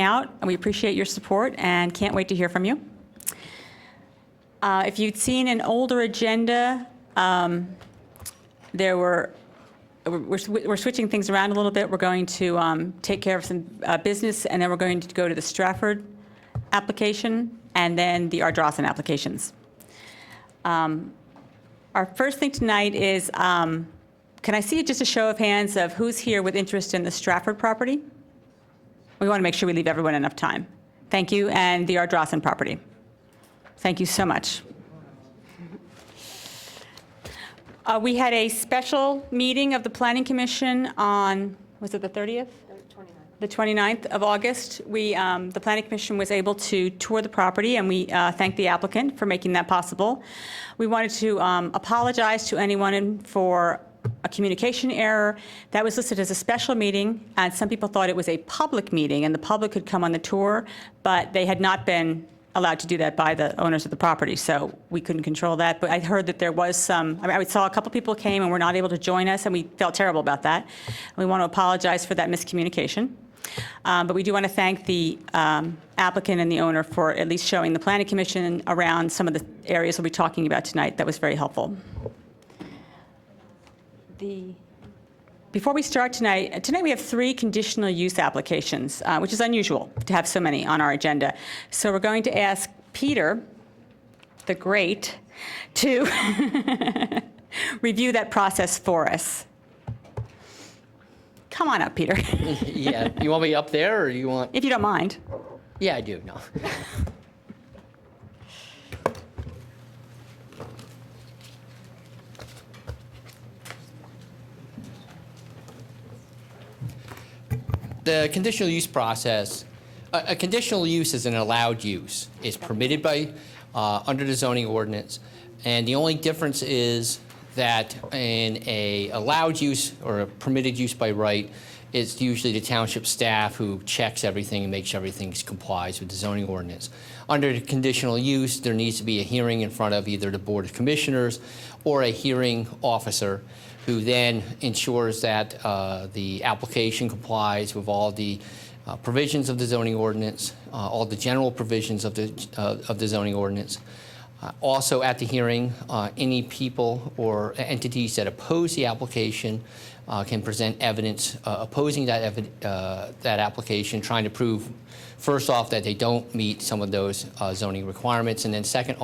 out, and we appreciate your support and can't wait to hear from you. If you'd seen an older agenda, we're switching things around a little bit. We're going to take care of some business, and then we're going to go to the Stratford application and then the Ardrossan applications. Our first thing tonight is, can I see just a show of hands of who's here with interest in the Stratford property? We want to make sure we leave everyone enough time. Thank you. And the Ardrossan property. Thank you so much. We had a special meeting of the Planning Commission on, was it the 30th? The 29th of August. The Planning Commission was able to tour the property, and we thank the applicant for making that possible. We wanted to apologize to anyone for a communication error. That was listed as a special meeting, and some people thought it was a public meeting, and the public could come on the tour, but they had not been allowed to do that by the owners of the property, so we couldn't control that. But I heard that there was some, I saw a couple people came and were not able to join us, and we felt terrible about that. And we want to apologize for that miscommunication. But we do want to thank the applicant and the owner for at least showing the Planning Commission around some of the areas we'll be talking about tonight. That was very helpful. Before we start tonight we have 3 conditional use applications, which is unusual to have so many on our agenda. So we're going to ask Peter, the Great, to review that process for us. Come on up, Peter. Yeah, you want me up there, or you want? If you don't mind. Yeah, I do, no. The conditional use process, a conditional use is an allowed use. It's permitted by, under the zoning ordinance, and the only difference is that in a allowed use or a permitted use by right, it's usually the township staff who checks everything and makes sure everything complies with the zoning ordinance. Under the conditional use, there needs to be a hearing in front of either the Board of Commissioners or a hearing officer who then ensures that the application complies with all the provisions of the zoning ordinance, all the general provisions of the zoning ordinance. Also at the hearing, any people or entities that oppose the application can present evidence opposing that application, trying to prove, first off, that they don't meet some of those zoning requirements, and then second,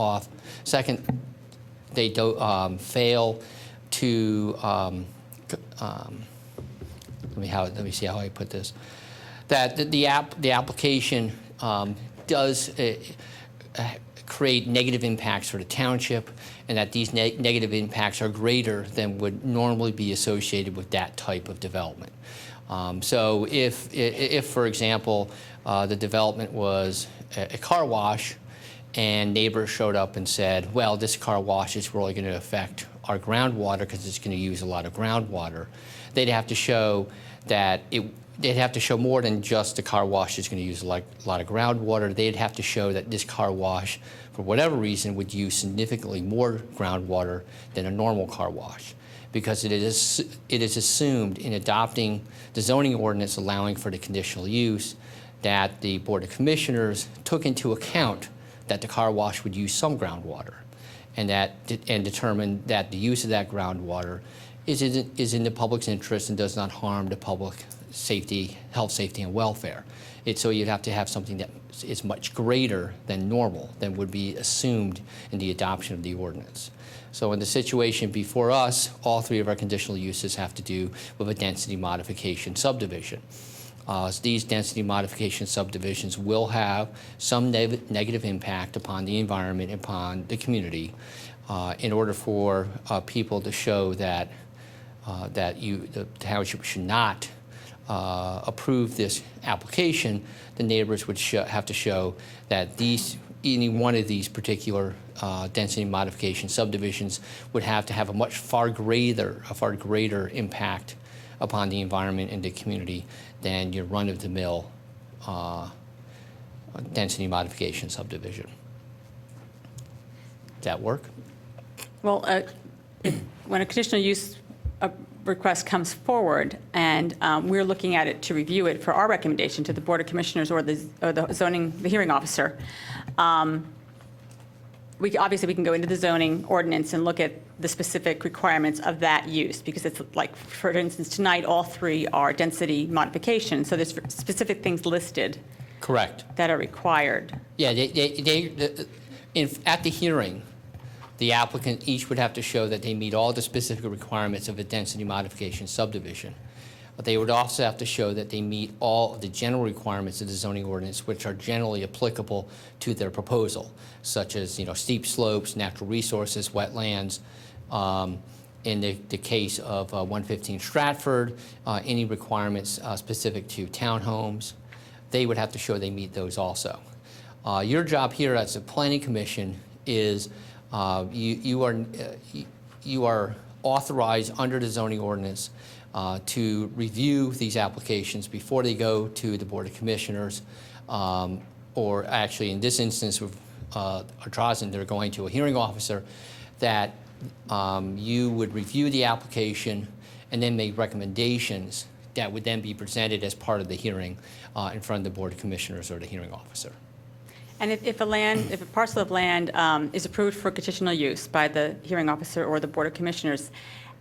they don't fail to let me see how I put this. That the application does create negative impacts for the township, and that these negative impacts are greater than would normally be associated with that type of development. So if, for example, the development was a car wash, and neighbors showed up and said, well, this car wash is really going to affect our groundwater because it's going to use a lot of groundwater, they'd have to show that they'd have to show more than just the car wash is going to use a lot of groundwater. They'd have to show that this car wash, for whatever reason, would use significantly more groundwater than a normal car wash, because it is assumed in adopting the zoning ordinance allowing for the conditional use that the Board of Commissioners took into account that the car wash would use some groundwater, and determined that the use of that groundwater is in the public's interest and does not harm the public safety, health, safety, and welfare. So you'd have to have something that is much greater than normal, than would be assumed in the adoption of the ordinance. So in the situation before us, all 3 of our conditional uses have to do with a density modification subdivision. So these density modification subdivisions will have some negative impact upon the environment, upon the community, in order for people to show that the township should not approve this application. The neighbors would have to show that any one of these particular density modification subdivisions would have to have a far greater impact upon the environment and the community than your run-of-the-mill density modification subdivision. Does that work? Well, when a conditional use request comes forward, and we're looking at it to review it for our recommendation to the Board of Commissioners or the hearing officer, obviously we can go into the zoning ordinance and look at the specific requirements of that use, because it's like, for instance, tonight, all three are density modifications, so there's specific things listed Correct. that are required. Yeah, at the hearing, the applicant each would have to show that they meet all the specific requirements of a density modification subdivision. But they would also have to show that they meet all of the general requirements of the zoning ordinance, which are generally applicable to their proposal, such as, steep slopes, natural resources, wetlands. In the case of 115 Stratford, any requirements specific to townhomes, they would have to show they meet those also. Your job here as a planning commission is you are authorized under the zoning ordinance to review these applications before they go to the Board of Commissioners, or actually in this instance with Ardrazen, they're going to a hearing officer, that you would review the application and then make recommendations that would then be presented as part of the hearing in front of the Board of Commissioners or the hearing officer. And if a parcel of land is approved for conditional use by the hearing officer or the Board of Commissioners,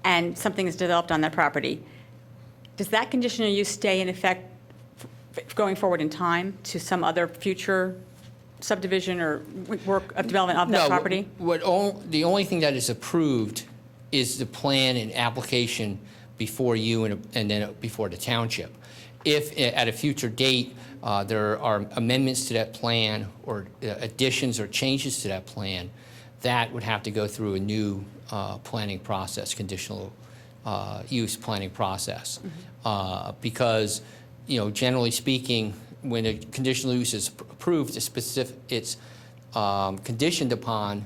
and something is developed on that property, does that conditional use stay in effect going forward in time to some other future subdivision or work of development of that property? The only thing that is approved is the plan and application before you and then before the township. If at a future date there are amendments to that plan or additions or changes to that plan, that would have to go through a new planning process, conditional use planning process. Because, generally speaking, when a conditional use is approved, it's conditioned upon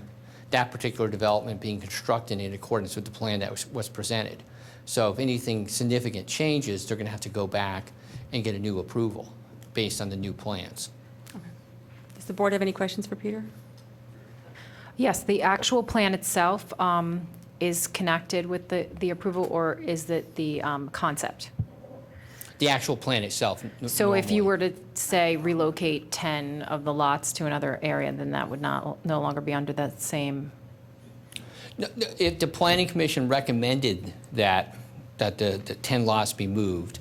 that particular development being constructed in accordance with the plan that was presented. So if anything significant changes, they're going to have to go back and get a new approval based on the new plans. Okay. Does the board have any questions for Peter? Yes, the actual plan itself is connected with the approval, or is it the concept? The actual plan itself. So if you normally. were to, say, relocate 10 of the lots to another area, then that would no longer be under that same... No, if the Planning Commission recommended that the 10 lots be moved,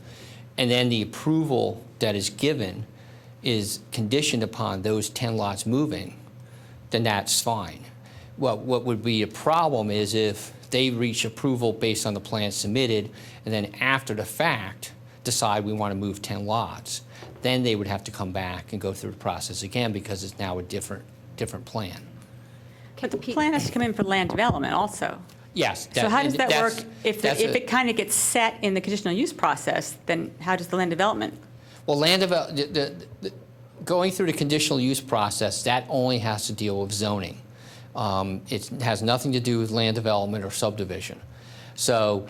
and then the approval that is given is conditioned upon those 10 lots moving, then that's fine. What would be a problem is if they reach approval based on the plan submitted, and then after the fact decide we want to move 10 lots, then they would have to come back and go through the process again, because it's now a different plan. But the plan has to come in for land development also. Yes. So how does that work? If it it kind of gets set in the conditional use process, then how does the land development? Well, going through the conditional use process, that only has to deal with zoning. It has nothing to do with land development or subdivision. So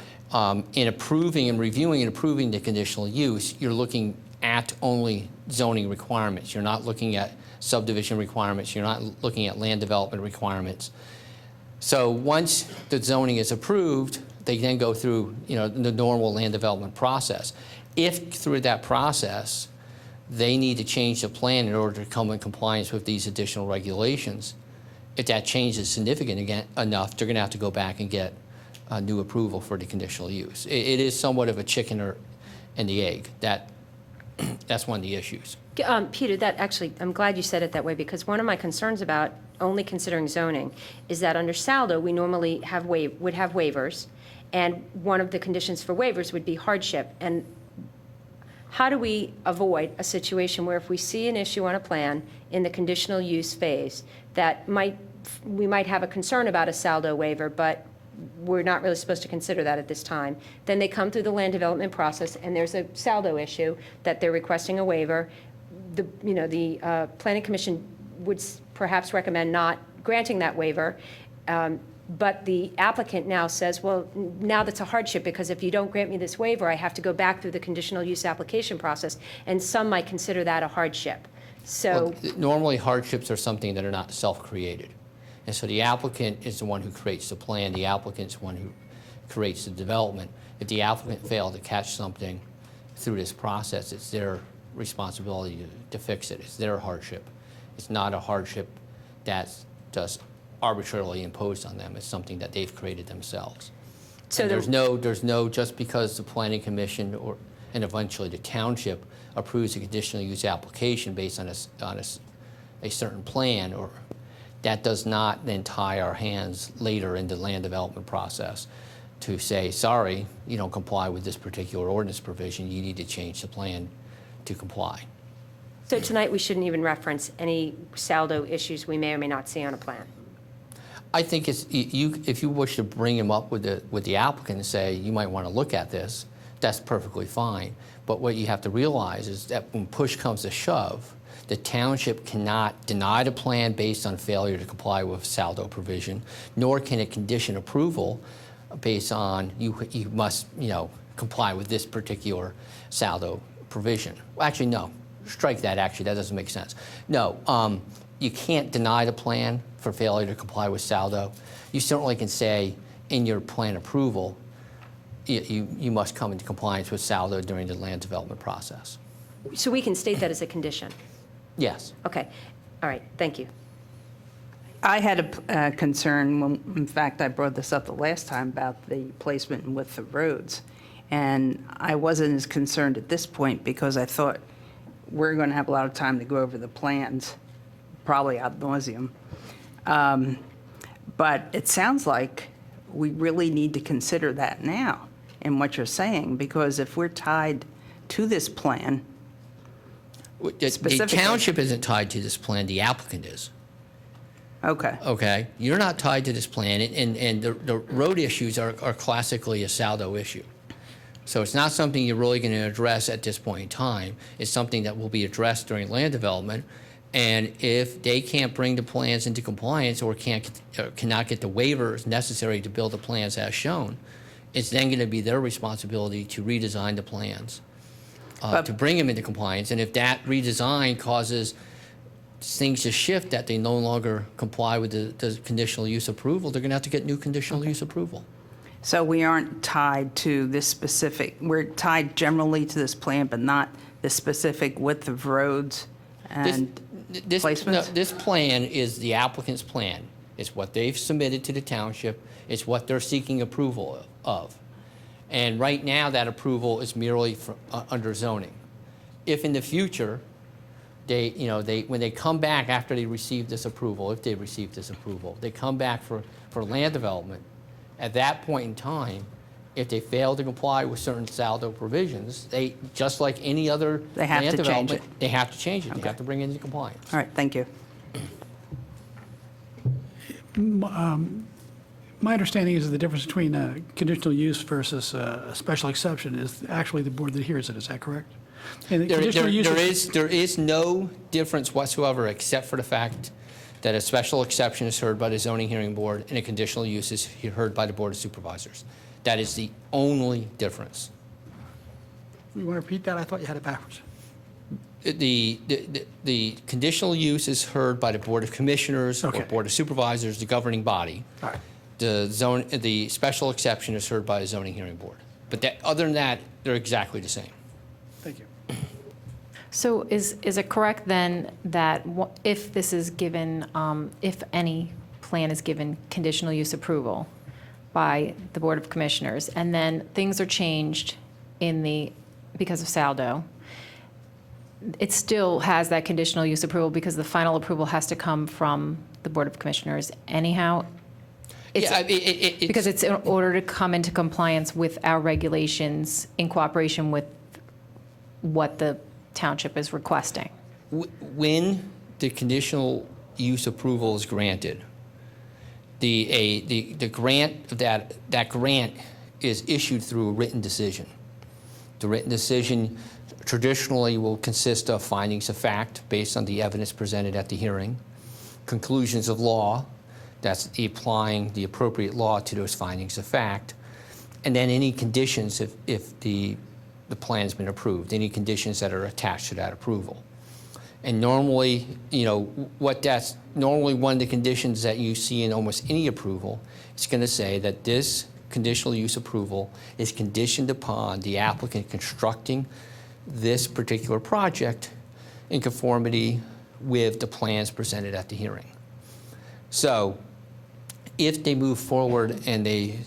in approving and reviewing and approving the conditional use, you're looking at only zoning requirements. You're not looking at subdivision requirements. You're not looking at land development requirements. So once the zoning is approved, they then go through the normal land development process. If through that process they need to change the plan in order to come in compliance with these additional regulations, if that change is significant enough, they're going to have to go back and get a new approval for the conditional use. It is somewhat of a chicken and the egg. That's one of the issues. Peter, I'm glad you said it that way, because one of my concerns about only considering zoning is that under SALDO, we normally would have waivers, and one of the conditions for waivers would be hardship. And how do we avoid a situation where if we see an issue on a plan in the conditional use phase that we might have a concern about a SALDO waiver, but we're not really supposed to consider that at this time. Then they come through the land development process, and there's a SALDO issue that they're requesting a waiver. The Planning Commission would perhaps recommend not granting that waiver, but the applicant now says, well, now that's a hardship, because if you don't grant me this waiver, I have to go back through the conditional use application process, and some might consider that a hardship. So normally hardships are something that are not self-created. And so the applicant is the one who creates the plan. The applicant is the one who creates the development. If the applicant failed to catch something through this process, it's their responsibility to fix it. It's their hardship. It's not a hardship that's just arbitrarily imposed on them. It's something that they've created themselves. So And the- there's no, just because the planning commission and eventually the township approves a conditional use application based on a certain plan, or that does not then tie our hands later in the land development process to say, sorry, you don't comply with this particular ordinance provision, you need to change the plan to comply. So tonight, we shouldn't even reference any saldo issues we may or may not see on a plan. I think it's, if you wish to bring him up with the applicant and say, you might want to look at this, that's perfectly fine. But what you have to realize is that when push comes to shove, the township cannot deny the plan based on failure to comply with saldo provision, nor can it condition approval based on you must, comply with this particular saldo provision. Well, actually, no. Strike that, actually. That doesn't make sense. No, you can't deny the plan for failure to comply with saldo. You certainly can say in your plan approval, you must come into compliance with saldo during the land development process. So we can state that as a condition. Yes. Okay. All right. Thank you. I had a concern, when, in fact, I brought this up the last time about the placement and width of roads. And I wasn't as concerned at this point because I thought we're going to have a lot of time to go over the plans, probably ad nauseum. But it sounds like we really need to consider that now in what you're saying, because if we're tied to this plan, The Specifically. township isn't tied to this plan, the applicant is. okay. Okay? You're not tied to this plan, and the road issues are classically a saldo issue. So it's not something you're really going to address at this point in time. It's something that will be addressed during land development. And if they can't bring the plans into compliance or cannot get the waivers necessary to build the plans as shown, it's then going to be their responsibility to redesign the plans to bring them into compliance. And if that redesign causes things to shift that they no longer comply with the conditional use approval, they're going to have to get new conditional use approval. So we aren't tied to this specific, we're tied generally to this plan, but not the specific width of roads and placements? No, this plan is the applicant's plan. It's what they've submitted to the township. It's what they're seeking approval of. And right now, that approval is merely under zoning. If in the future, when they come back after they receive this approval, if they receive this approval, they come back for land development. At that point in time, if they fail to comply with certain saldo provisions, they, just like any other They have land to change development, it. they have to change it. They Okay. have to bring it into compliance. All right, thank you. My understanding is that the difference between a conditional use versus a special exception is actually the board that hears it. Is that correct? And the conditional use There is no difference whatsoever except for the fact that a special exception is heard by the zoning hearing board and a conditional use is heard by the board of supervisors. That is the only difference. You want to repeat that? I thought you had it backwards. The conditional use is heard by the board of commissioners or Okay. board of supervisors, the governing body. All right. The special exception is heard by the zoning hearing board. But other than that, they're exactly the same. Thank you. So is it correct then that if this is given, if any plan is given conditional use approval by the Board of Commissioners, and then things are changed because of saldo, it still has that conditional use approval because the final approval has to come from the Board of Commissioners anyhow? Because it's in order to come into compliance with our regulations in cooperation with what the township is requesting. When the conditional use approval is granted, the grant that grant is issued through a written decision. The written decision traditionally will consist of findings of fact based on the evidence presented at the hearing, conclusions of law, that's applying the appropriate law to those findings of fact, and then any conditions if the plan's been approved, any conditions that are attached to that approval. And normally, normally one of the conditions that you see in almost any approval is going to say that this conditional use approval is conditioned upon the applicant constructing this particular project in conformity with the plans presented at the hearing. So if they move forward and they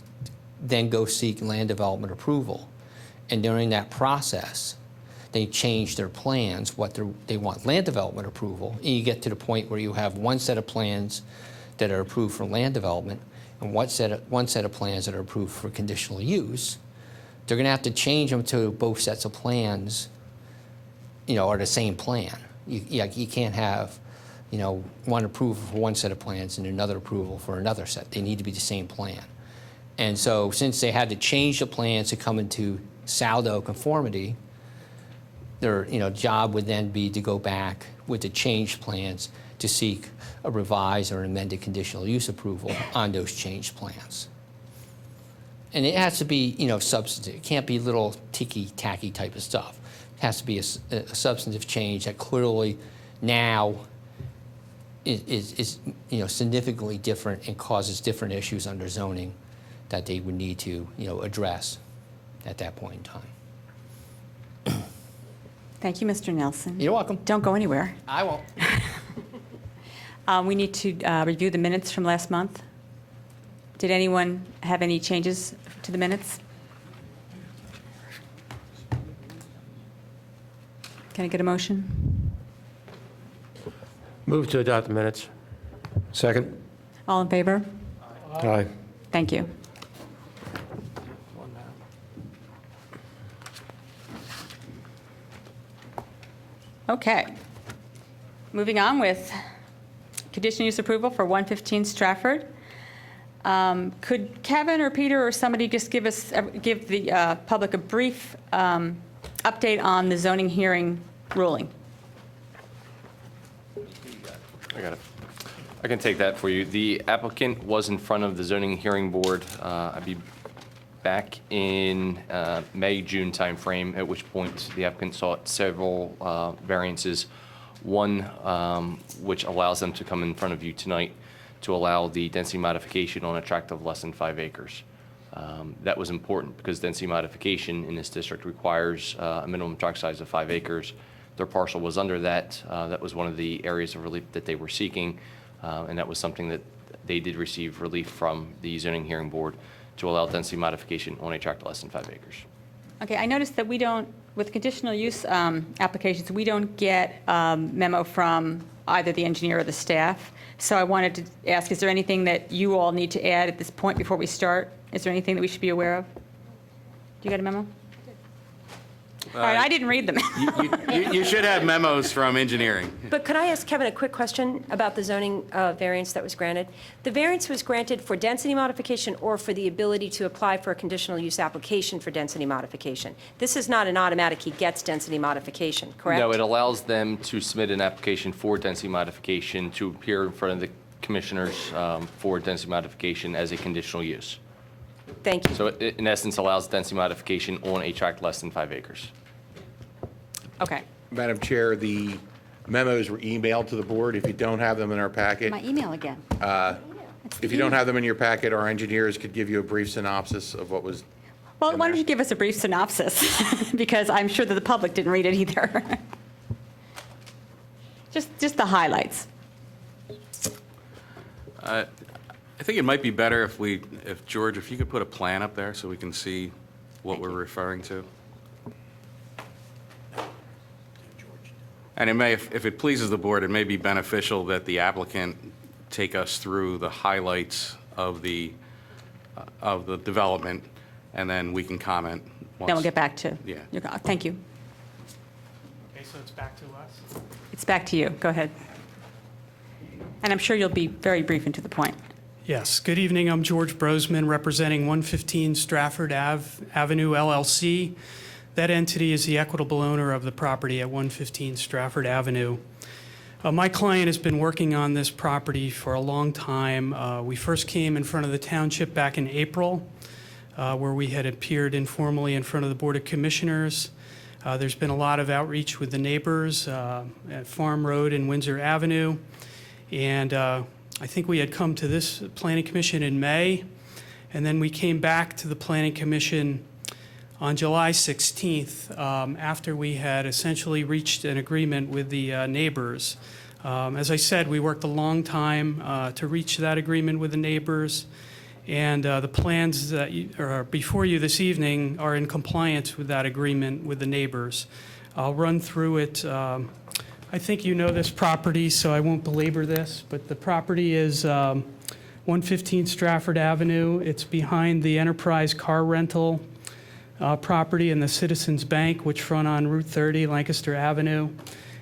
then go seek land development approval, and during that process, they change their plans, they want land development approval, and you get to the point where you have one set of plans that are approved for land development and one set of plans that are approved for conditional use, they're going to have to change them to both sets of plans, are the same plan. You can't have, one approval for one set of plans and another approval for another set. They need to be the same plan. And so since they had to change the plans to come into Saldo conformity, their job would then be to go back with the changed plans to seek a revised or amended conditional use approval on those changed plans. And it has to be substantive. It can't be little ticky-tacky type of stuff. It has to be a substantive change that clearly now is significantly different and causes different issues under zoning that they would need to address at that point in time. Thank you, Mr. Nelson. You're welcome. Don't go anywhere. I won't. We need to review the minutes from last month. Did anyone have any changes to the minutes? Can I get a motion? Move to adopt the minutes. Second? All in favor? Aye. Thank you. Okay. Moving on with conditional use approval for 115 Stratford. Could Kevin or Peter or somebody just give the public a brief update on the zoning hearing ruling? I got it. I can take that for you. The applicant was in front of the zoning hearing board, I'd be back in May, June timeframe, at which point the applicant sought several variances. One, which allows them to come in front of you tonight to allow the density modification on a tract of less than 5 acres. That was important because density modification in this district requires a minimum tract size of 5 acres. Their parcel was under that. That was one of the areas of relief that they were seeking, and that was something that they did receive relief from the zoning hearing board to allow density modification on a tract less than 5 acres. Okay, I noticed that we don't, with conditional use applications, we don't get memo from either the engineer or the staff. So I wanted to ask, is there anything that you all need to add at this point before we start? Is there anything that we should be aware of? Do you get a memo? All right, I didn't read them. You should have memos from engineering. But could I ask Kevin a quick question about the zoning variance that was granted? The variance was granted for density modification or for the ability to apply for a conditional use application for density modification? This is not an automatic, he gets density modification, correct? No, it allows them to submit an application for density modification to appear in front of the commissioners for density modification as a conditional use. Thank you. So it, in essence, allows density modification on a tract less than 5 acres. Okay. Madam Chair, the memos were emailed to the board. If you don't have them in our packet, My email again. if you don't have them in your packet, our engineers could give you a brief synopsis of what was. Well, why don't you give us a brief synopsis? Because I'm sure that the public didn't read it either. Just the highlights. I think it might be better if George, if you could put a plan up there so we can see what we're referring to. And it may, if it pleases the board, it may be beneficial that the applicant take us through the highlights of the development, and then we can comment. Then we'll get back to. Yeah. Thank you. Okay, so it's back to us? It's back to you. Go ahead. And I'm sure you'll be very brief and to the point. Yes. Good evening. I'm George Brosman, representing 115 Stratford Avenue LLC. That entity is the equitable owner of the property at 115 Stratford Avenue. My client has been working on this property for a long time. We first came in front of the township back in April, where we had appeared informally in front of the Board of Commissioners. There's been a lot of outreach with the neighbors at Farm Road and Windsor Avenue. And I think we had come to this Planning Commission in May, And then we came back to the Planning Commission on July 16th, after we had essentially reached an agreement with the neighbors. As I said, we worked a long time to reach that agreement with the neighbors, and the plans that are before you this evening are in compliance with that agreement with the neighbors. I'll run through it. I think you know this property, so I won't belabor this, but the property is 115 Stratford Avenue. It's behind the Enterprise car rental property and the Citizens Bank, which front on Route 30, Lancaster Avenue.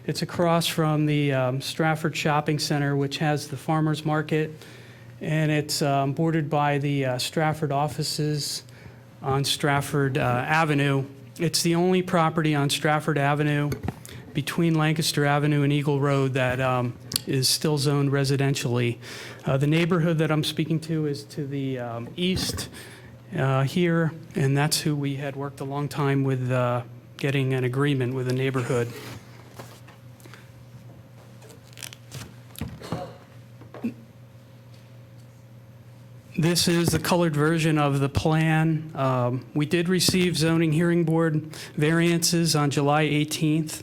It's across from the Stratford Shopping Center, which has the farmers market, and it's bordered by the Stratford offices on Stratford Avenue. It's the only property on Stratford Avenue between Lancaster Avenue and Eagle Road that is still zoned residentially. The neighborhood that I'm speaking to is to the east here, and that's who we had worked a long time with getting an agreement with the neighborhood. This is the colored version of the plan. We did receive zoning hearing board variances on July 18th.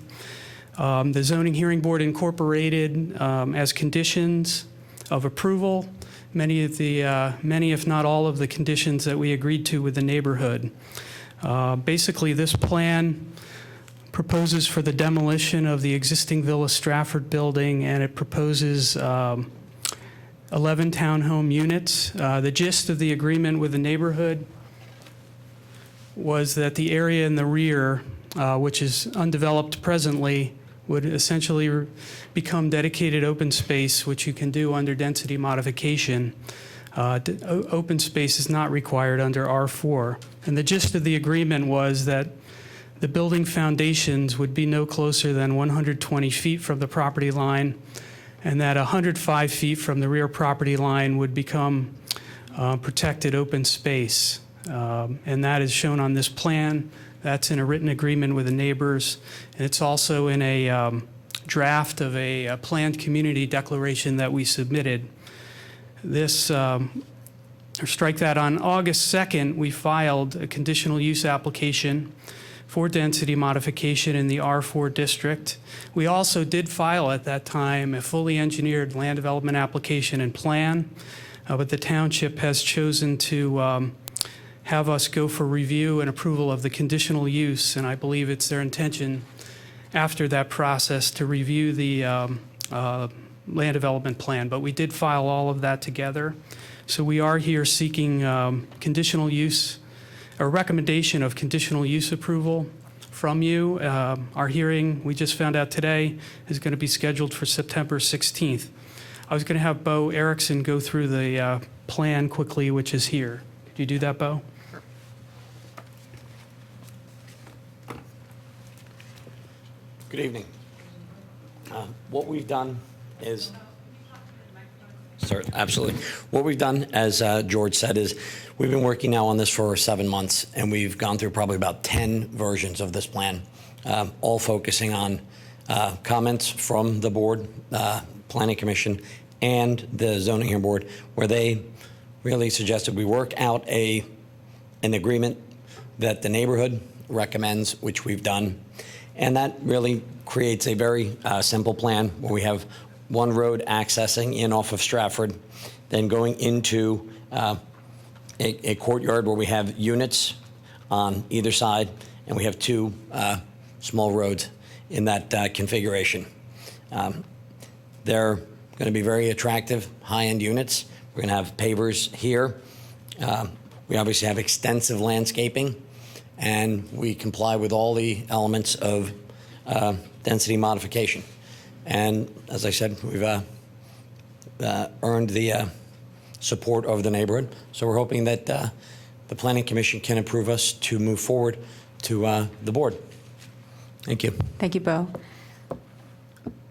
The zoning hearing board incorporated as conditions of approval many, if not all, of the conditions that we agreed to with the neighborhood. Basically, this plan proposes for the demolition of the existing Villa Stratford building, and it proposes 11 townhome units. The gist of the agreement with the neighborhood was that the area in the rear, which is undeveloped presently, would essentially become dedicated open space, which you can do under density modification. Open space is not required under R4. And the gist of the agreement was that the building foundations would be no closer than 120 feet from the property line, and that 105 feet from the rear property line would become protected open space. And that is shown on this plan. That's in a written agreement with the neighbors. And it's also in a draft of a planned community declaration that we submitted. This, or strike that, on August 2nd, we filed a conditional use application for density modification in the R4 district. We also did file at that time a fully engineered land development application and plan, but the township has chosen to have us go for review and approval of the conditional use, and I believe it's their intention after that process to review the land development plan. But we did file all of that together. So we are here seeking conditional use, a recommendation of conditional use approval from you. Our hearing, we just found out today, is going to be scheduled for September 16th. I was going to have Bo Erickson go through the plan quickly, which is here. Could you do that, Bo? Good evening. What we've done is, absolutely. What we've done, as George said, is we've been working now on this for 7 months, and we've gone through probably about 10 versions of this plan, all focusing on comments from the board, Planning Commission, and the Zoning Hearing Board, where they really suggested we work out an agreement that the neighborhood recommends, which we've done. And that really creates a very simple plan where we have one road accessing in off of Stratford, then going into a courtyard where we have units on either side, and we have two small roads in that configuration. They're going to be very attractive, high-end units. We're going to have pavers here. We obviously have extensive landscaping, and we comply with all the elements of density modification. And as I said, we've earned the support of the neighborhood. So we're hoping that the Planning Commission can approve us to move forward to the board. Thank you. Thank you, Bo.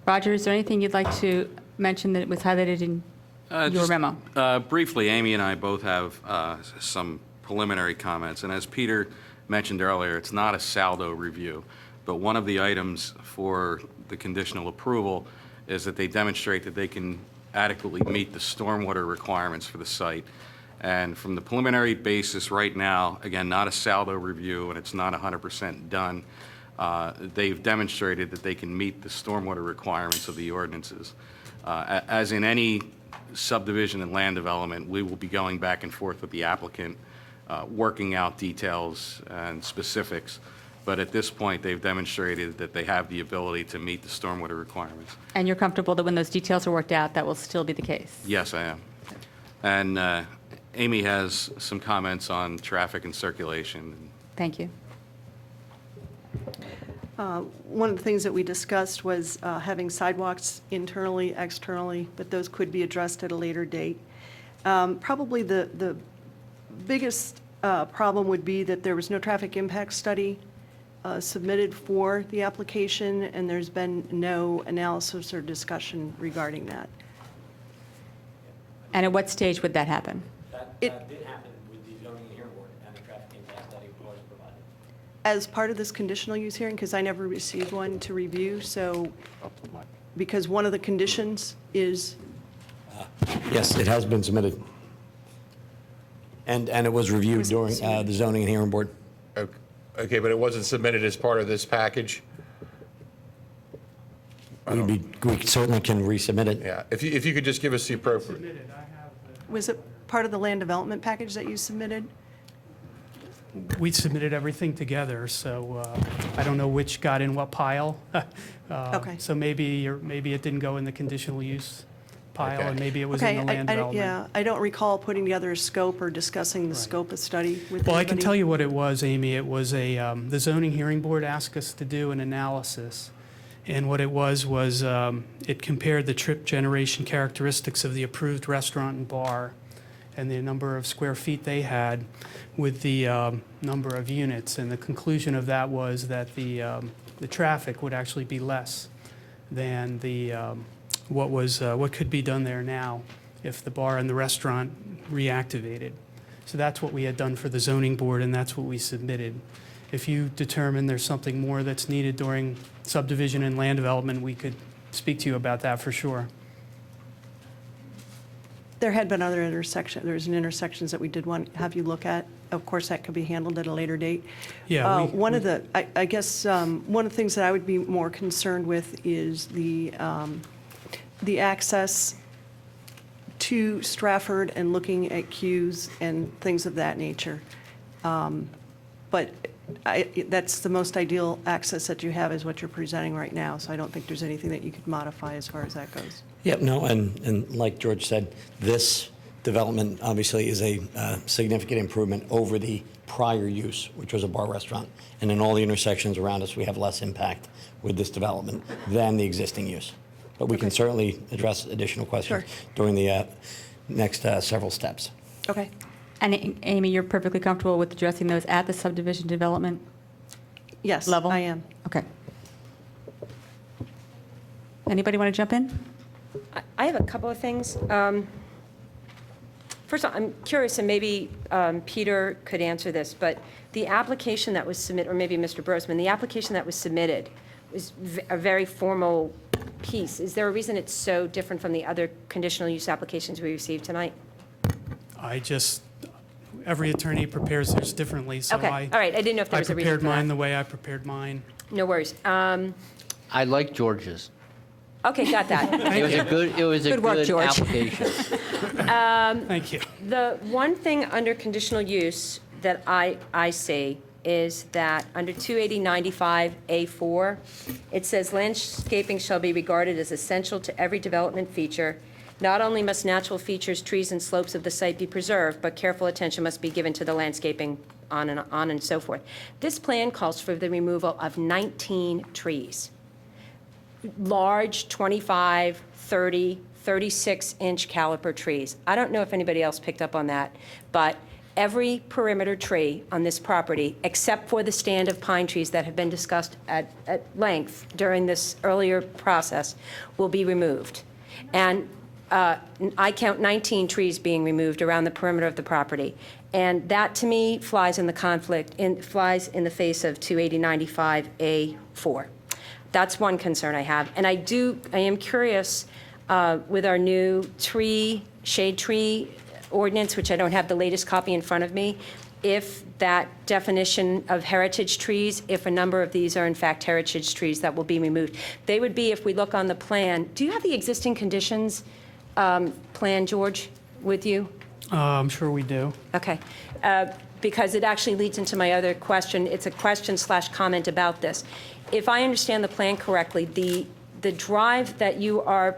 Roger, is there anything you'd like to mention that was highlighted in your Just, memo? Briefly, Amy and I both have some preliminary comments. And as Peter mentioned earlier, it's not a saldo review. But one of the items for the conditional approval is that they demonstrate that they can adequately meet the stormwater requirements for the site. And from the preliminary basis right now, again, not a saldo review, and it's not 100% done, they've demonstrated that they can meet the stormwater requirements of the ordinances. As in any subdivision and land development, we will be going back and forth with the applicant, working out details and specifics. But at this point, they've demonstrated that they have the ability to meet the stormwater requirements. And you're comfortable that when those details are worked out, that will still be the case? Yes, I am. And Amy has some comments on traffic and circulation. Thank you. One of the things that we discussed was having sidewalks internally, externally, but those could be addressed at a later date. Probably the biggest problem would be that there was no traffic impact study submitted for the application, and there's been no analysis or discussion regarding that. And at what stage would that happen? That did happen with the zoning and hearing board, and the traffic impact study was provided. As part of this conditional use hearing, because I never received one to review, so, because one of the conditions is, Yes, it has been submitted. And it was reviewed during the zoning and hearing board. Okay, but it wasn't submitted as part of this package? We certainly can resubmit it. Yeah, if you could just give us the appropriate. was it part of the land development package that you submitted? We submitted everything together, so I don't know which got in what pile. Okay. So maybe it didn't go in the conditional use pile, Okay. and maybe it was Okay, in the land development. yeah, I don't recall putting together a scope or discussing the scope of study with Well, I can anybody. tell you what it was, Amy. It was the zoning hearing board asked us to do an analysis. And what it was it compared the trip generation characteristics of the approved restaurant and bar and the number of square feet they had with the number of units. And the conclusion of that was that the traffic would actually be less than what could be done there now if the bar and the restaurant reactivated. So that's what we had done for the zoning board, and that's what we submitted. If you determine there's something more that's needed during subdivision and land development, we could speak to you about that for sure. There had been other there's an intersections that we did want to have you look at. Of course, that could be handled at a later date. Yeah, One of the, I guess, one of the things that I would be more concerned with is the access to Stratford and looking at queues and things of that nature. But that's the most ideal access that you have is what you're presenting right now, so I don't think there's anything that you could modify as far as that goes. Yep, no, and like George said, this development obviously is a significant improvement over the prior use, which was a bar restaurant. And in all the intersections around us, we have less impact with this development than the existing use. But we can certainly address additional questions Sure. during the next several steps. Okay. And Amy, you're perfectly comfortable with addressing those at the subdivision development Yes, level? I am. Okay. Anybody want to jump in? I have a couple of things. First of all, I'm curious, and maybe Peter could answer this, but the application that was submitted, or maybe Mr. Brosman, the application that was submitted was a very formal piece. Is there a reason it's so different from the other conditional use applications we received tonight? Every attorney prepares theirs differently, so Okay, all right, I didn't know if there was a reason I prepared for that. mine the way I prepared mine. No worries. I like George's. Okay, got that. It was a Good work, good George. application. Thank you. The one thing under conditional use that I see is that under 28095A4, it says landscaping shall be regarded as essential to every development feature. Not only must natural features, trees, and slopes of the site be preserved, but careful attention must be given to the landscaping on and so forth. This plan calls for the removal of 19 trees. Large 25, 30, 36-inch caliper trees. I don't know if anybody else picked up on that, but every perimeter tree on this property, except for the stand of pine trees that have been discussed at length during this earlier process, will be removed. And I count 19 trees being removed around the perimeter of the property. And that, to me, flies in the the face of 28095A4. That's one concern I have. And I am curious with our new shade tree ordinance, which I don't have the latest copy in front of me, if that definition of heritage trees, if a number of these are in fact heritage trees that will be removed. They would be, if we look on the plan, do you have the existing conditions plan, George, with you? I'm sure we do. Okay. Because it actually leads into my other question. It's a question/comment about this. If I understand the plan correctly, the drive that you are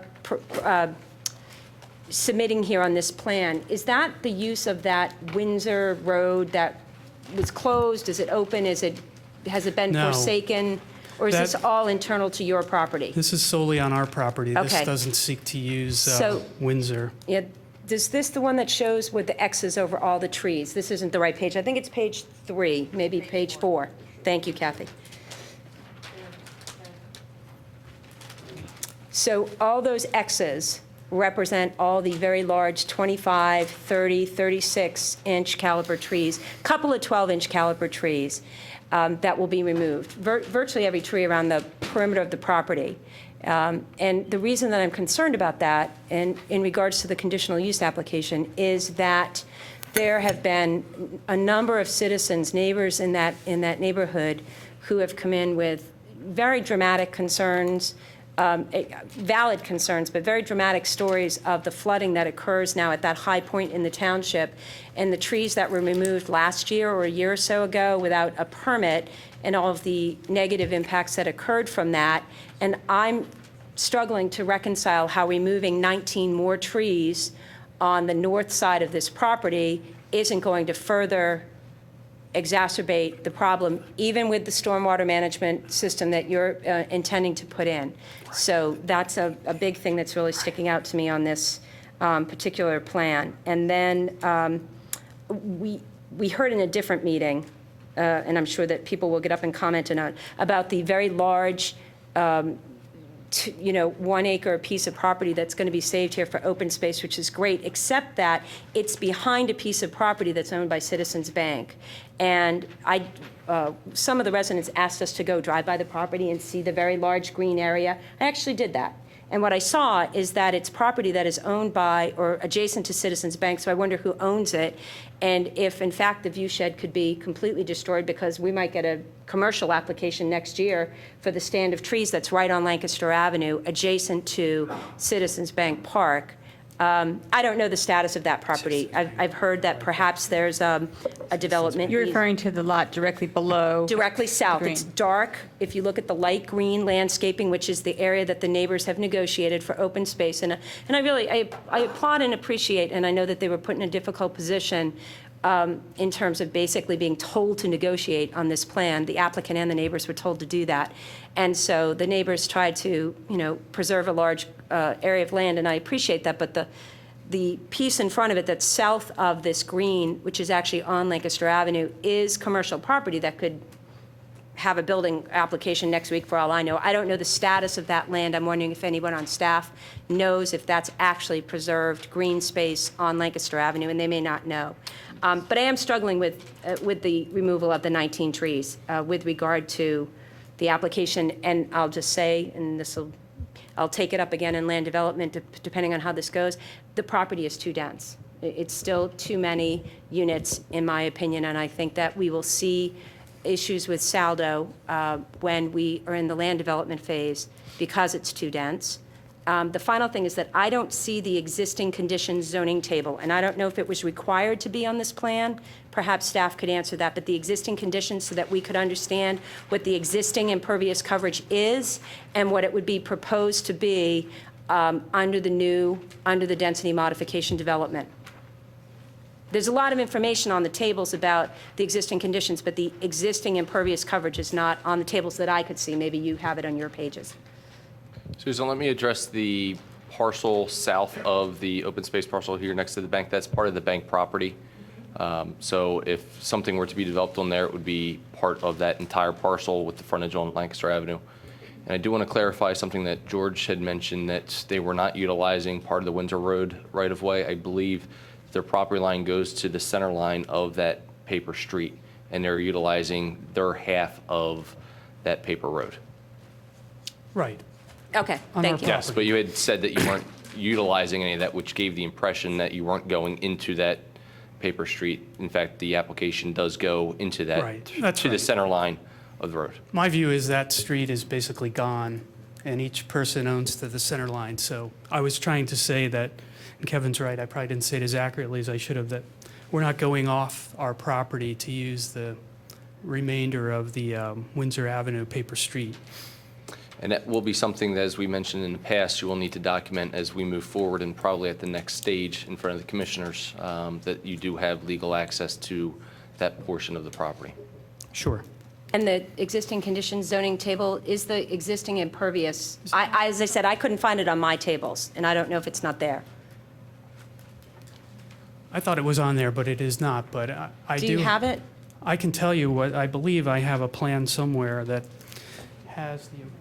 submitting here on this plan, is that the use of that Windsor Road that was closed? Is it open? Has it been No. forsaken? Or is this That- all internal to your property? This is solely on our property. Okay. This doesn't seek to use So- Windsor. Yeah, is this the one that shows with the X's over all the trees? This isn't the right page. I think it's page 3, maybe page 4. Thank you, Kathy. So all those X's represent all the very large 25, 30, 36-inch caliber trees, couple of 12-inch caliber trees that will be removed. Virtually every tree around the perimeter of the property. And the reason that I'm concerned about that, and in regards to the conditional use application, is that there have been a number of citizens, neighbors in that neighborhood, who have come in with very dramatic concerns, valid concerns, but very dramatic stories of the flooding that occurs now at that high point in the township, and the trees that were removed last year or a year or so ago without a permit, and all of the negative impacts that occurred from that. And I'm struggling to reconcile how removing 19 more trees on the north side of this property isn't going to further exacerbate the problem, even with the stormwater management system that you're intending to put in. So that's a big thing that's really sticking out to me on this particular plan. And then we heard in a different meeting, and I'm sure that people will get up and comment on it, about the very large 1 acre piece of property that's going to be saved here for open space, which is great, except that it's behind a piece of property that's owned by Citizens Bank. And some of the residents asked us to go drive by the property and see the very large green area. I actually did that. And what I saw is that it's property that is owned by or adjacent to Citizens Bank, so I wonder who owns it, and if, in fact, the view shed could be completely destroyed, because we might get a commercial application next year for the stand of trees that's right on Lancaster Avenue, adjacent to Citizens Bank Park. I don't know the status of that property. I've heard that perhaps there's a development. You're referring to the lot directly below. Directly south. green. It's dark. If you look at the light green landscaping, which is the area that the neighbors have negotiated for open space, and I really I applaud and appreciate, and I know that they were put in a difficult position in terms of basically being told to negotiate on this plan. The applicant and the neighbors were told to do that. And so the neighbors tried to, preserve a large area of land, and I appreciate that, but the piece in front of it that's south of this green, which is actually on Lancaster Avenue, is commercial property that could have a building application next week, for all I know. I don't know the status of that land. I'm wondering if anyone on staff knows if that's actually preserved green space on Lancaster Avenue, and they may not know. But I am struggling with the removal of the 19 trees with regard to the application. And I'll just say, and I'll take it up again in land development, depending on how this goes, the property is too dense. It's still too many units, in my opinion, and I think that we will see issues with Saldo when we are in the land development phase because it's too dense. The final thing is that I don't see the existing conditions zoning table, and I don't know if it was required to be on this plan. Perhaps staff could answer that, but the existing conditions, so that we could understand what the existing impervious coverage is and what it would be proposed to be under the density modification development. There's a lot of information on the tables about the existing conditions, but the existing impervious coverage is not on the tables that I could see. Maybe you have it on your pages. Susan, let me address the parcel south of the open space parcel here next to the bank. That's part of the bank property. So if something were to be developed on there, it would be part of that entire parcel with the frontage on Lancaster Avenue. And I do want to clarify something that George had mentioned, that they were not utilizing part of the Windsor Road right-of-way. I believe their property line goes to the center line of that paper street, and they're utilizing their half of that paper road. Right. Okay, On thank our you. Yes, but you had said that you weren't utilizing any of that, which gave the impression that you weren't going into that paper street. In fact, the application does go into that, Right, that's to the right. center line of the road. My view is that street is basically gone, and each person owns to the center line. So I was trying to say that, and Kevin's right, I probably didn't say it as accurately as I should have, that we're not going off our property to use the remainder of the Windsor Avenue paper street. And that will be something that, as we mentioned in the past, you will need to document as we move forward and probably at the next stage in front of the commissioners, that you do have legal access to that portion of the property. Sure. And the existing conditions zoning table, is the existing impervious, as I said, I couldn't find it on my tables, and I don't know if it's not there. I thought it was on there, but it is not, but I do. Do you have it? I can tell you what, I believe I have a plan somewhere that has the impervious.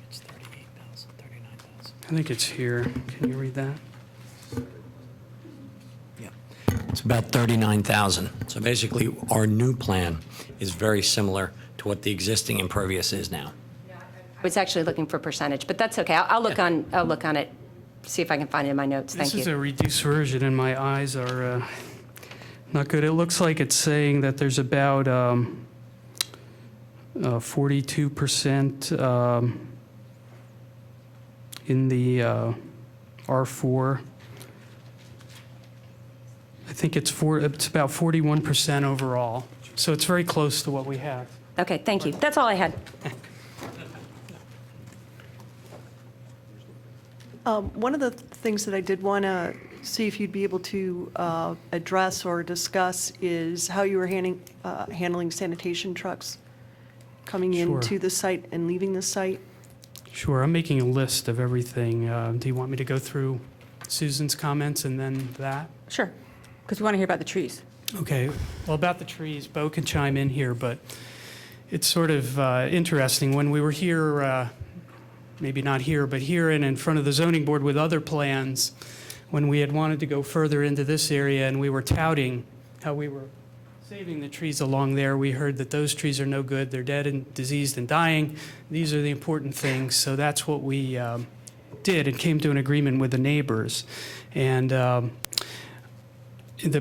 It's 38,000, 39,000. I think it's here. Can you read that? Yeah. It's about 39,000. So basically, our new plan is very similar to what the existing impervious is now. I was actually looking for percentage, but that's okay. I'll look on it, see if I can find it in my notes. Thank This is a you. reduced version, and my eyes are not good. It looks like it's saying that there's about 42% in the R4. I think it's about 41% overall. So it's very close to what we have. Okay, thank you. That's all I had. One of the things that I did want to see if you'd be able to address or discuss is how you were handling sanitation trucks coming Sure. into the site and leaving the site. Sure, I'm making a list of everything. Do you want me to go through Susan's comments and then that? Sure, because we want to hear about the trees. Okay, well, about the trees, Bo can chime in here, but it's sort of interesting. When we were here, maybe not here, but here and in front of the zoning board with other plans, when we had wanted to go further into this area and we were touting how we were saving the trees along there, we heard that those trees are no good. They're dead and diseased and dying. These are the important things. So that's what we did and came to an agreement with the neighbors. And the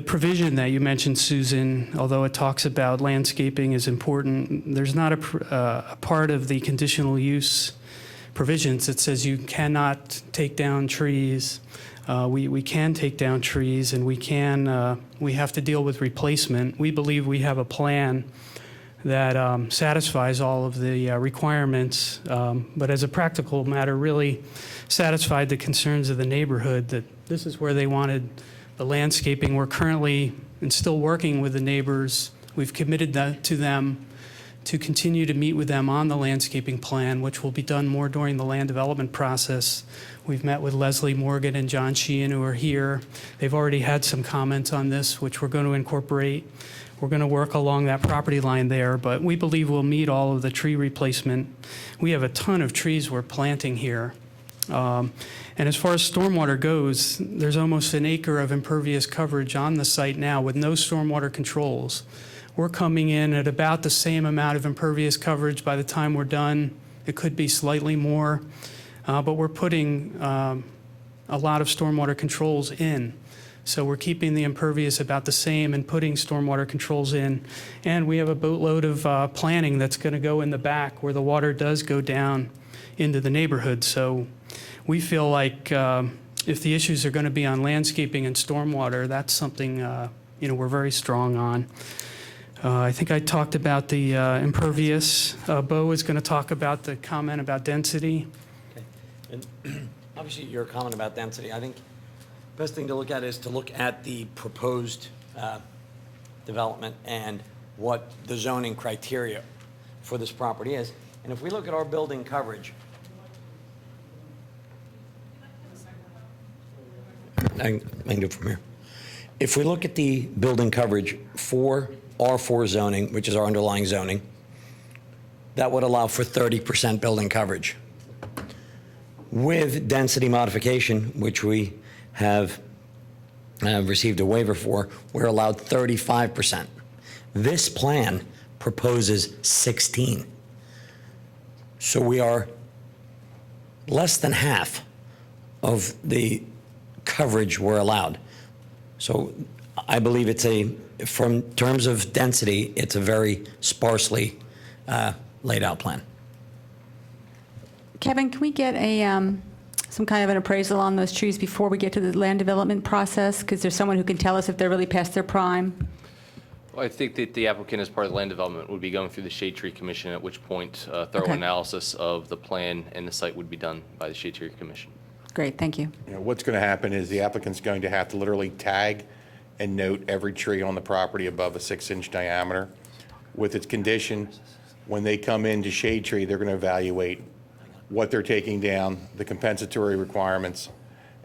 provision that you mentioned, Susan, although it talks about landscaping is important, there's not a part of the conditional use provisions that says you cannot take down trees. We can take down trees, and we have to deal with replacement. We believe we have a plan that satisfies all of the requirements, but as a practical matter, really satisfied the concerns of the neighborhood that this is where they wanted the landscaping. We're currently and still working with the neighbors. We've committed that to them to continue to meet with them on the landscaping plan, which will be done more during the land development process. We've met with Leslie Morgan and John Sheehan, who are here. They've already had some comments on this, which we're going to incorporate. We're going to work along that property line there, but we believe we'll meet all of the tree replacement. We have a ton of trees we're planting here. And as far as stormwater goes, there's almost an acre of impervious coverage on the site now with no stormwater controls. We're coming in at about the same amount of impervious coverage by the time we're done. It could be slightly more, but we're putting a lot of stormwater controls in. So we're keeping the impervious about the same and putting stormwater controls in. And we have a boatload of planning that's going to go in the back where the water does go down into the neighborhood. So we feel like if the issues are going to be on landscaping and stormwater, that's something we're very strong on. I think I talked about the impervious. Bo is going to talk about the comment about density. Okay. And obviously, your comment about density, I think the best thing to look at is to look at the proposed development and what the zoning criteria for this property is. And if we look at our building coverage, I can do it from here. If we look at the building coverage for R4 zoning, which is our underlying zoning, that would allow for 30% building coverage. With density modification, which we have received a waiver for, we're allowed 35%. This plan proposes 16. So we are less than half of the coverage we're allowed. So I believe from terms of density, it's a very sparsely laid out plan. Kevin, can we get some kind of an appraisal on those trees before we get to the land development process? Because there's someone who can tell us if they're really past their prime. Well, I think that the applicant, as part of the land development, would be going through the Shade Tree Commission, at which point thorough Okay. analysis of the plan and the site would be done by the Shade Tree Commission. Great, thank you. You know, what's going to happen is the applicant's going to have to literally tag and note every tree on the property above a 6-inch diameter. With its condition, when they come into Shade Tree, they're going to evaluate what they're taking down, the compensatory requirements,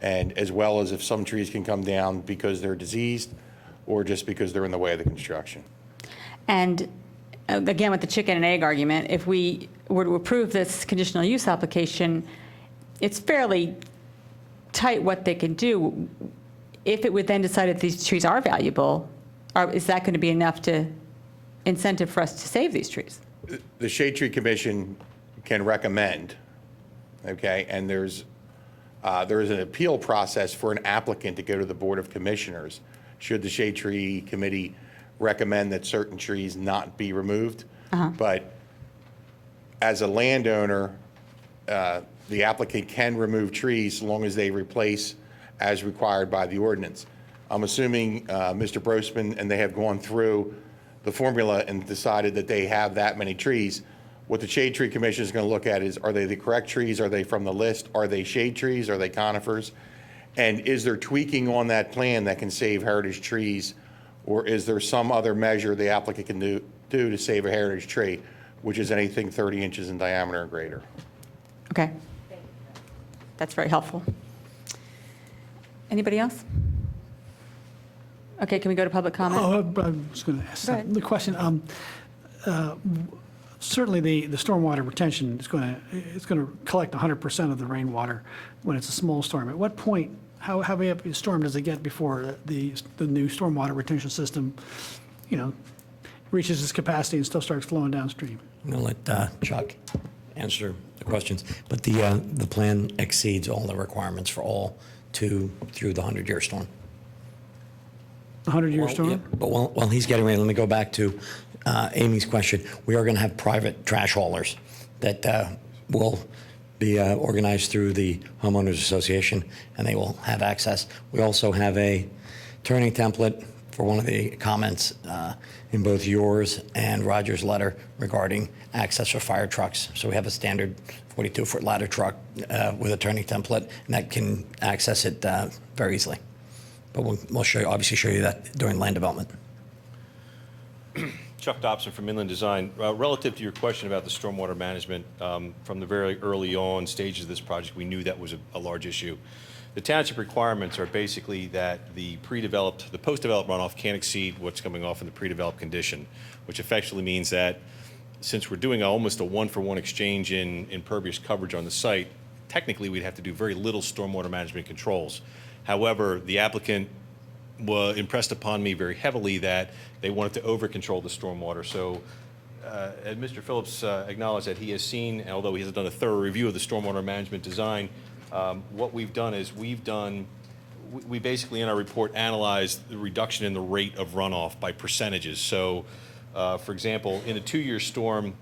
and as well as if some trees can come down because they're diseased or just because they're in the way of the construction. And again, with the chicken and egg argument, if we were to approve this conditional use application, it's fairly tight what they can do. If it would then decide that these trees are valuable, is that going to be enough to incentive for us to save these trees? The Shade Tree Commission can recommend, okay, and there is an appeal process for an applicant to go to the Board of Commissioners should the Shade Tree Committee recommend that certain trees not be removed. But as a landowner, the applicant can remove trees so long as they replace as required by the ordinance. I'm assuming Mr. Brosman and they have gone through the formula and decided that they have that many trees. What the Shade Tree Commission is going to look at is, are they the correct trees? Are they from the list? Are they shade trees? Are they conifers? And is there tweaking on that plan that can save heritage trees? Or is there some other measure the applicant can do to save a heritage tree, which is anything 30 inches in diameter or greater? Okay. That's very helpful. Anybody else? Okay, can we go to public comment? Oh, I was going to ask Go ahead. the question. Certainly, the stormwater retention is going to collect 100% of the rainwater when it's a small storm. At what point, how big a storm does it get before the new stormwater retention system, reaches its capacity and stuff starts flowing downstream? I'm going to let Chuck answer the questions. But the plan exceeds all the requirements for all through the 100-year storm. 100-year storm? Yeah, but while he's getting ready, let me go back to Amy's question. We are going to have private trash haulers that will be organized through the homeowners association, and they will have access. We also have a turning template for one of the comments in both yours and Roger's letter regarding access for fire trucks. So we have a standard 42-foot ladder truck with a turning template, and that can access it very easily. But we'll obviously show you that during land development. Chuck Dobson from Inland Design. Relative to your question about the stormwater management, from the very early on stages of this project, we knew that was a large issue. The township requirements are basically that the post-developed runoff can't exceed what's coming off in the pre-developed condition, which effectively means that since we're doing almost a one-for-one exchange in impervious coverage on the site, technically we'd have to do very little stormwater management controls. However, the applicant impressed upon me very heavily that they wanted to over-control the stormwater. So and Mr. Phillips acknowledged that he has seen, although he hasn't done a thorough review of the stormwater management design, what we've done is we basically in our report analyzed the reduction in the rate of runoff by percentages. So for example, in a 2-year storm,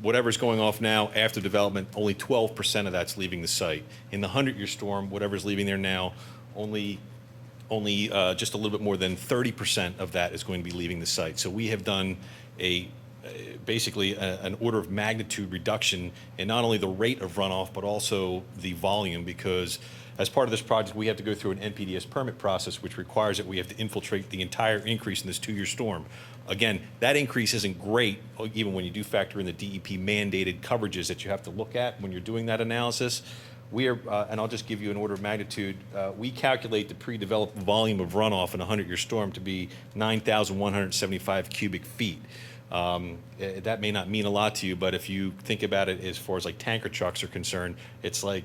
whatever's going off now after development, only 12% of that's leaving the site. In the 100-year storm, whatever's leaving there now, only just a little bit more than 30% of that is going to be leaving the site. So we have done basically an order of magnitude reduction in not only the rate of runoff, but also the volume, because as part of this project, we have to go through an NPDES permit process, which requires that we have to infiltrate the entire increase in this 2-year storm. Again, that increase isn't great, even when you do factor in the DEP mandated coverages that you have to look at when you're doing that analysis. We are, and I'll just give you an order of magnitude, we calculate the pre-developed volume of runoff in a 100-year storm to be 9,175 cubic feet. That may not mean a lot to you, but if you think about it as far as like tanker trucks are concerned, it's like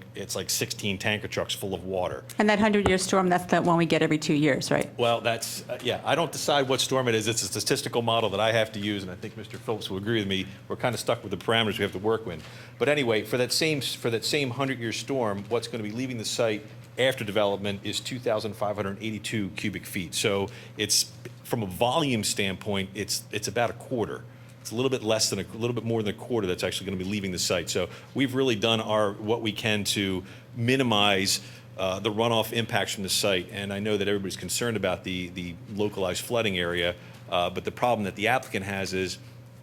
16 tanker trucks full of water. And that 100-year storm, that's the one we get every 2 years, right? Well, that's, yeah, I don't decide what storm it is. It's a statistical model that I have to use, and I think Mr. Phillips will agree with me. We're kind of stuck with the parameters we have to work with. But anyway, for that same 100-year storm, what's going to be leaving the site after development is 2,582 cubic feet. So it's, from a volume standpoint, it's about a quarter. It's a little bit less than a little bit more than a quarter that's actually going to be leaving the site. So we've really done what we can to minimize the runoff impacts from the site. And I know that everybody's concerned about the localized flooding area, but the problem that the applicant has is,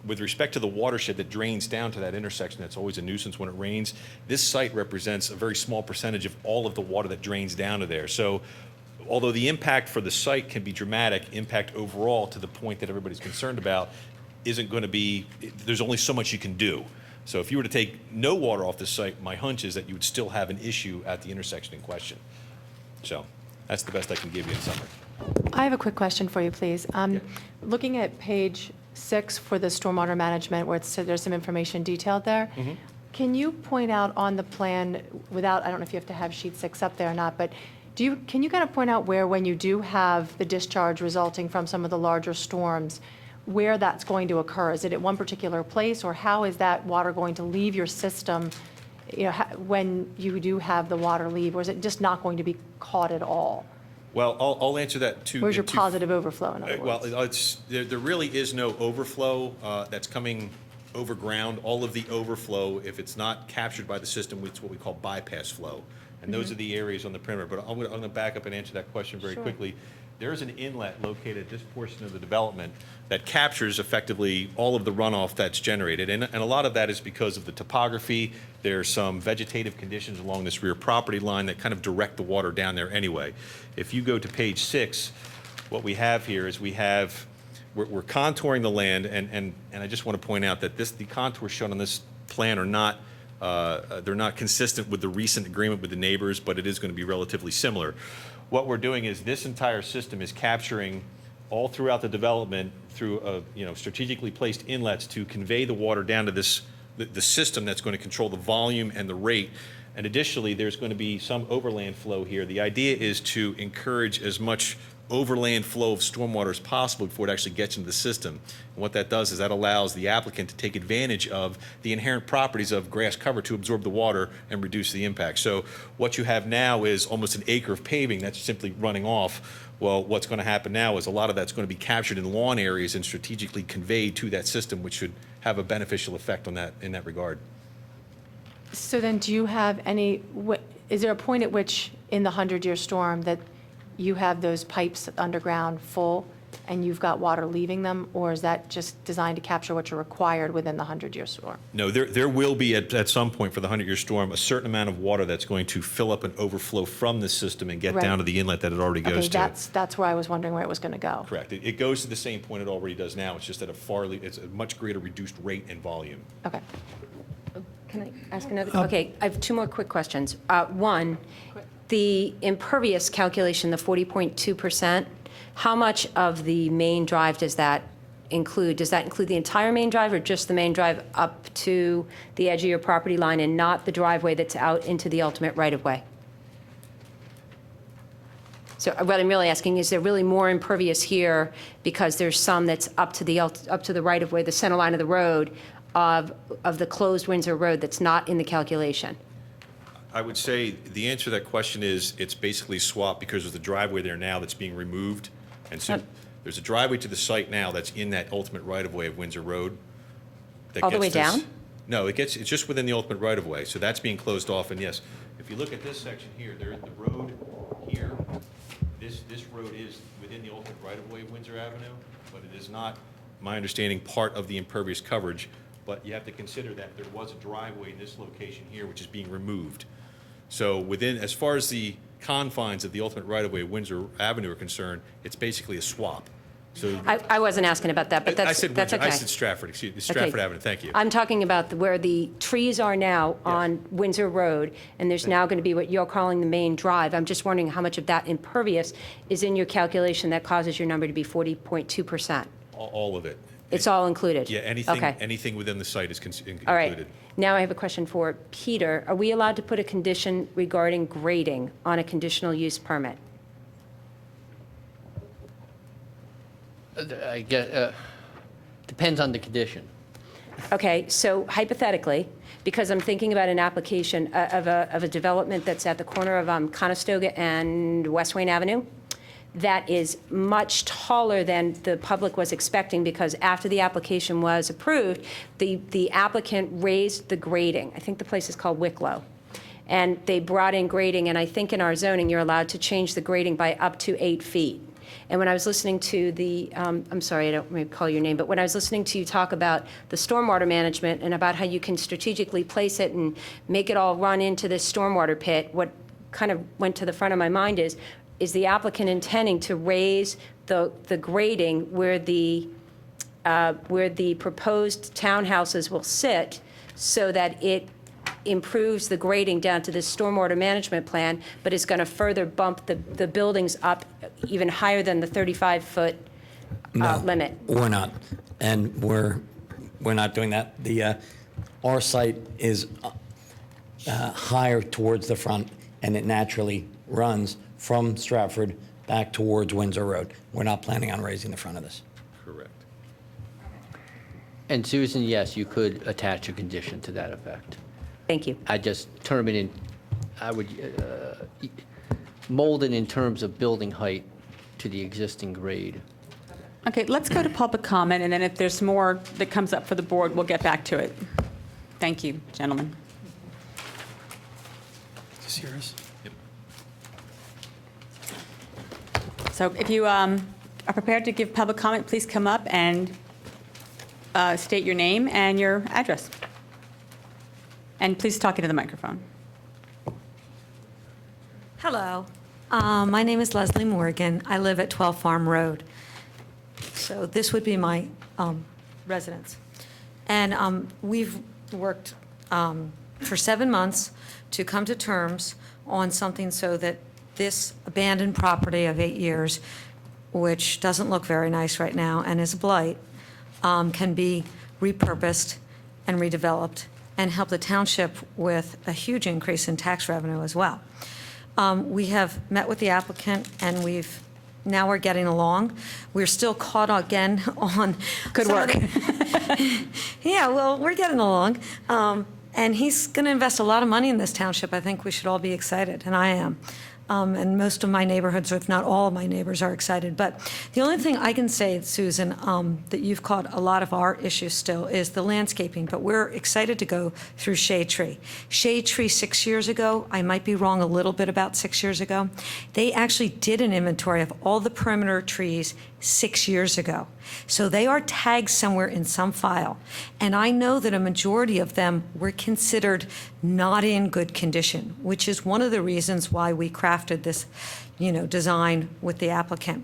with respect to the watershed that drains down to that intersection, that's always a nuisance when it rains, this site represents a very small percentage of all of the water that drains down to there. So although the impact for the site can be dramatic, impact overall to the point that everybody's concerned about isn't going to be, there's only so much you can do. So if you were to take no water off the site, my hunch is that you would still have an issue at the intersection in question. So that's the best I can give you in summary. I have a quick question for you, please. Looking at page 6 for the stormwater management, where there's some information detailed there, can you point out on the plan, without, I don't know if you have to have sheet 6 up there or not, but can you kind of point out where, when you do have the discharge resulting from some of the larger storms, where that's going to occur? Is it at one particular place, or how is that water going to leave your system, when you do have the water leave, or is it just not going to be caught at all? Well, I'll answer that too. Where's your positive overflow, in other words? Well, there really is no overflow that's coming over ground. All of the overflow, if it's not captured by the system, it's what we call bypass flow. And those are the areas on the perimeter. But I'm going to back up and answer that question very quickly. There is an inlet located at this portion of the development that captures effectively all of the runoff that's generated. And a lot of that is because of the topography. There's some vegetative conditions along this rear property line that kind of direct the water down there anyway. If you go to page 6, what we have here is we're contouring the land, and I just want to point out that the contours shown on this plan are not they're not consistent with the recent agreement with the neighbors, but it is going to be relatively similar. What we're doing is this entire system is capturing all throughout the development through strategically placed inlets to convey the water down to the system that's going to control the volume and the rate. And additionally, there's going to be some overland flow here. The idea is to encourage as much overland flow of stormwater as possible before it actually gets into the system. And what that does is that allows the applicant to take advantage of the inherent properties of grass cover to absorb the water and reduce the impact. So what you have now is almost an acre of paving that's simply running off. Well, what's going to happen now is a lot of that's going to be captured in lawn areas and strategically conveyed to that system, which should have a beneficial effect on that in that regard. So then, do you have is there a point at which in the 100-year storm that you have those pipes underground full and you've got water leaving them, or is that just designed to capture what you're required within the 100-year storm? No, there will be at some point for the 100-year storm a certain amount of water that's going to fill up and overflow from the system and get down to the inlet that it already goes to. That's where I was wondering where it was going to go. Correct. It goes to the same point it already does now. It's just at it's a much greater reduced rate and volume. Okay. Can I ask another? Okay, I have 2 more quick questions. One, the impervious calculation, the 40.2%, how much of the main drive does that include? Does that include the entire main drive, or just the main drive up to the edge of your property line and not the driveway that's out into the ultimate right-of-way? So what I'm really asking, is there really more impervious here because there's some that's up to the right-of-way, the center line of the road of the closed Windsor Road that's not in the calculation? I would say the answer to that question is it's basically swapped because there's a driveway there now that's being removed. And so there's a driveway to the site now that's in that ultimate right-of-way of Windsor Road. All the way down? No, it's just within the ultimate right-of-way. So that's being closed off. And yes, if you look at this section here, the road here, this road is within the ultimate right-of-way of Windsor Avenue, but it is not, my understanding, part of the impervious coverage. But you have to consider that there was a driveway in this location here which is being removed. So as far as the confines of the ultimate right-of-way of Windsor Avenue are concerned, it's basically a swap. So I wasn't asking about that, but that's okay. I said Stratford, excuse me, Stratford Avenue, thank you. I'm talking about where the trees are now on Windsor Road, and there's now going to be what you're calling the main drive. I'm just wondering how much of that impervious is in your calculation that causes your number to be 40.2%. All of it. It's all included? Yeah, Okay. anything within the site is included. All right. Now I have a question for Peter. Are we allowed to put a condition regarding grading on a conditional use permit? I get, depends on the condition. Okay, so hypothetically, because I'm thinking about an application of a development that's at the corner of Conestoga and West Wayne Avenue, that is much taller than the public was expecting, because after the application was approved, the applicant raised the grading. I think the place is called Wicklow. And they brought in grading, and I think in our zoning, you're allowed to change the grading by up to 8 feet. And when I was listening to the, I'm sorry, I don't recall your name, but when I was listening to you talk about the stormwater management and about how you can strategically place it and make it all run into this stormwater pit, what kind of went to the front of my mind is the applicant intending to raise the grading where the proposed townhouses will sit, so that it improves the grading down to this stormwater management plan, but is going to further bump the buildings up even higher than the 35-foot limit? We're not, and we're not doing that. Our site is higher towards the front, and it naturally runs from Stratford back towards Windsor Road. We're not planning on raising the front of this. Correct. And Susan, yes, you could attach a condition to that effect. Thank you. I just term it in, I would mold it in terms of building height to the existing grade. Okay, let's go to public comment, and then if there's more that comes up for the board, we'll get back to it. Thank you, gentlemen. Is this yours? So if you are prepared to give public comment, please come up and state your name and your address. And please talk into the microphone. Hello. My name is Leslie Morgan. I live at 12 Farm Road. So this would be my residence. And we've worked for 7 months to come to terms on something so that this abandoned property of 8 years, which doesn't look very nice right now and is a blight, can be repurposed and redeveloped and help the township with a huge increase in tax revenue as well. We have met with the applicant, and now we're getting along. We're still caught again on. Good work. Yeah, well, we're getting along. And he's going to invest a lot of money in this township. I think we should all be excited, and I am. And most of my neighborhoods, or if not all of my neighbors, are excited. But the only thing I can say, Susan, that you've caught a lot of our issues still is the landscaping. But we're excited to go through Shade Tree. Shade Tree 6 years ago, I might be wrong a little bit about 6 years ago, they actually did an inventory of all the perimeter trees 6 years ago. So they are tagged somewhere in some file. And I know that a majority of them were considered not in good condition, which is one of the reasons why we crafted this, design with the applicant.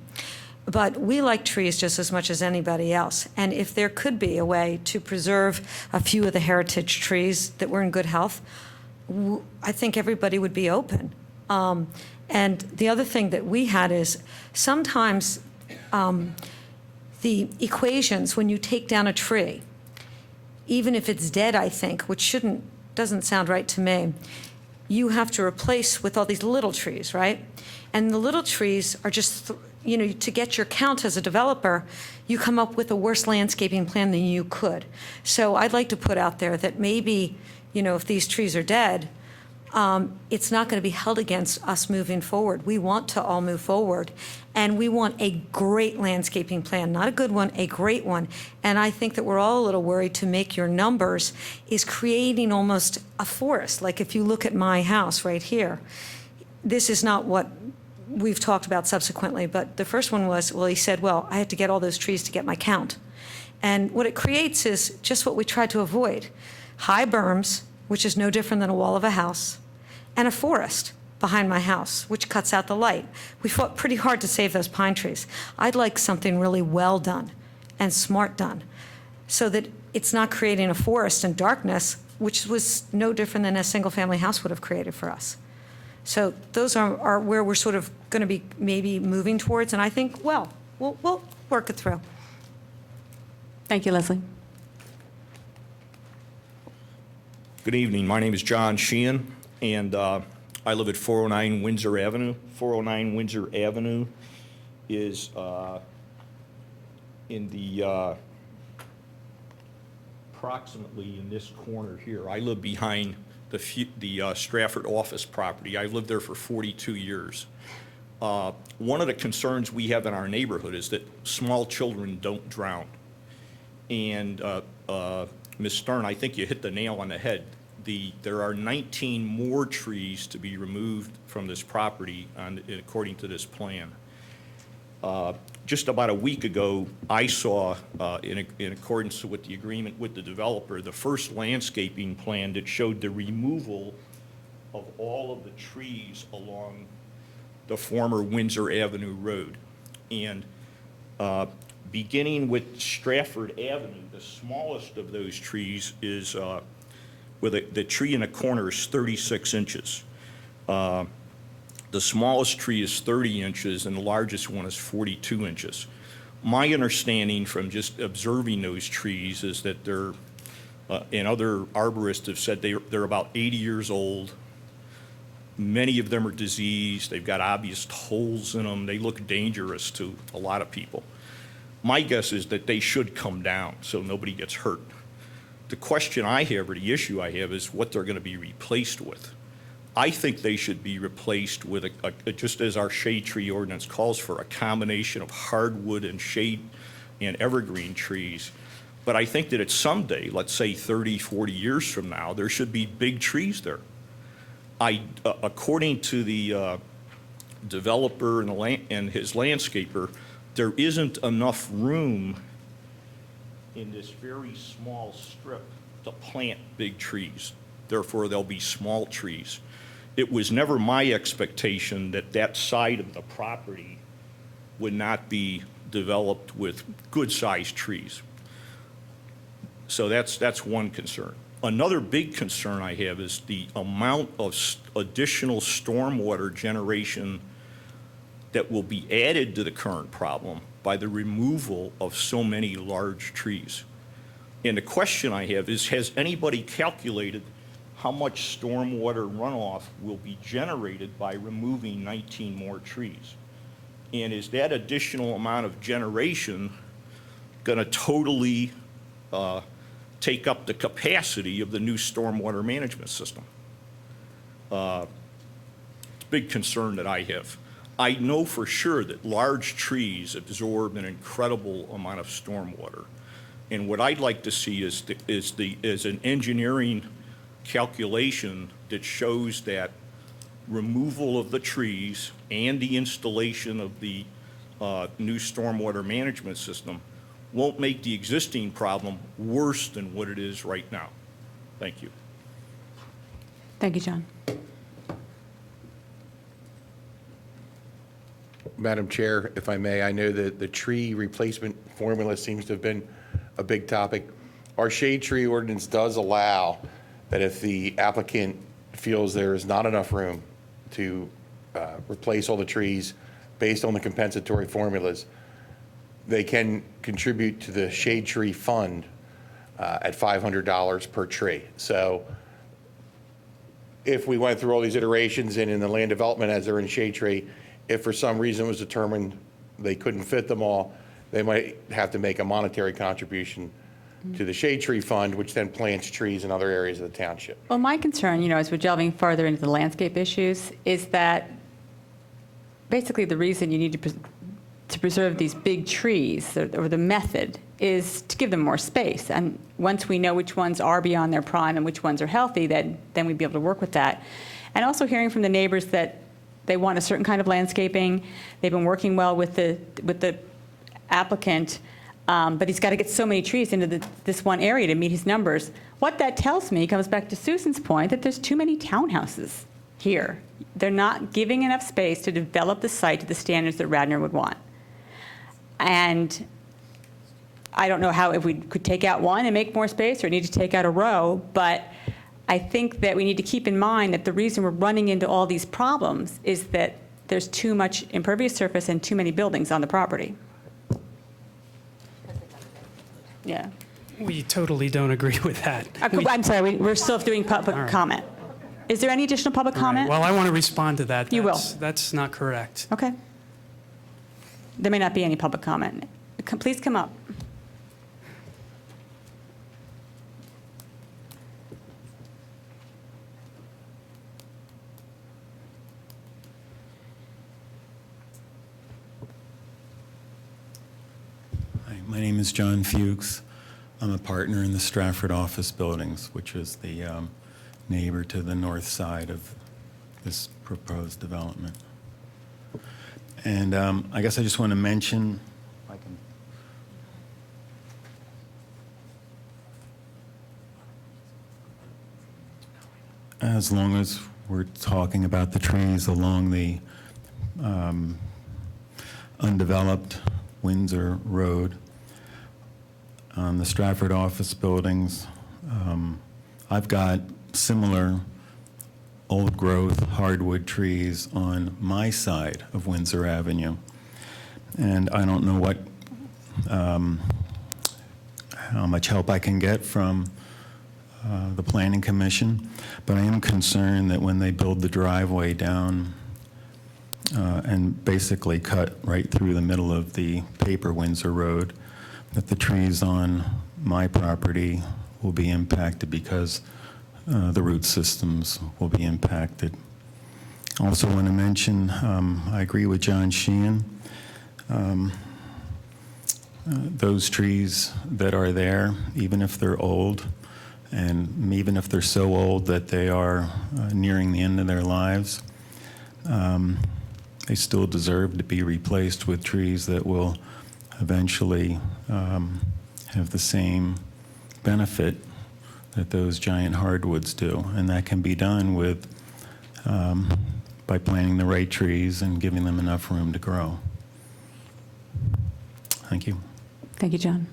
But we like trees just as much as anybody else. And if there could be a way to preserve a few of the heritage trees that were in good health, I think everybody would be open. And the other thing that we had is sometimes the equations, when you take down a tree, even if it's dead, I think, which doesn't sound right to me, you have to replace with all these little trees, right? And the little trees are just, to get your count as a developer, you come up with a worse landscaping plan than you could. So I'd like to put out there that maybe, if these trees are dead, it's not going to be held against us moving forward. We want to all move forward, and we want a great landscaping plan, not a good one, a great one. And I think that we're all a little worried to make your numbers is creating almost a forest. Like if you look at my house right here, this is not what we've talked about subsequently, but the first one was, he said, I had to get all those trees to get my count. And what it creates is just what we tried to avoid. High berms, which is no different than a wall of a house, and a forest behind my house, which cuts out the light. We fought pretty hard to save those pine trees. I'd like something really well done and smart done so that it's not creating a forest and darkness, which was no different than a single-family house would have created for us. So those are where we're sort of going to be maybe moving towards, and I think, we'll work it through. Thank you, Leslie. Good evening. My name is John Sheehan, and I live at 409 Windsor Avenue. 409 Windsor Avenue is in the approximately in this corner here. I live behind the Stratford office property. I've lived there for 42 years. One of the concerns we have in our neighborhood is that small children don't drown. And Ms. Stern, I think you hit the nail on the head. There are 19 more trees to be removed from this property according to this plan. Just about a week ago, I saw, in accordance with the agreement with the developer, the first landscaping plan that showed the removal of all of the trees along the former Windsor Avenue Road. And beginning with Stratford Avenue, the smallest of those trees is, the tree in the corner is 36 inches. The smallest tree is 30 inches and the largest one is 42 inches. My understanding from just observing those trees is that they're, and other arborists have said they're about 80 years old. Many of them are diseased. They've got obvious holes in them. They look dangerous to a lot of people. My guess is that they should come down so nobody gets hurt. The question I have, or the issue I have, is what they're going to be replaced with. I think they should be replaced with, just as our shade tree ordinance calls for, a combination of hardwood and shade and evergreen trees. But I think that at someday, let's say 30, 40 years from now, there should be big trees there. According to the developer and his landscaper, there isn't enough room in this very small strip to plant big trees. Therefore, there'll be small trees. It was never my expectation that that side of the property would not be developed with good-sized trees. So that's one concern. Another big concern I have is the amount of additional stormwater generation that will be added to the current problem by the removal of so many large trees. And the question I have is, has anybody calculated how much stormwater runoff will be generated by removing 19 more trees? And is that additional amount of generation going to totally take up the capacity of the new stormwater management system? It's a big concern that I have. I know for sure that large trees absorb an incredible amount of stormwater. And what I'd like to see is an engineering calculation that shows that removal of the trees and the installation of the new stormwater management system won't make the existing problem worse than what it is right now. Thank you. Thank you, John. Madam Chair, if I may, I know that the tree replacement formula seems to have been a big topic. Our shade tree ordinance does allow that if the applicant feels there is not enough room to replace all the trees based on the compensatory formulas, they can contribute to the shade tree fund at $500 per tree. So if we went through all these iterations and in the land development as they're in shade tree, if for some reason it was determined they couldn't fit them all, they might have to make a monetary contribution to the shade tree fund, which then plants trees in other areas of the township. Well, my concern, as we're delving farther into the landscape issues, is that basically the reason you need to preserve these big trees, or the method, is to give them more space. And once we know which ones are beyond their prime and which ones are healthy, then we'd be able to work with that. And also hearing from the neighbors that they want a certain kind of landscaping. They've been working well with the applicant, but he's got to get so many trees into this one area to meet his numbers. What that tells me comes back to Susan's point that there's too many townhouses here. They're not giving enough space to develop the site to the standards that Radnor would want. And I don't know if we could take out one and make more space or need to take out a row, but I think that we need to keep in mind that the reason we're running into all these problems is that there's too much impervious surface and too many buildings on the property. Yeah. We totally don't agree with that. I'm sorry, we're still doing public comment. Is there any additional public All right, comment? well, I want to respond to that. You will. That's not correct. Okay. There may not be any public comment. Please come up. Hi, my name is John Fuchs. I'm a partner in the Stratford office buildings, which is the neighbor to the north side of this proposed development. And I guess I just want to mention, if I can. As long as we're talking about the trees along the undeveloped Windsor Road, on the Stratford office buildings, I've got similar old growth hardwood trees on my side of Windsor Avenue. And I don't know what, how much help I can get from the Planning Commission, but I am concerned that when they build the driveway down and basically cut right through the middle of the paper Windsor Road, that the trees on my property will be impacted because the root systems will be impacted. Also want to mention, I agree with John Sheehan. Those trees that are there, even if they're old, and even if they're so old that they are nearing the end of their lives, they still deserve to be replaced with trees that will eventually have the same benefit that those giant hardwoods do. And that can be done with by planting the right trees and giving them enough room to grow. Thank you. Thank you, John.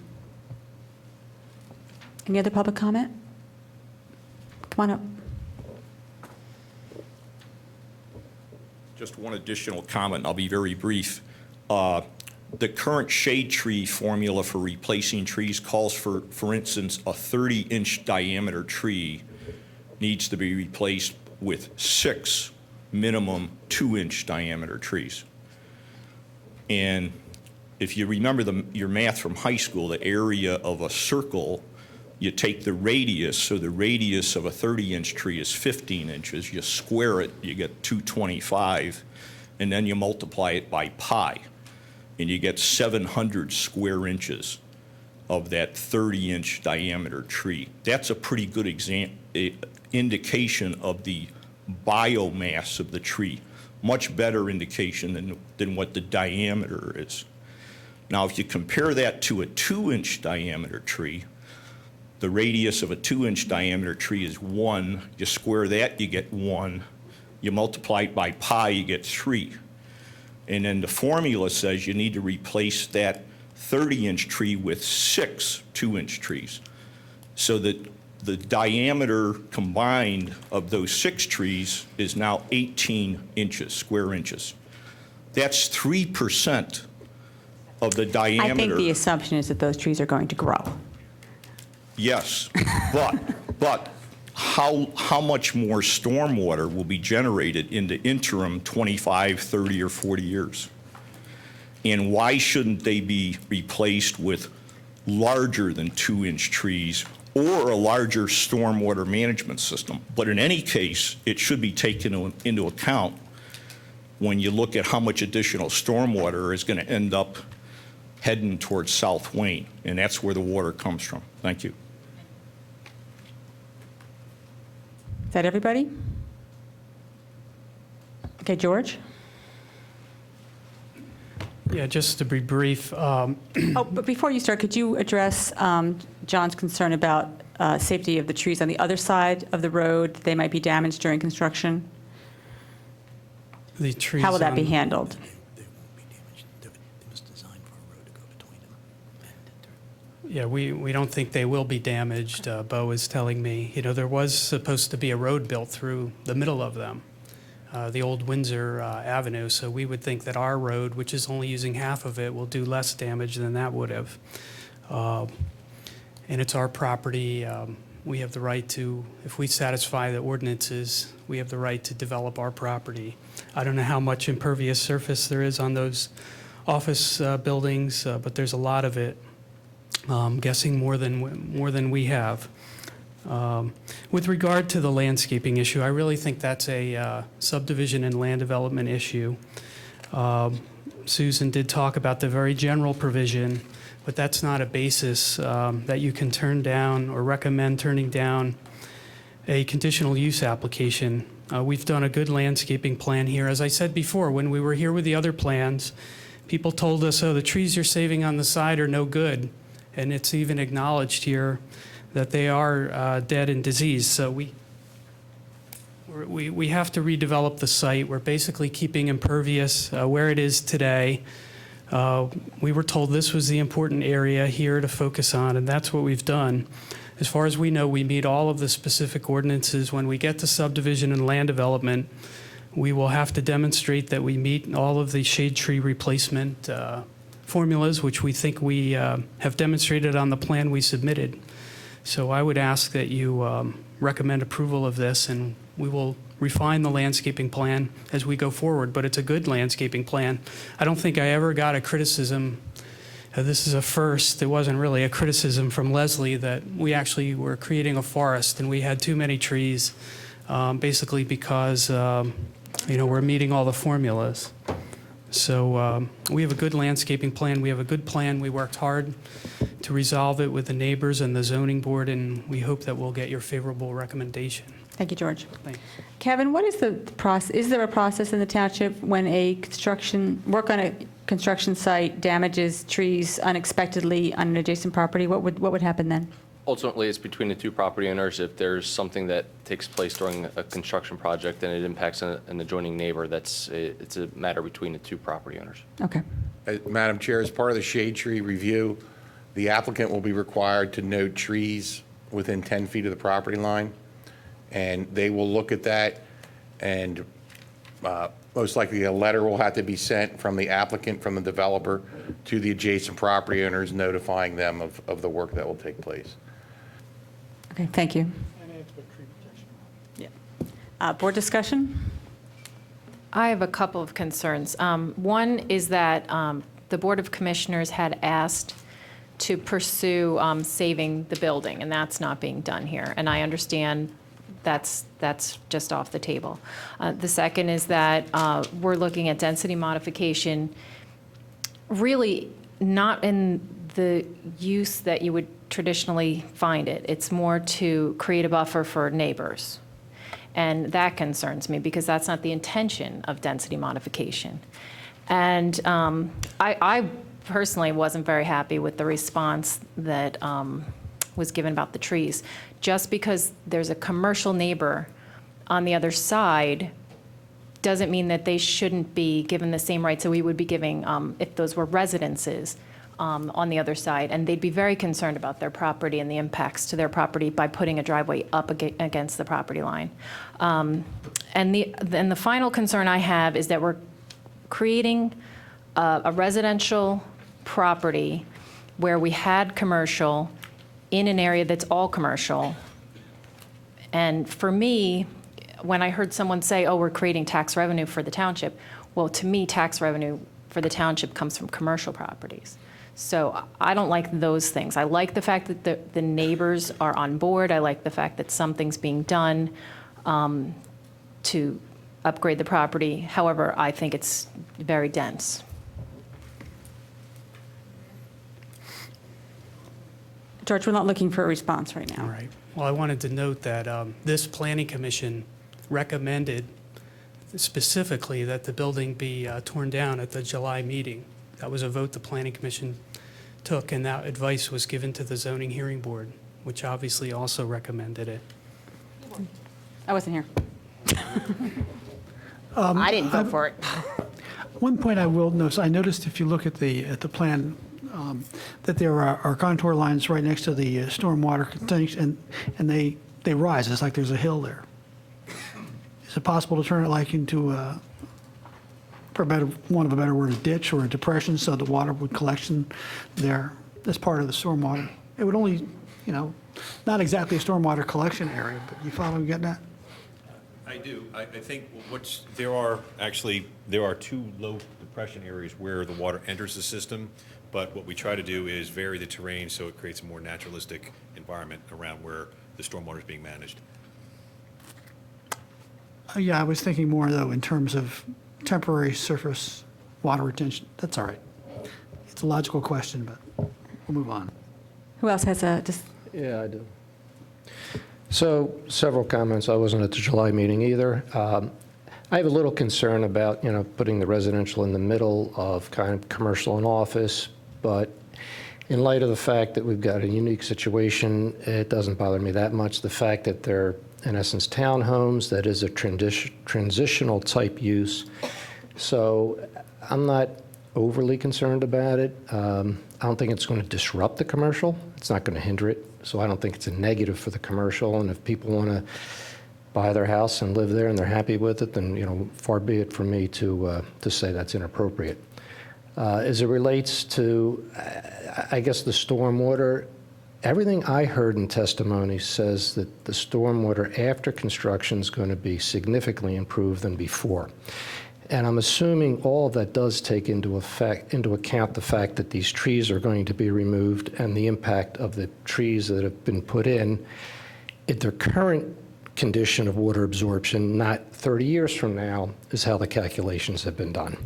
Any other public comment? Come on up. Just one additional comment, I'll be very brief. The current shade tree formula for replacing trees calls for instance, a 30-inch diameter tree needs to be replaced with 6 minimum 2-inch diameter trees. And if you remember your math from high school, the area of a circle, you take the radius, so the radius of a 30-inch tree is 15 inches. You square it, you get 225, and then you multiply it by pi, and you get 700 square inches of that 30-inch diameter tree. That's a pretty good indication of the biomass of the tree. Much better indication than what the diameter is. Now, if you compare that to a 2-inch diameter tree, the radius of a 2-inch diameter tree is 1. You square that, you get 1. You multiply it by pi, you get 3. And then the formula says you need to replace that 30-inch tree with 6 2-inch trees. So that the diameter combined of those 6 trees is now 18 inches, square inches. That's 3% of the diameter. I think the assumption is that those trees are going to grow. Yes, but how much more stormwater will be generated in the interim 25, 30, or 40 years? And why shouldn't they be replaced with larger than 2-inch trees or a larger stormwater management system? But in any case, it should be taken into account when you look at how much additional stormwater is going to end up heading towards South Wayne, and that's where the water comes from. Thank you. Is that everybody? Okay, George? Yeah, just to be brief. Oh, but before you start, could you address John's concern about safety of the trees on the other side of the road? They might be damaged during construction. The trees. How will that be handled? Yeah, we don't think they will be damaged, Bo is telling me. You know, there was supposed to be a road built through the middle of them, the old Windsor Avenue, so we would think that our road, which is only using half of it, will do less damage than that would have. and it's our property. We have the right to, if we satisfy the ordinances, we have the right to develop our property. I don't know how much impervious surface there is on those office buildings, but there's a lot of it. I'm guessing more than we have. With regard to the landscaping issue, I really think that's a subdivision and land development issue. Susan did talk about the very general provision, but that's not a basis that you can turn down or recommend turning down a conditional use application. We've done a good landscaping plan here. As I said before, when we were here with the other plans, people told us, oh, the trees you're saving on the side are no good. And it's even acknowledged here that they are dead and diseased. So we have to redevelop the site. We're basically keeping impervious where it is today. We were told this was the important area here to focus on, and that's what we've done. As far as we know, we meet all of the specific ordinances. When we get to subdivision and land development, we will have to demonstrate that we meet all of the shade tree replacement formulas, which we think we have demonstrated on the plan we submitted. So I would ask that you recommend approval of this, and we will refine the landscaping plan as we go forward. But it's a good landscaping plan. I don't think I ever got a criticism. This is a first. It wasn't really a criticism from Leslie that we actually were creating a forest and we had too many trees, basically because we're meeting all the formulas. So we have a good landscaping plan. We have a good plan. We worked hard to resolve it with the neighbors and the zoning board, and we hope that we'll get your favorable recommendation. Thank you, George. Thanks. Kevin, what is the process? Is there a process in the township when work on a construction site damages trees unexpectedly on an adjacent property? What would happen then? Ultimately, it's between the two property owners. If there's something that takes place during a construction project and it impacts an adjoining neighbor, it's a matter between the two property owners. Okay. Madam Chair, as part of the shade tree review, the applicant will be required to note trees within 10 feet of the property line, and they will look at that, and most likely a letter will have to be sent from the applicant, from the developer, to the adjacent property owners, notifying them of the work that will take place. Okay, thank you. Yeah. Board discussion? I have a couple of concerns. One is that the Board of Commissioners had asked to pursue saving the building, and that's not being done here. And I understand that's just off the table. The second is that we're looking at density modification, really not in the use that you would traditionally find it. It's more to create a buffer for neighbors. And that concerns me because that's not the intention of density modification. And I personally wasn't very happy with the response that was given about the trees. Just because there's a commercial neighbor on the other side doesn't mean that they shouldn't be given the same rights that we would be giving if those were residences on the other side. And they'd be very concerned about their property and the impacts to their property by putting a driveway up against the property line. And the final concern I have is that we're creating a residential property where we had commercial in an area that's all commercial. And for me, when I heard someone say, oh, we're creating tax revenue for the township, well, to me, tax revenue for the township comes from commercial properties. So I don't like those things. I like the fact that the neighbors are on board. I like the fact that something's being done to upgrade the property. However, I think it's very dense. George, we're not looking for a response right now. All right. Well, I wanted to note that this planning commission recommended specifically that the building be torn down at the July meeting. That was a vote the planning commission took, and that advice was given to the zoning hearing board, which obviously also recommended it. I wasn't here. I didn't vote for it. One point I will notice, I noticed if you look at the plan, that there are contour lines right next to the stormwater containers, and they rise. It's like there's a hill there. Is it possible to turn it like into for want of a better word, a ditch or a depression, so the water would collection there as part of the stormwater? It would only you know, not exactly a stormwater collection area, but you follow me getting at? I do. I think there are two low depression areas where the water enters the system, but what we try to do is vary the terrain so it creates a more naturalistic environment around where the stormwater is being managed. Yeah, I was thinking more, though, in terms of temporary surface water retention. That's all right. It's a logical question, but we'll move on. Who else has just? Yeah, I do. So, several comments. I wasn't at the July meeting either. I have a little concern about, putting the residential in the middle of kind of commercial and office, but in light of the fact that we've got a unique situation, it doesn't bother me that much. The fact that they're, in essence, townhomes, that is a transitional type use. So I'm not overly concerned about it. I don't think it's going to disrupt the commercial. It's not going to hinder it. So I don't think it's a negative for the commercial. And if people want to buy their house and live there and they're happy with it, then, far be it from me to say that's inappropriate. As it relates to, I guess, the stormwater, everything I heard in testimony says that the stormwater after construction is going to be significantly improved than before. And I'm assuming all of that does take into account the fact that these trees are going to be removed and the impact of the trees that have been put in at their current condition of water absorption, not 30 years from now, is how the calculations have been done.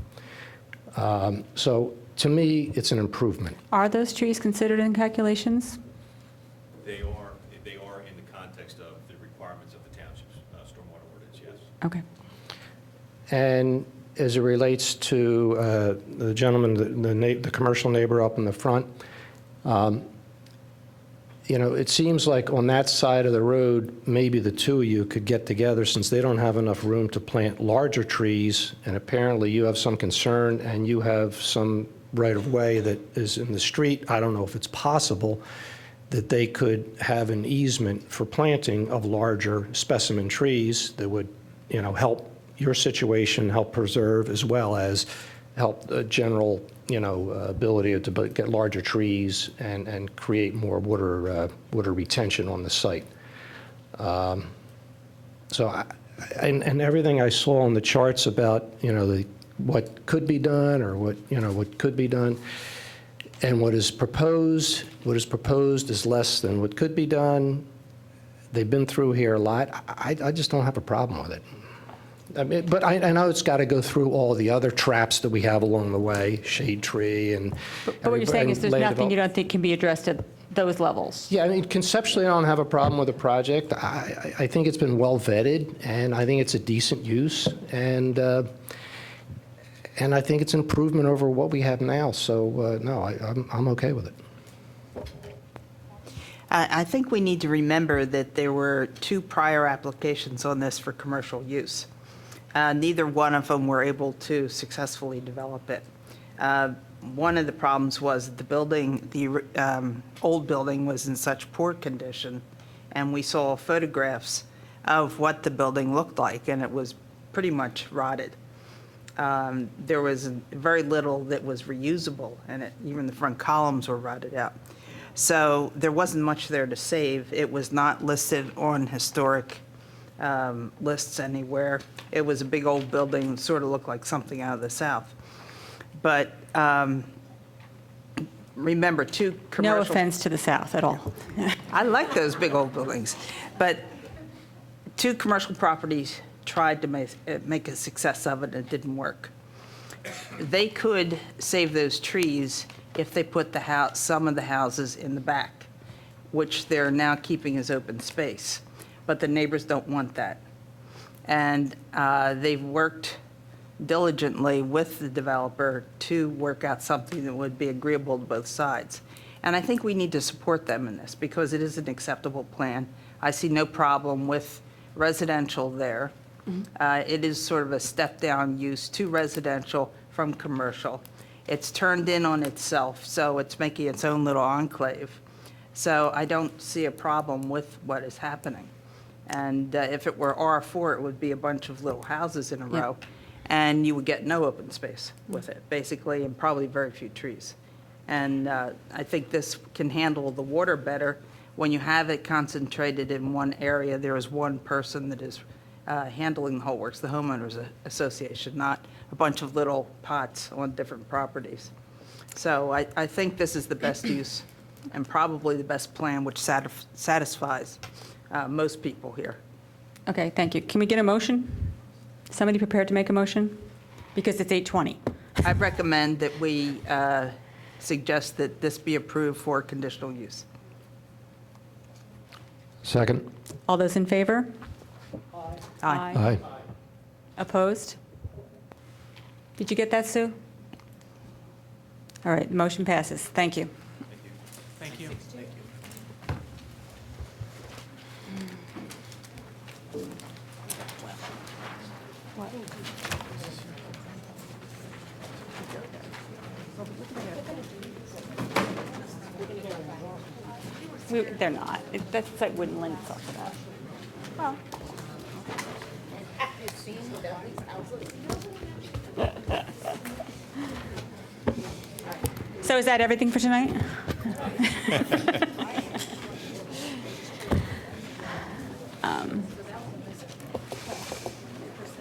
So to me, it's an improvement. Are those trees considered in calculations? They are in the context of the requirements of the township's stormwater ordinance, yes. Okay. And as it relates to the gentleman, the commercial neighbor up in the front, it seems like on that side of the road, maybe the two of you could get together since they don't have enough room to plant larger trees, and apparently you have some concern and you have some right-of-way that is in the street. I don't know if it's possible that they could have an easement for planting of larger specimen trees that would, help your situation, help preserve, as well as help the general, ability to get larger trees and create more water retention on the site. So, and everything I saw on the charts about, what could be done or what could be done, and what is proposed is less than what could be done. They've been through here a lot. I just don't have a problem with it. I mean, but I know it's got to go through all the other traps that we have along the way, shade tree and. But what you're saying is there's nothing you don't think can be addressed at those levels? Yeah, I mean, conceptually, I don't have a problem with the project. I think it's been well vetted, and I think it's a decent use, and I think it's an improvement over what we have now. So, no, I'm okay with it. I think we need to remember that there were 2 prior applications on this for commercial use. Neither one of them were able to successfully develop it. One of the problems was the building, the old building was in such poor condition, and we saw photographs of what the building looked like, and it was pretty much rotted. There was very little that was reusable, and even the front columns were rotted out. So there wasn't much there to save. It was not listed on historic lists anywhere. It was a big old building, sort of looked like something out of the South. But remember, 2 commercial... No offense to the South at all. I like those big old buildings. But 2 commercial properties tried to make a success of it, and it didn't work. They could save those trees if they put some of the houses in the back, which they're now keeping as open space. But the neighbors don't want that. And they've worked diligently with the developer to work out something that would be agreeable to both sides. And I think we need to support them in this because it is an acceptable plan. I see no problem with residential there. It is sort of a step-down use to residential from commercial. It's turned in on itself, so it's making its own little enclave. So I don't see a problem with what is happening. And if it were R4, it would be a bunch of little houses in a row, and you would get no open space with it, basically, and probably very few trees. And I think this can handle the water better when you have it concentrated in one area, there is one person that is handling the whole works, the homeowners association, not a bunch of little pots on different properties. So I think this is the best use and probably the best plan, which satisfies most people here. Okay, thank you. Can we get a motion? Somebody prepared to make a motion? Because it's 8:20. I recommend that we suggest that this be approved for conditional use. Second. All those in favor? Aye. Aye. Opposed? Did you get that, Sue? All right, the motion passes. Thank you. Thank you. They're not. That's like wouldn't lend itself to that. Well. So is that everything for tonight?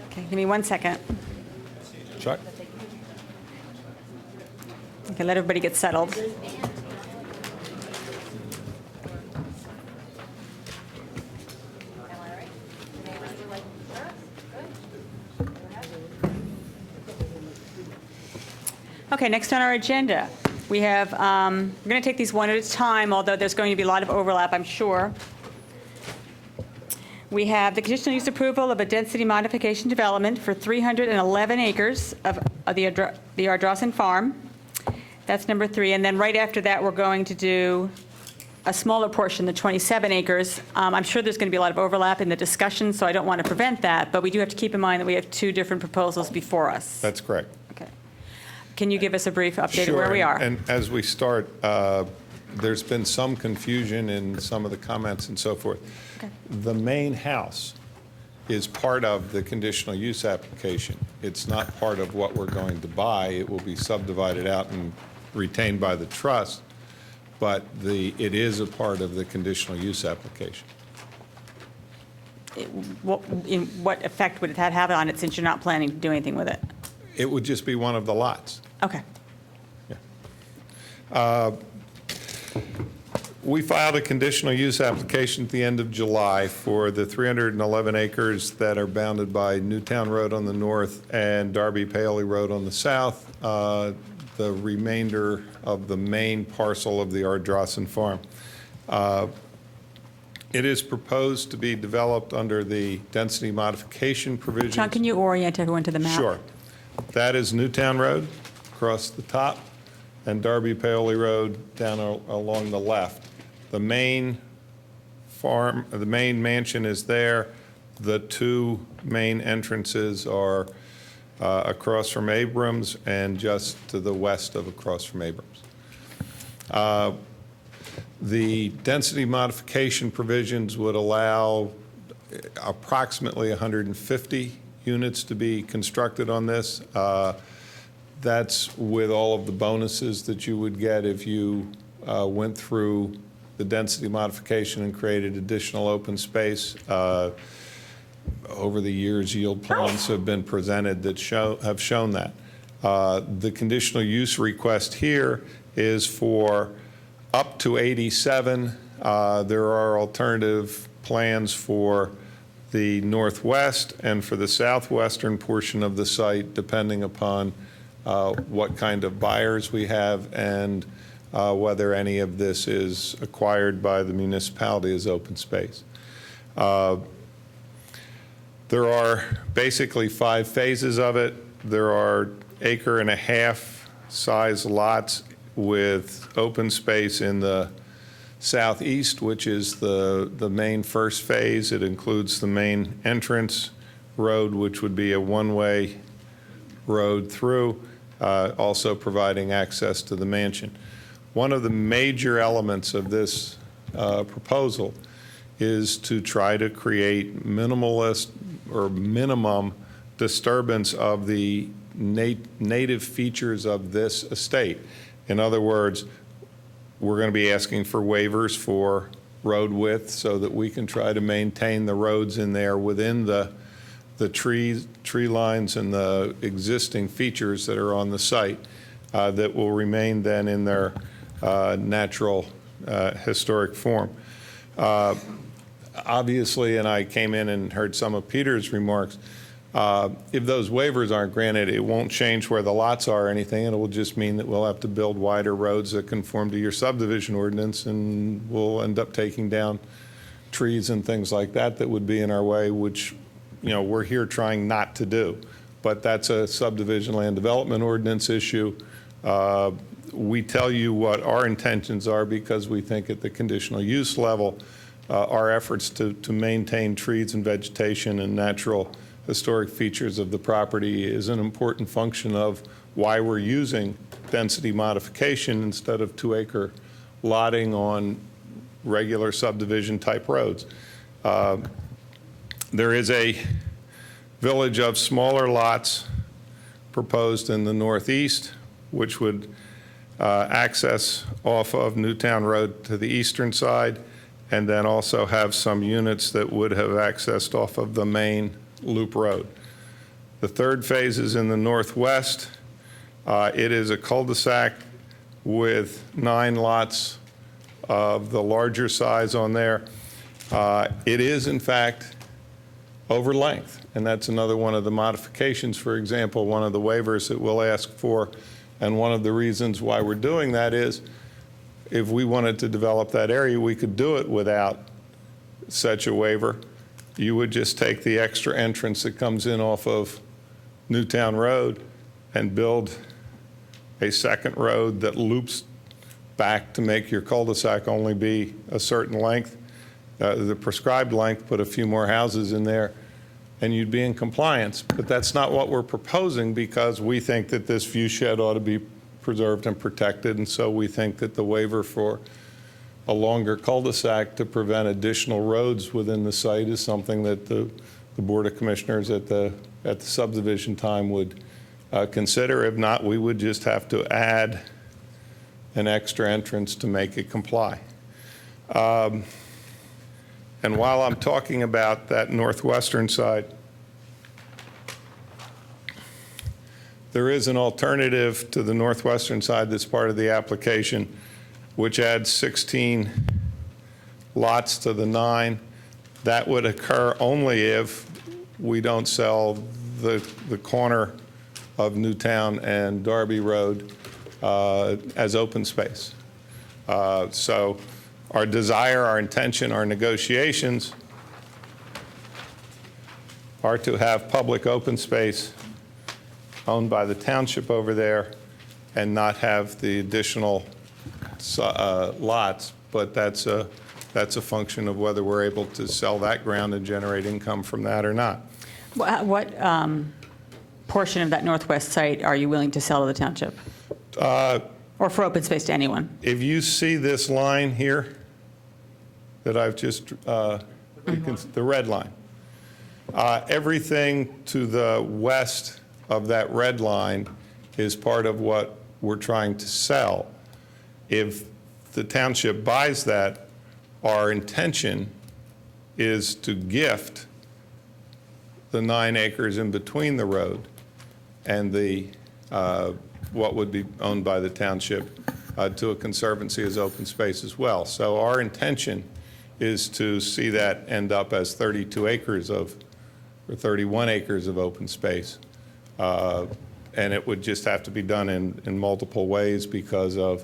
Okay, give me 1 second. Chuck? Okay, let everybody get settled. Okay, next on our agenda, we have, we're going to take these one at a time, although there's going to be a lot of overlap, I'm sure. We have the conditional use approval of a density modification development for 311 acres of the Ardrossan Farm. That's number 3. And then right after that, we're going to do a smaller portion, the 27 acres. I'm sure there's going to be a lot of overlap in the discussion, so I don't want to prevent that, but we do have to keep in mind that we have 2 different proposals before us. That's correct. Okay. Can you give us a brief update of where we are? And as we start, there's been some confusion in some of the comments and so forth. Okay. The main house is part of the conditional use application. It's not part of what we're going to buy. It will be subdivided out and retained by the trust, but it is a part of the conditional use application. What effect would it have on it since you're not planning to do anything with it? It would just be one of the lots. Okay. We filed a conditional use application at the end of July for the 311 acres that are bounded by Newtown Road on the north and Darby Paoli Road on the south, the remainder of the main parcel of the Ardrossan Farm. It is proposed to be developed under the density modification provisions. John, can you orient everyone to the map? Sure. That is Newtown Road across the top and Darby Paoli Road down along the left. The main farm, the main mansion is there. The 2 main entrances are across from Abrams and just to the west of across from Abrams. The density modification provisions would allow approximately 150 units to be constructed on this. That's with all of the bonuses that you would get if you went through the density modification and created additional open space. Over the years, yield plans have been presented that have shown that. The conditional use request here is for up to 87. There are alternative plans for the northwest and for the southwestern portion of the site, depending upon what kind of buyers we have and whether any of this is acquired by the municipality as open space. There are basically 5 phases of it. There are 1.5 acre size lots with open space in the southeast, which is the main first phase. It includes the main entrance road, which would be a one-way road through, also providing access to the mansion. One of the major elements of this proposal is to try to create minimalist or minimum disturbance of the native features of this estate. In other words, we're going to be asking for waivers for road width so that we can try to maintain the roads in there within the tree lines and the existing features that are on the site that will remain then in their natural historic form. Obviously, and I came in and heard some of Peter's remarks, if those waivers aren't granted, it won't change where the lots are or anything. It will just mean that we'll have to build wider roads that conform to your subdivision ordinance, and we'll end up taking down trees and things like that that would be in our way, which, you know, we're here trying not to do. But that's a subdivision land development ordinance issue. We tell you what our intentions are because we think at the conditional use level, our efforts to maintain trees and vegetation and natural historic features of the property is an important function of why we're using density modification instead of 2-acre lotting on regular subdivision type roads. There is a village of smaller lots proposed in the northeast, which would access off of Newtown Road to the eastern side, and then also have some units that would have accessed off of the main loop road. The third phase is in the northwest. It is a cul-de-sac with 9 lots of the larger size on there. It is, in fact, over length, and that's another one of the modifications. For example, one of the waivers that we'll ask for, and one of the reasons why we're doing that is if we wanted to develop that area, we could do it without such a waiver. You would just take the extra entrance that comes in off of Newtown Road and build a second road that loops back to make your cul-de-sac only be a certain length, the prescribed length, put a few more houses in there, and you'd be in compliance. But that's not what we're proposing because we think that this view shed ought to be preserved and protected, and so we think that the waiver for a longer cul-de-sac to prevent additional roads within the site is something that the Board of Commissioners at the subdivision time would consider. If not, we would just have to add an extra entrance to make it comply. And while I'm talking about that northwestern side, there is an alternative to the northwestern side that's part of the application, which adds 16 lots to the 9. That would occur only if we don't sell the corner of Newtown and Darby Road as open space. So our desire, our intention, our negotiations are to have public open space owned by the township over there and not have the additional lots, but that's a function of whether we're able to sell that ground and generate income from that or not. What portion of that northwest site are you willing to sell to the township? Or for open space to anyone? If you see this line here that I've just, the red line, everything to the west of that red line is part of what we're trying to sell. If the township buys that, our intention is to gift the 9 acres in between the road and the what would be owned by the township to a conservancy as open space as well. So our intention is to see that end up as 32 acres of, or 31 acres of open space. And it would just have to be done in multiple ways because of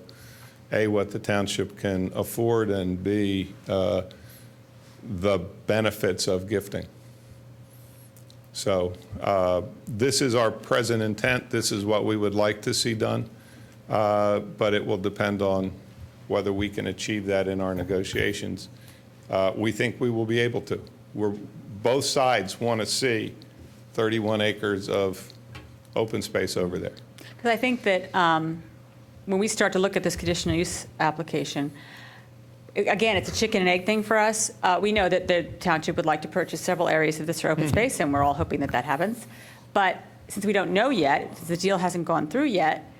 A, what the township can afford, and B, the benefits of gifting. So this is our present intent. This is what we would like to see done, but it will depend on whether we can achieve that in our negotiations. We think we will be able to. Both sides want to see 31 acres of open space over there. Because I think that when we start to look at this conditional use application, again, it's a chicken and egg thing for us. We know that the township would like to purchase several areas of this for open space, and we're all hoping that that happens. But since we don't know yet, since the deal hasn't gone through yet,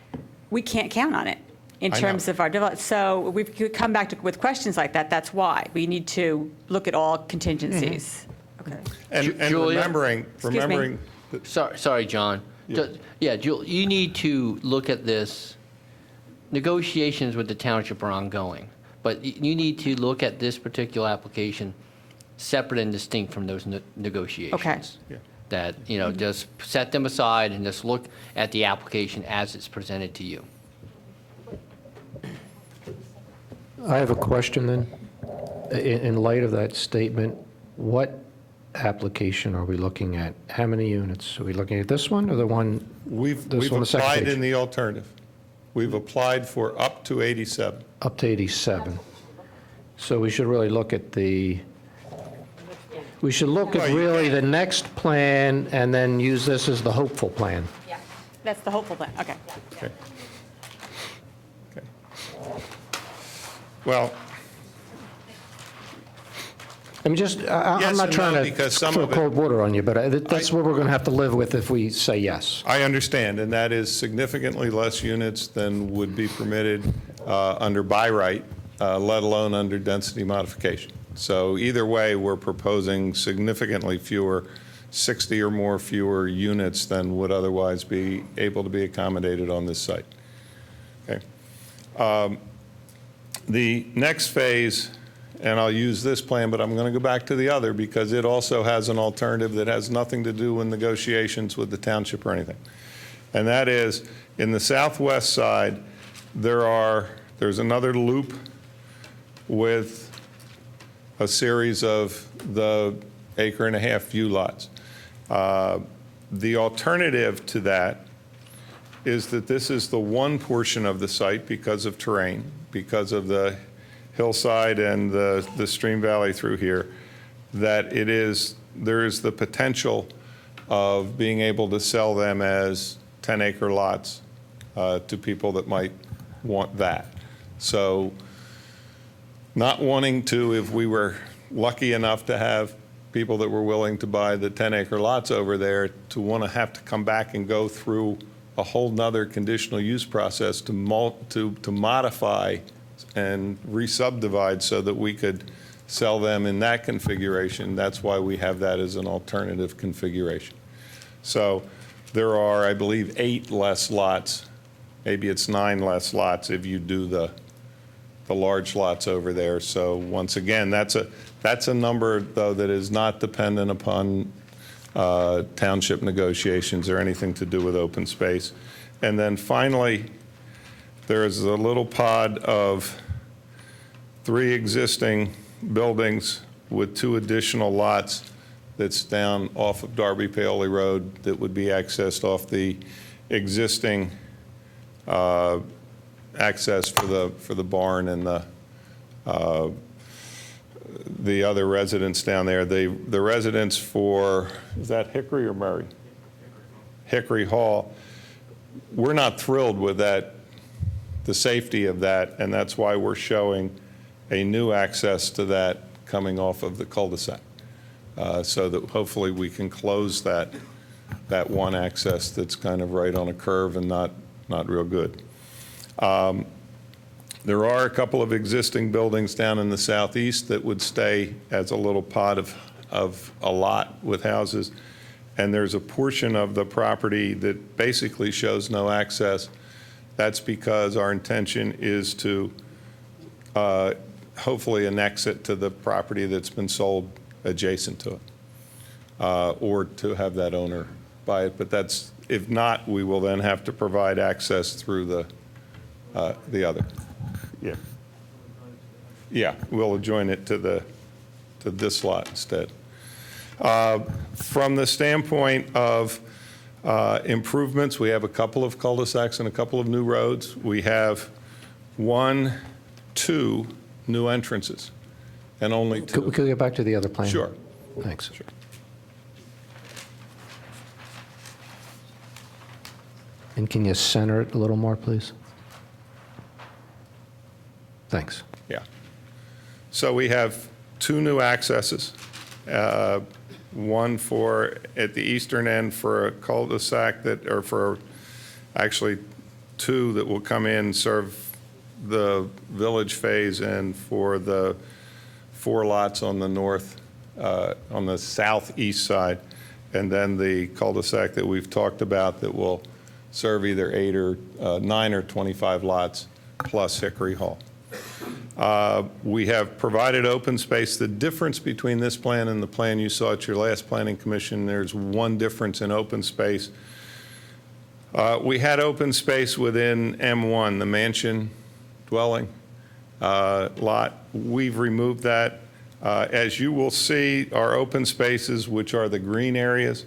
we can't count on it. in I know. terms of our development. So we could come back with questions like that. That's why. We need to look at all contingencies. Okay. And Julia? remembering, Sorry, John. Julie, you need to look at this. Negotiations with the township are ongoing, but you need to look at this particular application separate and distinct from those negotiations. Okay. Yeah. That, just set them aside and just look at the application as it's presented to you. I have a question then. In light of that statement, what application are we looking at? How many units? Are we looking at this one or the one? We've This one, the second applied page. in the alternative. We've applied for up to 87. Up to 87. So we should really look at the, we should look at really the next plan and then use this as the hopeful plan. That's the hopeful plan. Okay. Okay. Okay. Well, I mean, just, Yes I'm not and trying no, to because some throw of it- cold water on you, but that's what we're going to have to live with if we say yes. I understand, and that is significantly less units than would be permitted under by right, let alone under density modification. So either way, we're proposing significantly fewer, 60 or more fewer units than would otherwise be able to be accommodated on this site. Okay. The next phase, and I'll use this plan, but I'm going to go back to the other because it also has an alternative that has nothing to do with negotiations with the township or anything. And that is, in the southwest side, there's another loop with a series of the acre-and-a-half view lots. The alternative to that is that this is the one portion of the site because of terrain, because of the hillside and the stream valley through here, that there is the potential of being able to sell them as 10-acre lots to people that might want that. So not wanting to, if we were lucky enough to have people that were willing to buy the 10-acre lots over there, to want to have to come back and go through a whole nother conditional use process to modify and re-subdivide so that we could sell them in that configuration. That's why we have that as an alternative configuration. So there are, I believe, 8 less lots. Maybe it's 9 less lots if you do the large lots over there. So once again, that's a number, though, that is not dependent upon township negotiations or anything to do with open space. And then finally, there is a little pod of 3 existing buildings with 2 additional lots that's down off of Darby Paoli Road that would be accessed off the existing access for the barn and the other residents down there. The residents for, is that Hickory or Murray? Hickory Hall. We're not thrilled with that, the safety of that, and that's why we're showing a new access to that coming off of the cul-de-sac, so that hopefully we can close that one access that's kind of right on a curve and not real good. There are a couple of existing buildings down in the southeast that would stay as a little pod of a lot with houses, and there's a portion of the property that basically shows no access. That's because our intention is to hopefully annex it to the property that's been sold adjacent to it, or to have that owner buy it. But that's, if not, we will then have to provide access through the other. Yeah. Yeah, we'll adjoin it to this lot instead. From the standpoint of improvements, we have a couple of cul-de-sacs and a couple of new roads. We have 2 new entrances, and only 2. Could we get back to the other plan? Sure. Thanks. Sure. And can you center it a little more, please? Thanks. Yeah. So we have 2 new accesses, one at the eastern end for a cul-de-sac or for actually 2 that will come in, serve the village phase and for the 4 lots on the north, on the southeast side, and then the cul-de-sac that we've talked about that will serve either 8 or 9 or 25 lots plus Hickory Hall. We have provided open space. The difference between this plan and the plan you saw at your last Planning Commission, there's one difference in open space. We had open space within M1, the mansion dwelling lot. We've removed that. As you will see, our open spaces, which are the green areas,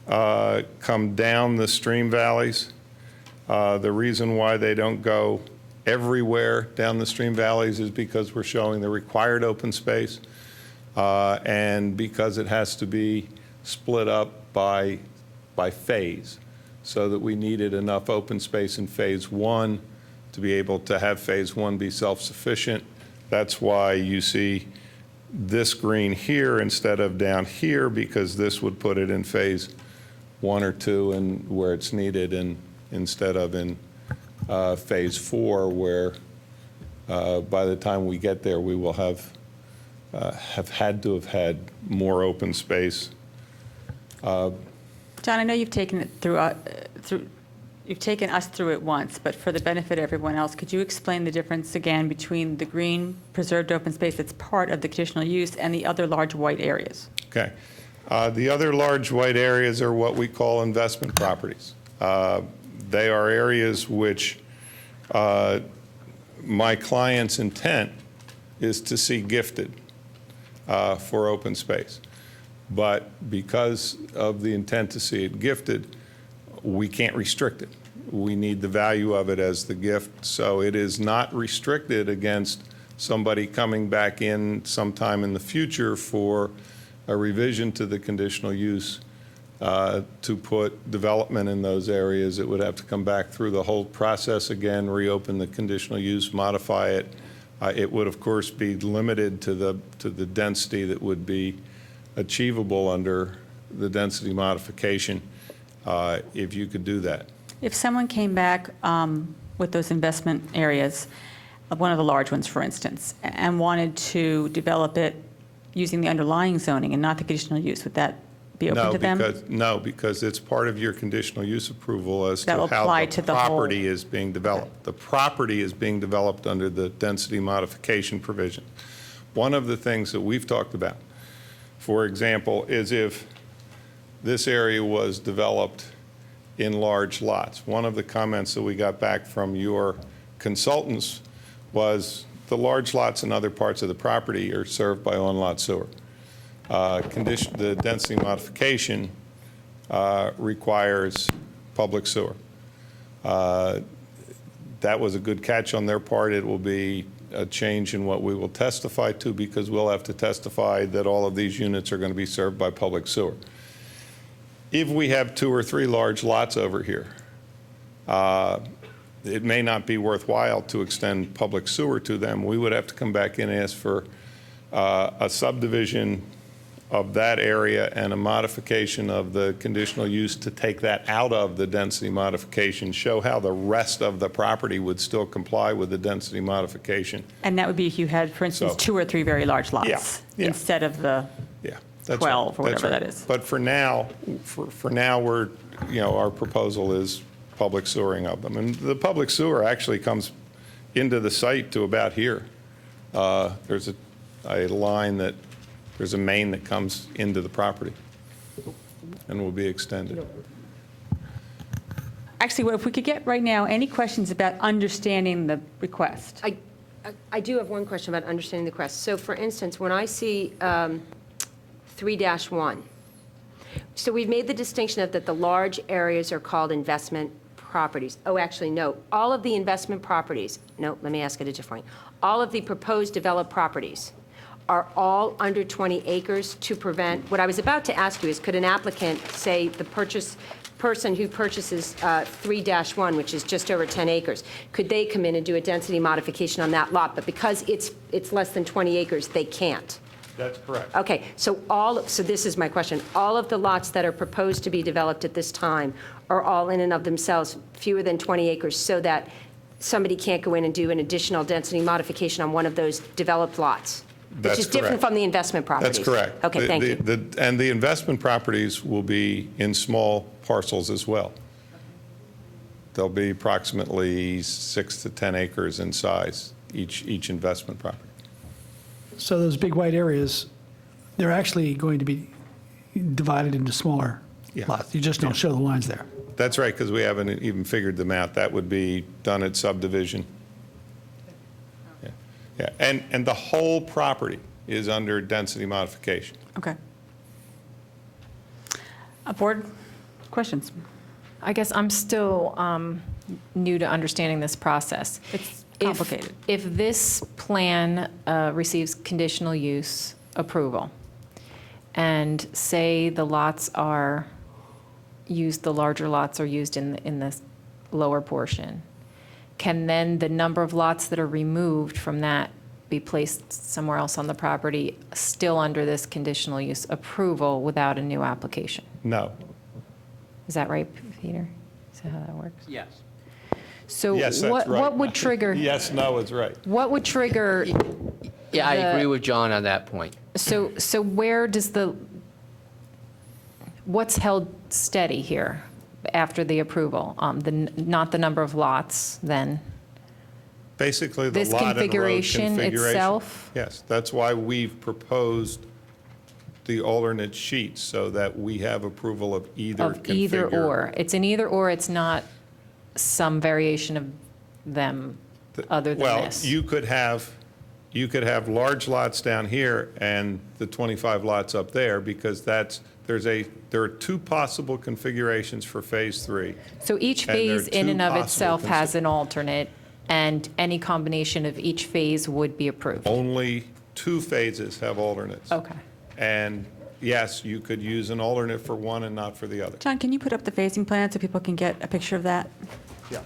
come down the stream valleys. The reason why they don't go everywhere down the stream valleys is because we're showing the required open space and because it has to be split up by phase, so that we needed enough open space in phase 1 to be able to have phase 1 be self-sufficient. That's why you see this green here instead of down here, because this would put it in phase 1 or 2 and where it's needed, and instead of in phase 4, where by the time we get there, we will have had to have had more open space. John, I know you've taken it you've taken us through it once, but for the benefit of everyone else, could you explain the difference again between the green preserved open space that's part of the conditional use and the other large white areas? Okay. The other large white areas are what we call investment properties. They are areas which my client's intent is to see gifted for open space. But because of the intent to see it gifted, we can't restrict it. We need the value of it as the gift. So it is not restricted against somebody coming back in sometime in the future for a revision to the conditional use to put development in those areas. It would have to come back through the whole process again, reopen the conditional use, modify it. It would, of course, be limited to the density that would be achievable under the density modification, if you could do that. If someone came back with those investment areas, one of the large ones, for instance, and wanted to develop it using the underlying zoning and not the conditional use, would that be open to them? No, because it's part of your conditional use approval as That to will how apply the to the whole- property is being developed. The property is being developed under the density modification provision. One of the things that we've talked about, for example, is if this area was developed in large lots. One of the comments that we got back from your consultants was the large lots in other parts of the property are served by on-lot sewer. The density modification requires public sewer. That was a good catch on their part. It will be a change in what we will testify to, because we'll have to testify that all of these units are going to be served by public sewer. If we have 2 or 3 large lots over here, it may not be worthwhile to extend public sewer to them. We would have to come back in and ask for a subdivision of that area and a modification of the conditional use to take that out of the density modification, show how the rest of the property would still comply with the density modification. And that would be if you had, for instance, 2 or 3 very large lots Yeah. instead of the That's 12 or right. whatever That's that right. is. But for now, we're, our proposal is public sewering of them. And the public sewer actually comes into the site to about here. There's a line that, there's a main that comes into the property and will be extended. Actually, if we could get right now, any questions about understanding the request? I do have one question about understanding the request. So for instance, when I see 3-1, so we've made the distinction of that the large areas are called investment properties. Oh, actually, no. All of the investment properties, no, let me ask it a different way. All of the proposed developed properties are all under 20 acres to prevent, what I was about to ask you is, could an applicant, say the person who purchases 3-1, which is just over 10 acres, could they come in and do a density modification on that lot? But because it's less than 20 acres, they can't. That's correct. Okay, so this is my question. All of the lots that are proposed to be developed at this time are all in and of themselves fewer than 20 acres, so that somebody can't go in and do an additional density modification on one of those developed lots? That's Which is different correct. from the investment properties? That's correct. Okay, thank you. And the investment properties will be in small parcels as well. They'll be approximately 6 to 10 acres in size, each investment property. So those big white areas, they're actually going to be divided into smaller Yeah. lots. You just don't show the lines there. That's right, because we haven't even figured them out. That would be done at subdivision. Yeah, yeah. And the whole property is under density modification. Okay. Board questions? I guess I'm still new to understanding this process. It's If- complicated. If this plan receives conditional use approval, and say the lots are used, the larger lots are used in this lower portion, can then the number of lots that are removed from that be placed somewhere else on the property, still under this conditional use approval without a new application? No. Is that right, Peter? Is that how that works? Yes. So Yes, that's right. what would trigger? Yes, no is right. What would trigger? Yeah, I the- agree with John on that point. So where does what's held steady here after the approval? Not the number of lots, then? Basically, the This lot and road configuration configuration. itself? Yes, that's why we've proposed the alternate sheets, so that we have approval of either Of either configure. or. It's an either or, it's not some variation of them other than this? Well, you could have large lots down here and the 25 lots up there, because there are two possible configurations for Phase 3. So each and there are phase in two and of possible itself has an alternate, and any combination of each phase would be approved? Only two phases have alternates. Okay. And yes, you could use an alternate for one and not for the other. John, can you put up the phasing plan so people can get a picture of that? Yeah.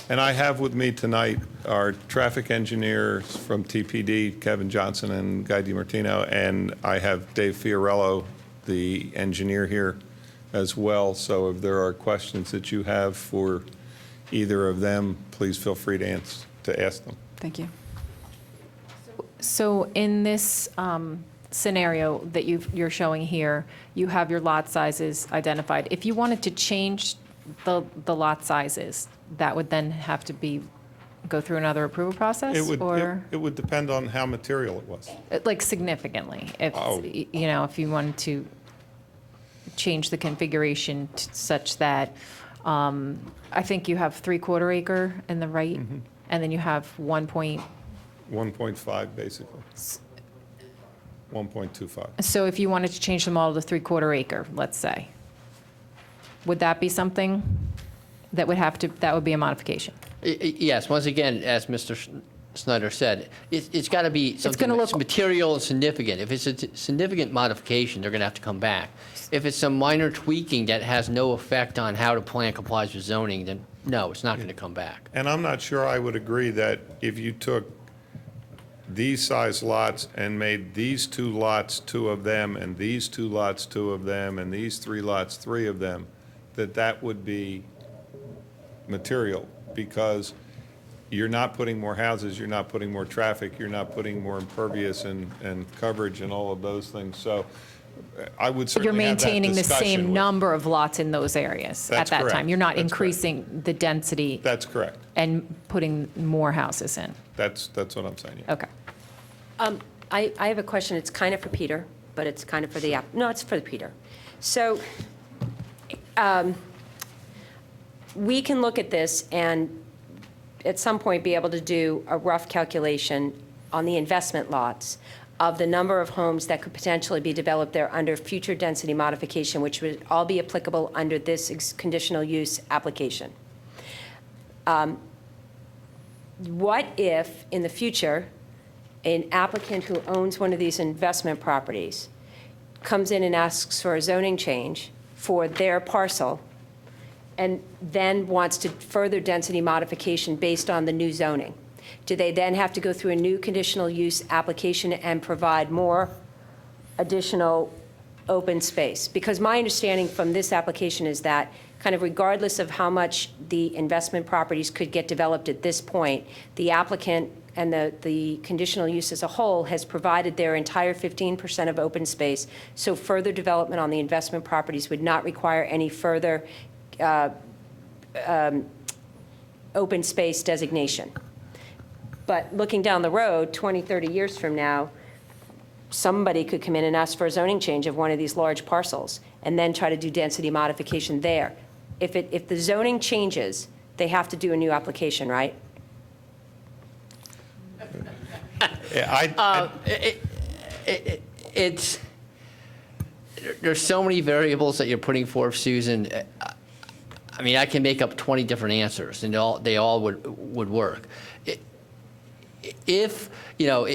And I have with me tonight our traffic engineers from TPD, Kevin Johnson and Guy DiMartino, and I have Dave Fiorello, the engineer here as well. So if there are questions that you have for either of them, please feel free to ask them. Thank you. So in this scenario that you're showing here, you have your lot sizes identified. If you wanted to change the lot sizes, that would then have to go through another approval process? It would depend on how material it was. Like significantly, if, Oh. if you wanted to change the configuration such that, I think you have 3/4 acre in the right, and then you have 1.5, basically. 1.25. So if you wanted to change them all to 3/4 acre, let's say, would that be something that would be a modification? Yes, once again, as Mr. Snyder said, it's got to be something gonna that's look- material and significant. If it's a significant modification, they're going to have to come back. If it's some minor tweaking that has no effect on how the plan complies with zoning, then no, it's not going to come back. And I'm not sure I would agree that if you took these size lots and made these two lots 2 of them, and these 2 lots 2 of them, and these 3 lots 3 of them, that would be material, because you're not putting more houses, you're not putting more traffic, you're not putting more impervious and coverage and all of those things. So I would You're certainly have that maintaining the discussion same with- number of lots in those areas at That's that correct. time? You're not That's correct. increasing the density That's correct. and putting more houses in? That's what I'm saying. Yeah. Okay. I have a question. It's kind of for Peter, but it's kind of for the no, it's for Peter. So we can look at this and at some point be able to do a rough calculation on the investment lots of the number of homes that could potentially be developed there under future density modification, which would all be applicable under this conditional use application. What if, in the future, an applicant who owns one of these investment properties comes in and asks for a zoning change for their parcel and then wants to further density modification based on the new zoning? Do they then have to go through a new conditional use application and provide more additional open space? Because my understanding from this application is that kind of regardless of how much the investment properties could get developed at this point, the applicant and the conditional use as a whole has provided their entire 15% of open space, so further development on the investment properties would not require any further open space designation. But looking down the road, 20, 30 years from now, somebody could come in and ask for a zoning change of one of these large parcels and then try to do density modification there. If the zoning changes, they have to do a new application, right? Yeah, There's so many variables that you're putting forth, Susan. I mean, I can make up 20 different answers, and they all would work. If, you know,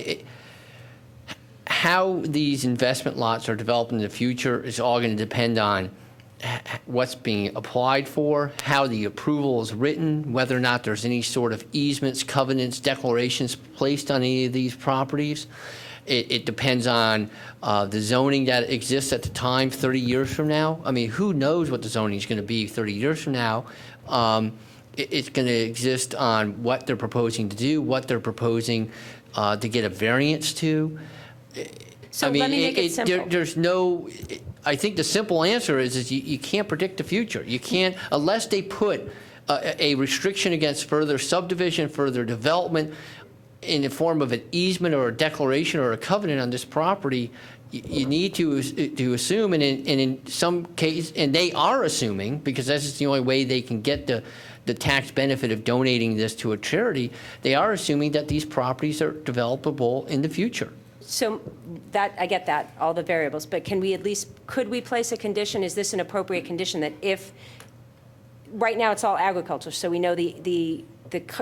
how these investment lots are developed in the future is all going to depend on what's being applied for, how the approval is written, whether or not there's any sort of easements, covenants, declarations placed on any of these properties. It depends on the zoning that exists at the time 30 years from now. I mean, who knows what the zoning is going to be 30 years from now? It's going to exist on what they're proposing to do, what they're proposing to get a variance to. So I mean, let me make it simple. There's no. I think the simple answer is you can't predict the future. You can't unless they put a restriction against further subdivision, further development in the form of an easement or a declaration or a covenant on this property. You need to assume, and in some cases, and they are assuming, because that's just the only way they can get the tax benefit of donating this to a charity, they are assuming that these properties are developable in the future. So that, I get that, all the variables, but can we at least, could we place a condition, is this an appropriate condition that if, right now it's all agriculture, so we know the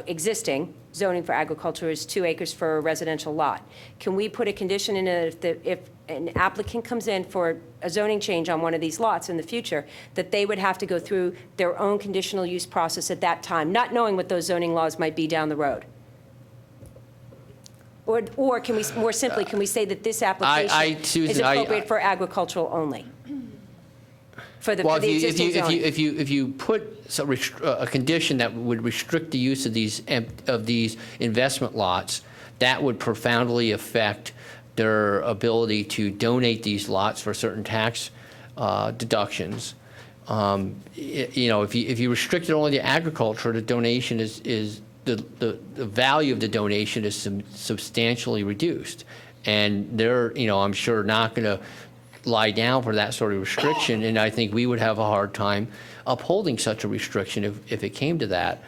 existing zoning for agriculture is 2 acres for a residential lot. Can we put a condition in it if an applicant comes in for a zoning change on one of these lots in the future, that they would have to go through their own conditional use process at that time, not knowing what those zoning laws might be down the road? Or can we, more simply, can we say that this application Susan, is appropriate for agricultural only? For the existing zoning? If you put a condition that would restrict the use of these investment lots, that would profoundly affect their ability to donate these lots for certain tax deductions. You know, if you restrict it only to agriculture, the donation is the value of the donation is substantially reduced, and they're, you know, I'm sure not going to lie down for that sort of restriction, and I think we would have a hard time upholding such a restriction if it came to that.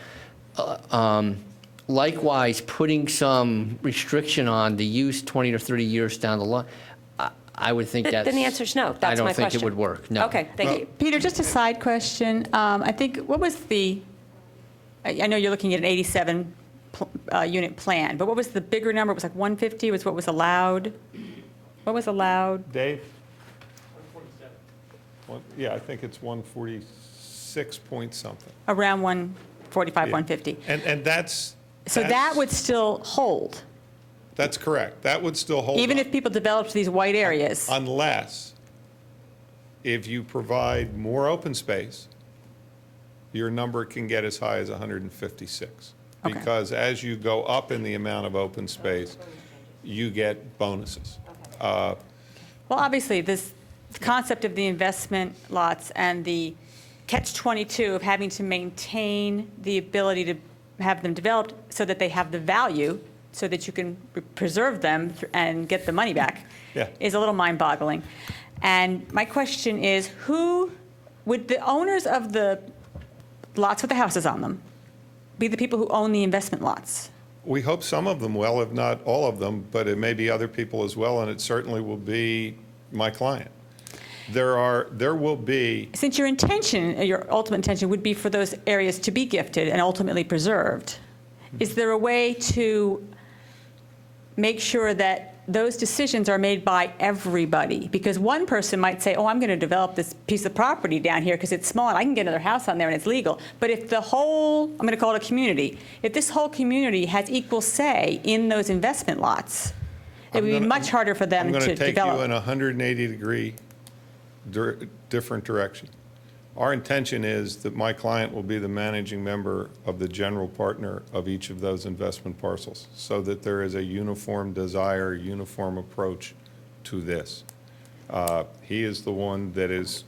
Likewise, putting some restriction on the use 20 or 30 years down the line, I would think that's... Then the answer is no. That's my question. I don't think it would work, no. Okay, thank you. Peter, just a side question. I think, what was the, I know you're looking at an 87 unit plan, but what was the bigger number? It was like 150 was what was allowed? What was allowed? Dave? 147. Yeah, I think it's 146 point something. Around 145, Yeah. 150. And that's... So that would still hold? That's correct. That would still hold Even up. if people developed these white areas? Unless, if you provide more open space, your number can get as high as 156. Okay. Because as you go up in the amount of open space, you get bonuses. Well, obviously, this concept of the investment lots and the catch-22 of having to maintain the ability to have them developed so that they have the value, so that you can preserve them and get the money back, is a little mind-boggling. And my question is, who would the owners of the lots with the houses on them be the people who own the investment lots? We hope some of them will, if not all of them, but it may be other people as well, and it certainly will be my client. There will be... Since your intention, your ultimate intention would be for those areas to be gifted and ultimately preserved, is there a way to make sure that those decisions are made by everybody? Because one person might say, oh, I'm going to develop this piece of property down here because it's small and I can get another house on there and it's legal. But if the whole, I'm going to call it a community, if this whole community has equal say in those investment lots, it would be much harder for them to develop. I'm going to take you in a 180-degree different direction. Our intention is that my client will be the managing member of the general partner of each of those investment parcels, so that there is a uniform desire, uniform approach to this. He is the one that is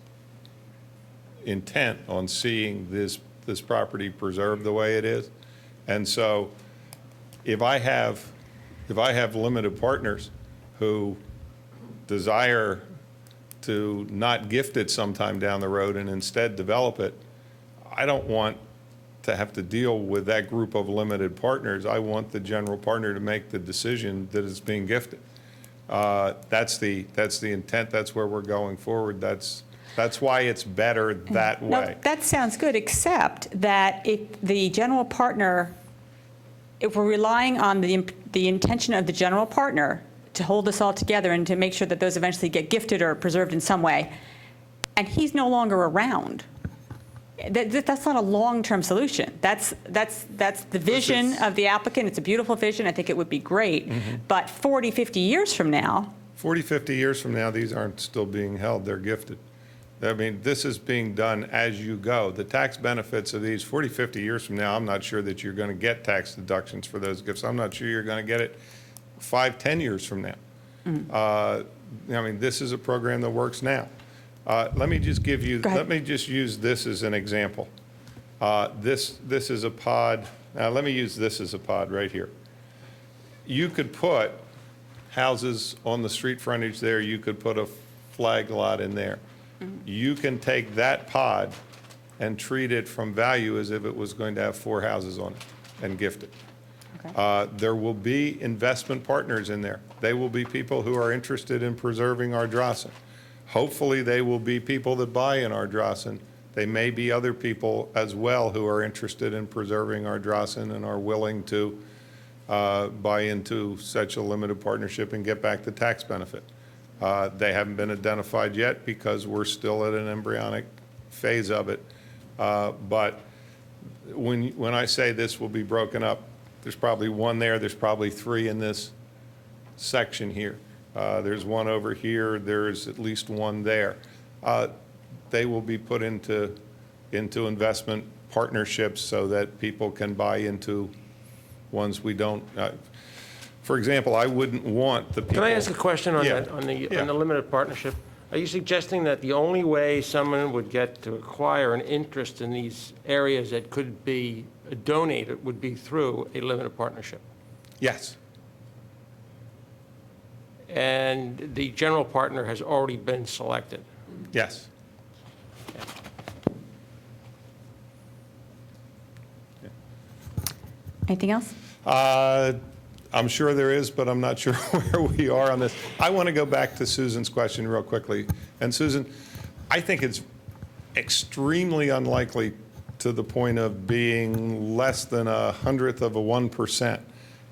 intent on seeing this property preserved the way it is. And so if I have limited partners who desire to not gift it sometime down the road and instead develop it, I don't want to have to deal with that group of limited partners. I want the general partner to make the decision that it's being gifted. That's the intent. That's where we're going forward. That's why it's better that way. No, that sounds good, except that if the general partner, if we're relying on the intention of the general partner to hold this all together and to make sure that those eventually get gifted or preserved in some way, and he's no longer around, that's not a long-term solution. That's the vision of the applicant. It's a beautiful vision. I think it would be great. But 40, 50 years from now, 40, 50 years from now, these aren't still being held. They're gifted. I mean, this is being done as you go. The tax benefits of these 40, 50 years from now, I'm not sure that you're going to get tax deductions for those gifts. I'm not sure you're going to get it 5, 10 years from now. I mean, this is a program that works now. Let me just give you, let me just use this as an example. This is a pod. Now, let me use this as a pod right here. You could put houses on the street frontage there. You could put a flag lot in there. You can take that pod and treat it from value as if it was going to have 4 houses on it and gift it. There will be investment partners in there. They will be people who are interested in preserving Ardrossan. Hopefully, they will be people that buy in Ardrossan. They may be other people as well who are interested in preserving Ardrossan and are willing to buy into such a limited partnership and get back the tax benefit. They haven't been identified yet because we're still at an embryonic phase of it. But when I say this will be broken up, there's probably 1 there. There's probably 3 in this section here. There's 1 over here. There's at least 1 there. They will be put into investment partnerships so that people can buy into ones we don't. For example, I wouldn't want the people. Can I ask a question on that, on the limited partnership? Are you suggesting that the only way someone would get to acquire an interest in these areas that could be donated would be through a limited partnership? Yes. And the general partner has already been selected? Yes. anything else? I'm sure there is, but I'm not sure where we are on this. I want to go back to Susan's question real quickly. And Susan, I think it's extremely unlikely to the point of being less than 1/100%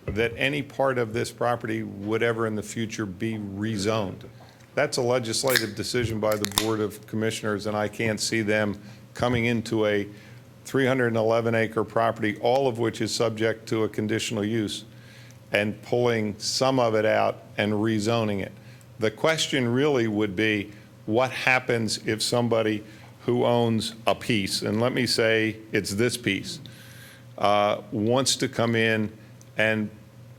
that any part of this property would ever in the future be rezoned. That's a legislative decision by the Board of Commissioners, and I can't see them coming into a 311-acre property, all of which is subject to a conditional use, and pulling some of it out and rezoning it. The question really would be, what happens if somebody who owns a piece, and let me say it's this piece, wants to come in and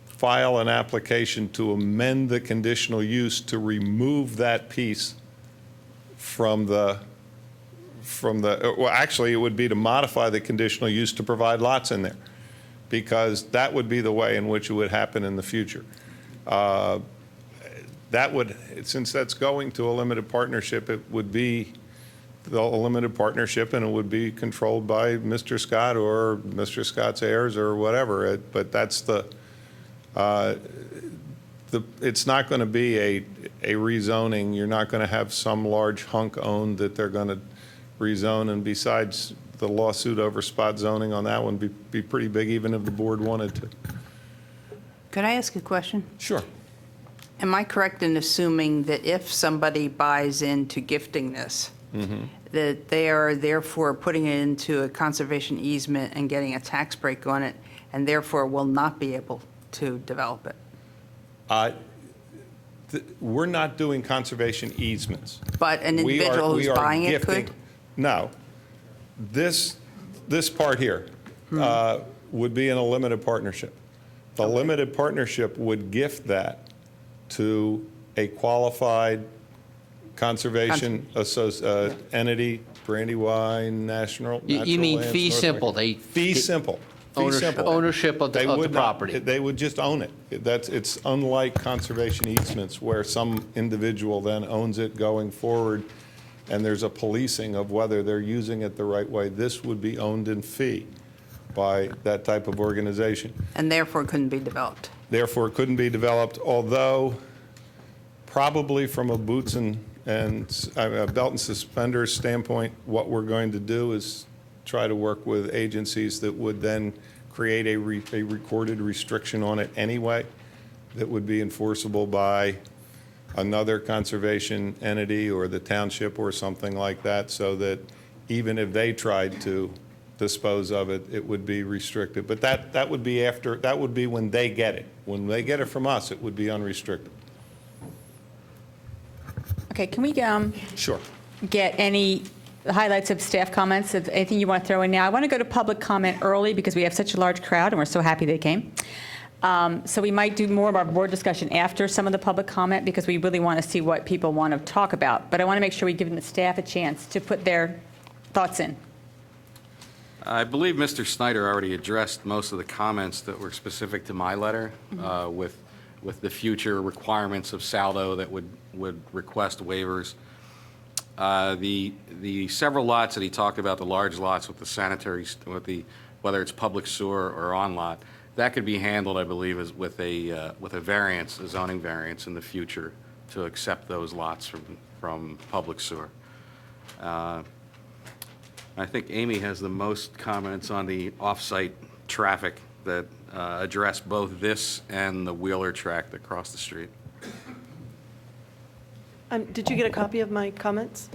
file an application to amend the conditional use to remove that piece from the, well, actually, it would be to modify the conditional use to provide lots in there, because that would be the way in which it would happen in the future. That would, since that's going to a limited partnership, it would be a limited partnership, and it would be controlled by Mr. Scott or Mr. Scott's heirs or whatever. But that's it's not going to be a rezoning. You're not going to have some large hunk owned that they're going to rezone. And besides, the lawsuit over spot zoning on that one be pretty big, even if the board wanted to. Could I ask a question? Sure. Am I correct in assuming that if somebody buys into gifting this, that they are therefore putting it into a conservation easement and getting a tax break on it, and therefore will not be able to develop it? we're not doing conservation easements. But an We are- individual who's we are buying it gifting- could? No. This part here would be in a limited partnership. The limited partnership would gift that to a qualified conservation entity, Brandywine National. You mean Natural fee Lands, simple? Fee simple. Fee Ownership- simple. ownership of the- They of the would not- property. They would just own it. It's unlike conservation easements where some individual then owns it going forward, and there's a policing of whether they're using it the right way. This would be owned in fee by that type of organization. And therefore couldn't be developed. Therefore, it couldn't be developed, although probably from a boots and a belt and suspenders standpoint, what we're going to do is try to work with agencies that would then create a recorded restriction on it anyway that would be enforceable by another conservation entity or the township or something like that, so that even if they tried to dispose of it, it would be restricted. But that would be after, that would be when they get it. When they get it from us, it would be unrestricted. Okay, can we Sure. get any highlights of staff comments, of anything you want to throw in now? I want to go to public comment early because we have such a large crowd and we're so happy they came. So we might do more of our board discussion after some of the public comment because we really want to see what people want to talk about. But I want to make sure we give the staff a chance to put their thoughts in. I believe Mr. Snyder already addressed most of the comments that were specific to my letter with the future requirements of Saldo that would request waivers. The several lots that he talked about, the large lots with the sanitary, whether it's public sewer or on lot, that could be handled, I believe, with a variance, a zoning variance in the future to accept those lots from public sewer. I think Amy has the most comments on the off-site traffic that address both this and the Wheeler track that cross the street. Did you get a copy of my comments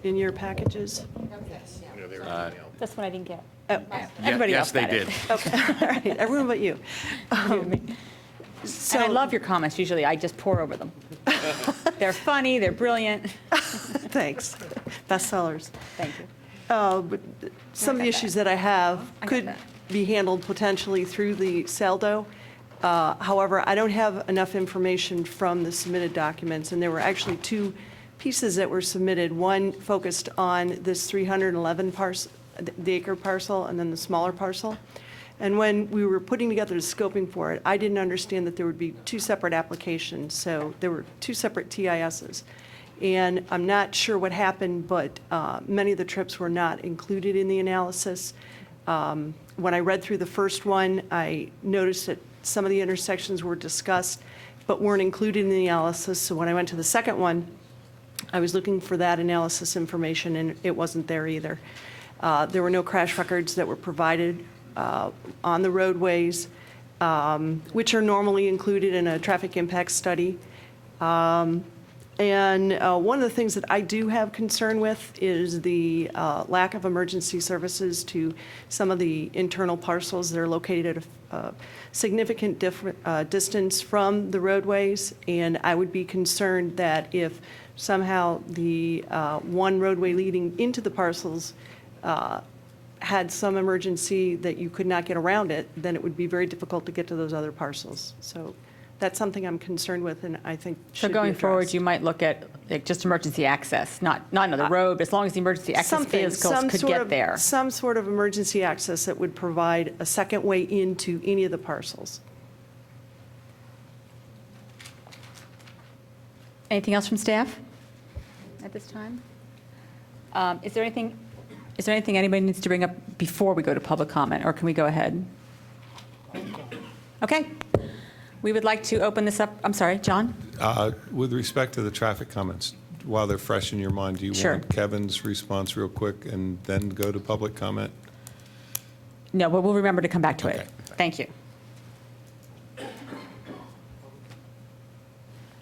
in your packages? That's what I didn't get. Everybody Yes, they did. Okay, all right, everyone but you. And I love your comments. Usually I just pour over them. They're funny, they're brilliant. Thanks. Bestsellers. Thank you. But some of the issues that I have could be handled potentially through the Saldo. However, I don't have enough information from the submitted documents, and there were actually two pieces that were submitted. One focused on this 311 parcel, the acre parcel, and then the smaller parcel. And when we were putting together the scoping for it, I didn't understand that there would be two separate applications. So there were two separate TISs. And I'm not sure what happened, but many of the trips were not included in the analysis. When I read through the first one, I noticed that some of the intersections were discussed, but weren't included in the analysis. So when I went to the second one, I was looking for that analysis information, and it wasn't there either. There were no crash records that were provided on the roadways, which are normally included in a traffic impact study. And one of the things that I do have concern with is the lack of emergency services to some of the internal parcels that are located at a significant distance from the roadways. And I would be concerned that if somehow the one roadway leading into the parcels had some emergency that you could not get around it, then it would be very difficult to get to those other parcels. So that's something I'm concerned with, and I think So should be going forward, addressed. you might look at like, just emergency access, not another road, but as long as the emergency access Something, vehicles some could sort get of- there. Some sort of emergency access that would provide a second way into any of the parcels. Anything else from staff at this time? Is there anything anybody needs to bring up before we go to public comment, or can we go ahead? Okay. We would like to open this up. I'm sorry, John? With respect to the traffic comments, while they're fresh in your mind, do you Sure. want Kevin's response real quick and then go to public comment? No, but we'll remember to come back to Okay. it. Thank you.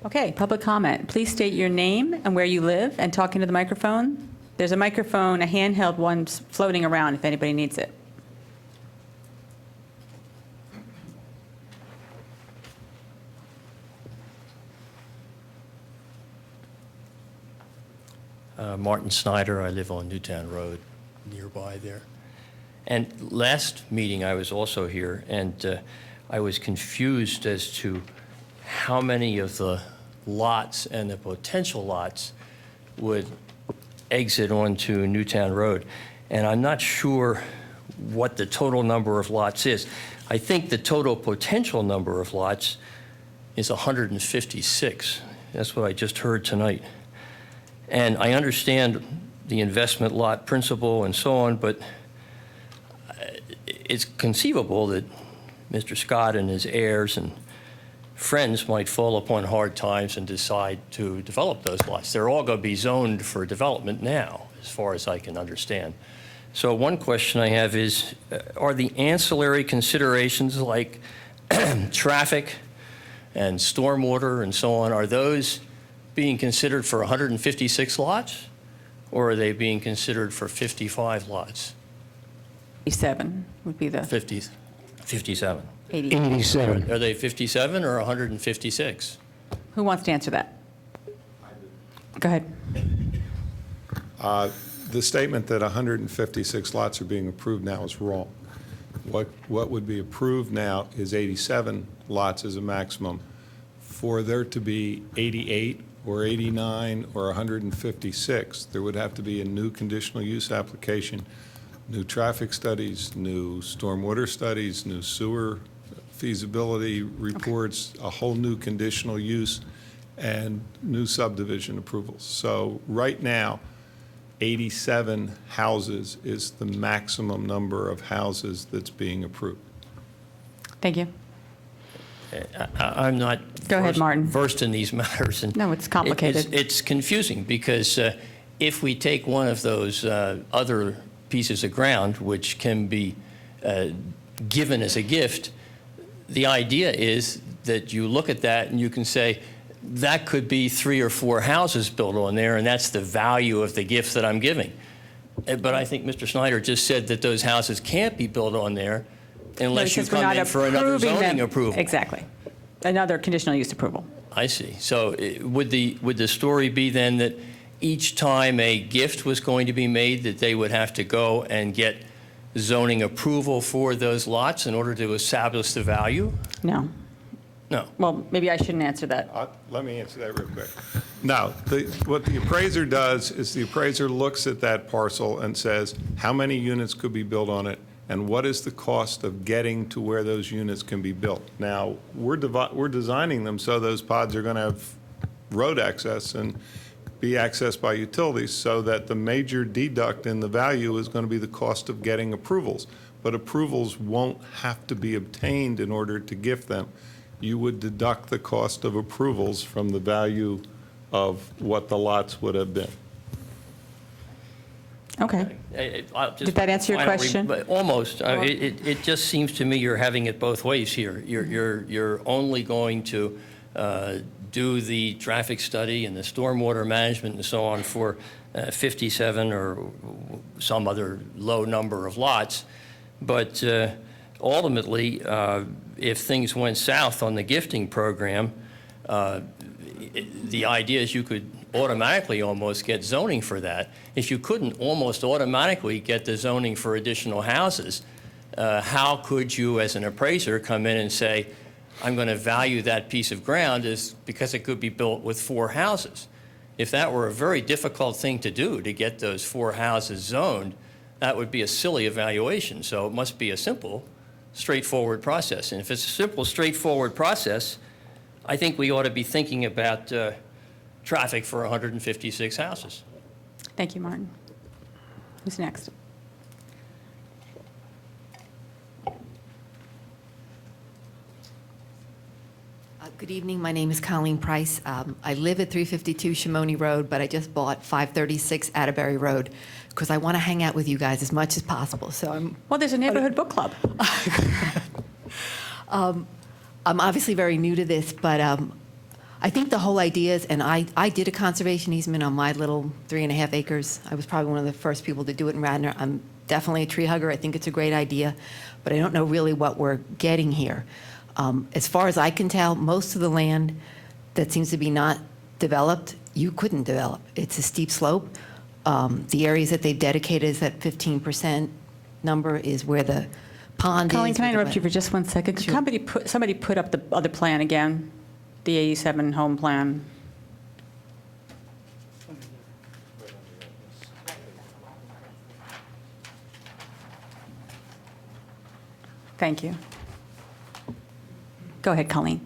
Okay, public comment. Please state your name and where you live and talk into the microphone. There's a microphone, a handheld one floating around if anybody needs it. Martin Snyder. I live on Newtown Road, nearby there. And last meeting, I was also here, and I was confused as to how many of the lots and the potential lots would exit onto Newtown Road. And I'm not sure what the total number of lots is. I think the total potential number of lots is 156. That's what I just heard tonight. And I understand the investment lot principle and so on, but it's conceivable that Mr. Scott and his heirs and friends might fall upon hard times and decide to develop those lots. They're all going to be zoned for development now, as far as I can understand. So one question I have is, are the ancillary considerations like traffic and stormwater and so on, are those being considered for 156 lots, or are they being considered for 55 lots? 87 would be the 57. 87. Are they 57 or 156? Who wants to answer that? Go ahead. The statement that 156 lots are being approved now is wrong. What would be approved now is 87 lots as a maximum. For there to be 88 or 89 or 156, there would have to be a new conditional use application, new traffic studies, new stormwater studies, new sewer feasibility reports, a whole new conditional use, and new subdivision approvals. So right now, 87 houses is the maximum number of houses that's being approved. Thank you. I'm not Go ahead, Martin. versed in these matters. And No, it's complicated. It's confusing because if we take one of those other pieces of ground, which can be given as a gift, the idea is that you look at that and you can say, that could be 3 or 4 houses built on there, and that's the value of the gift that I'm giving. But I think Mr. Snyder just said that those houses can't be built on there unless you come in for another zoning approval. Exactly. Another conditional use approval. I see. So would the story be then that each time a gift was going to be made, that they would have to go and get zoning approval for those lots in order to establish the value? No. No. Well, maybe I shouldn't answer that. Let me answer that real quick. No, what the appraiser does is the appraiser looks at that parcel and says, how many units could be built on it, and what is the cost of getting to where those units can be built? Now, we're designing them so those pods are going to have road access and be accessed by utilities, so that the major deduct in the value is going to be the cost of getting approvals. But approvals won't have to be obtained in order to gift them. You would deduct the cost of approvals from the value of what the lots would have been. Okay. Did that answer your question? Almost. It just seems to me you're having it both ways here. You're only going to do the traffic study and the stormwater management and so on for 57 or some other low number of lots, but ultimately, if things went south on the gifting program, the idea is you could automatically almost get zoning for that. If you couldn't almost automatically get the zoning for additional houses, how could you, as an appraiser, come in and say, I'm going to value that piece of ground as because it could be built with 4 houses? If that were a very difficult thing to do, to get those 4 houses zoned, that would be a silly evaluation. So it must be a simple, straightforward process. And if it's a simple, straightforward process, I think we ought to be thinking about traffic for 156 houses. Thank you, Martin. Who's next? Good evening. My name is Colleen Price. I live at 352 Shimoni Road, but I just bought 536 Atterbury Road because I want to hang out with you guys as much as possible. So Well, there's a neighborhood book club. I'm obviously very new to this, but I think the whole idea is, and I did a conservation easement on my little 3.5 acres. I was probably one of the first people to do it in Radnor. I'm definitely a tree hugger. I think it's a great idea, but I don't know really what we're getting here. As far as I can tell, most of the land that seems to be not developed you couldn't develop. It's a steep slope. The areas that they've dedicated is that 15% number is where the pond is. Colleen, can I where the interrupt you for just one second? Could somebody put up the other plan again? The 87 home plan? Thank you. Go ahead, Colleen.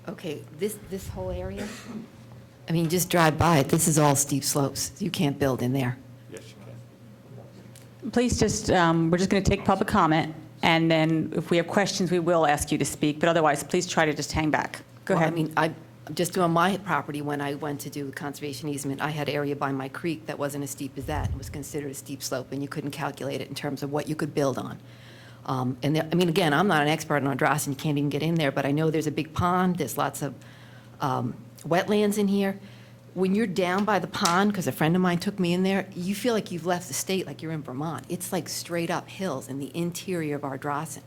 Okay, this whole area, I mean, just drive by it. This is all steep slopes. You can't build in there. Yes, you can. Please just, we're just going to take public comment, and then if we have questions, we will ask you to speak, but otherwise, please try to just hang back. Go Well, ahead. I mean, I'm just doing my property, when I went to do conservation easement, I had area by my creek that wasn't as steep as that. It was considered a steep slope, and you couldn't calculate it in terms of what you could build on. And I mean, again, I'm not an expert on Androssan, you can't even get in there, but I know there's a big pond, there's lots of wetlands in here. When you're down by the pond, because a friend of mine took me in there, you feel like you've left the state, like you're in Vermont. It's like straight up hills in the interior of Ardrossan.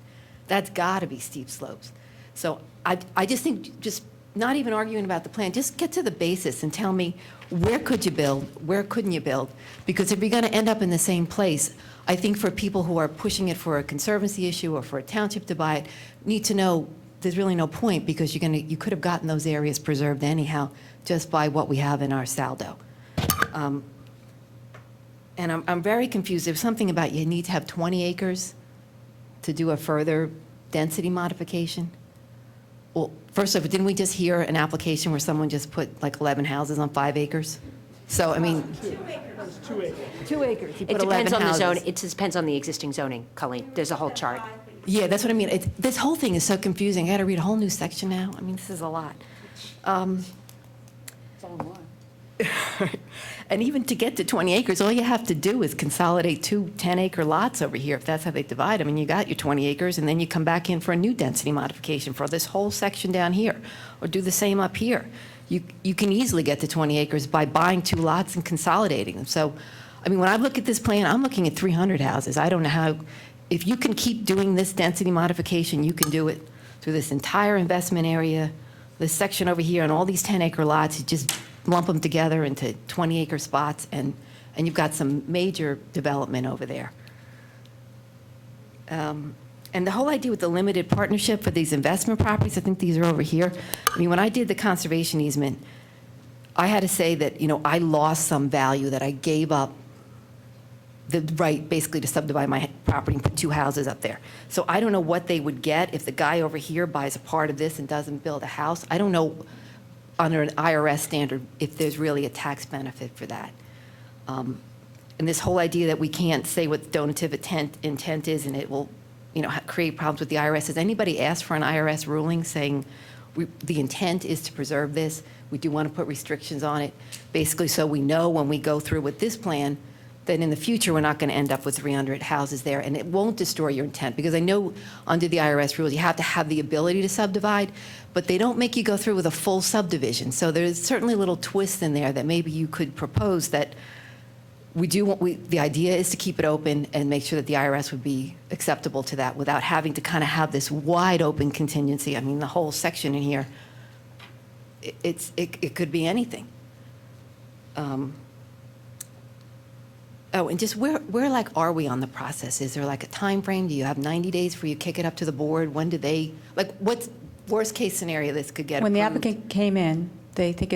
That's got to be steep slopes. So I just think, just not even arguing about the plan, just get to the basis and tell me, where could you build, where couldn't you build? Because if you're going to end up in the same place, I think for people who are pushing it for a conservancy issue or for a township to buy it, need to know there's really no point, because you could have gotten those areas preserved anyhow just by what we have in our saldo. And I'm very confused. There's something about you need to have 20 acres to do a further density modification. Well, first off, didn't we just hear an application where someone just put like 11 houses on 5 acres? So, I mean. 2 acres. 2 acres. You It put depends 11 on the zone, houses. it depends on the existing zoning, Colleen. There's a whole chart. Yeah, that's what I mean. This whole thing is so confusing. I got to read a whole new section now. I mean, this is a lot. And even to get to 20 acres, all you have to do is consolidate 2 10-acre lots over here, if that's how they divide them. And you got your 20 acres, and then you come back in for a new density modification for this whole section down here, or do the same up here. You can easily get to 20 acres by buying 2 lots and consolidating them. So, I mean, when I look at this plan, I'm looking at 300 houses. I don't know how, if you can keep doing this density modification, you can do it through this entire investment area, this section over here, and all these 10-acre lots. You just lump them together into 20-acre spots, and you've got some major development over there. And the whole idea with the limited partnership for these investment properties, I think these are over here. I mean, when I did the conservation easement, I had to say that, I lost some value, that I gave up the right basically to subdivide my property and put 2 houses up there. So I don't know what they would get if the guy over here buys a part of this and doesn't build a house. I don't know under an IRS standard if there's really a tax benefit for that. And this whole idea that we can't say what donative intent is, and it will create problems with the IRS. Has anybody asked for an IRS ruling saying the intent is to preserve this? We do want to put restrictions on it, basically so we know when we go through with this plan that in the future we're not going to end up with 300 houses there, and it won't destroy your intent, because I know under the IRS rules you have to have the ability to subdivide, but they don't make you go through with a full subdivision. So there's certainly a little twist in there that maybe you could propose that the idea is to keep it open and make sure that the IRS would be acceptable to that without having to kind of have this wide open contingency. I mean, the whole section in here, it could be anything. And just where are we on the process? Is there like a time frame? Do you have 90 days before you kick it up to the board? When do they, what's worst case scenario this could get When the approved? applicant came in, they think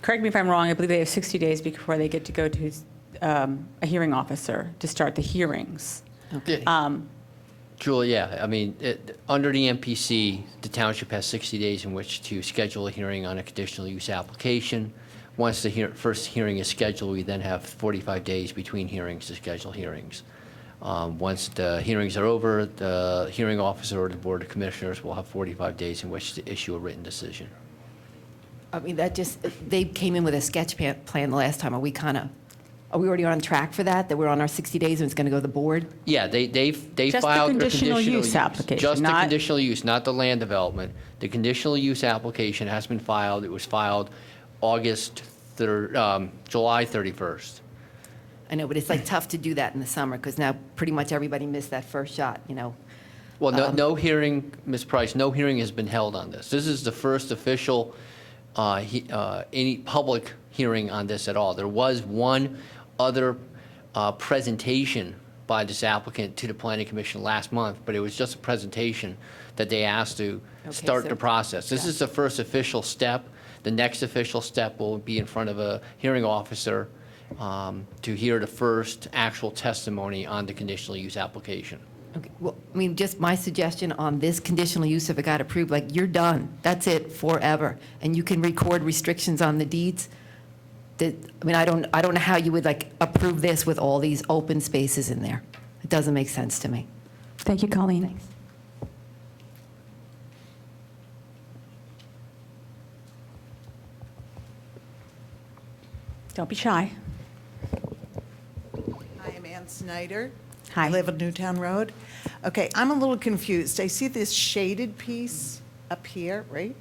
correct me if I'm wrong, I believe they have 60 days before they get to go to a hearing officer to start the hearings. Okay. Julia, I mean, under the MPC, the township has 60 days in which to schedule a hearing on a conditional use application. Once the first hearing is scheduled, we then have 45 days between hearings to schedule hearings. Once the hearings are over, the hearing officer or the Board of Commissioners will have 45 days in which to issue a written decision. I mean, they came in with a sketch plan the last time. Are we already on track for that? That we're on our 60 days and it's going to go to the board? Yeah, they Just the filed their conditional use application, Just the not- conditional use, not the land development. The conditional use application has been filed. It was filed July 31st. I know, but it's tough to do that in the summer because now pretty much everybody missed that first shot, Well, no hearing, Ms. Price, no hearing has been held on this. This is the first official any public hearing on this at all. There was one other presentation by this applicant to the Planning Commission last month, but it was just a presentation that they asked to start so- the process. This yeah. is the first official step. The next official step will be in front of a hearing officer to hear the first actual testimony on the conditional use application. Okay, well, I mean, just my suggestion on this conditional use, if it got approved, like, you're done. That's it forever. And you can record restrictions on the deeds. That, I mean, I don't know how you would, like, approve this with all these open spaces in there. It doesn't make sense to me. Thank you, Colleen. Don't be shy. Hi, I'm Ann Snyder. Hi. I live on Newtown Road. Okay, I'm a little confused. I see this shaded piece up here, right?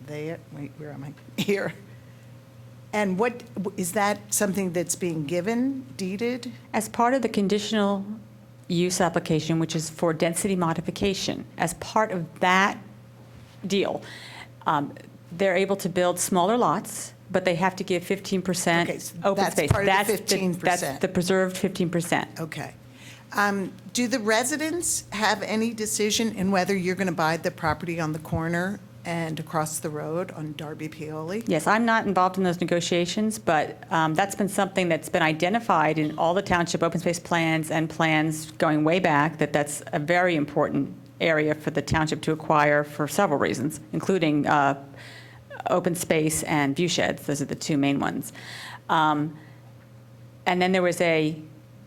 There, wait, where am I? Here. And what, is that something that's being given, deeded? As part of the conditional use application, which is for density modification, as part of that deal, they're able to build smaller lots, but they have to give 15% Okay, so open that's space. part of the That's 15%. the preserved 15%. Okay. Do the residents have any decision in whether you're going to buy the property on the corner and across the road on Darby Paoli? Yes, I'm not involved in those negotiations, but that's been something that's been identified in all the township open space plans and plans going way back, that's a very important area for the township to acquire for several reasons, including open space and view sheds. Those are the two main ones. And then there was I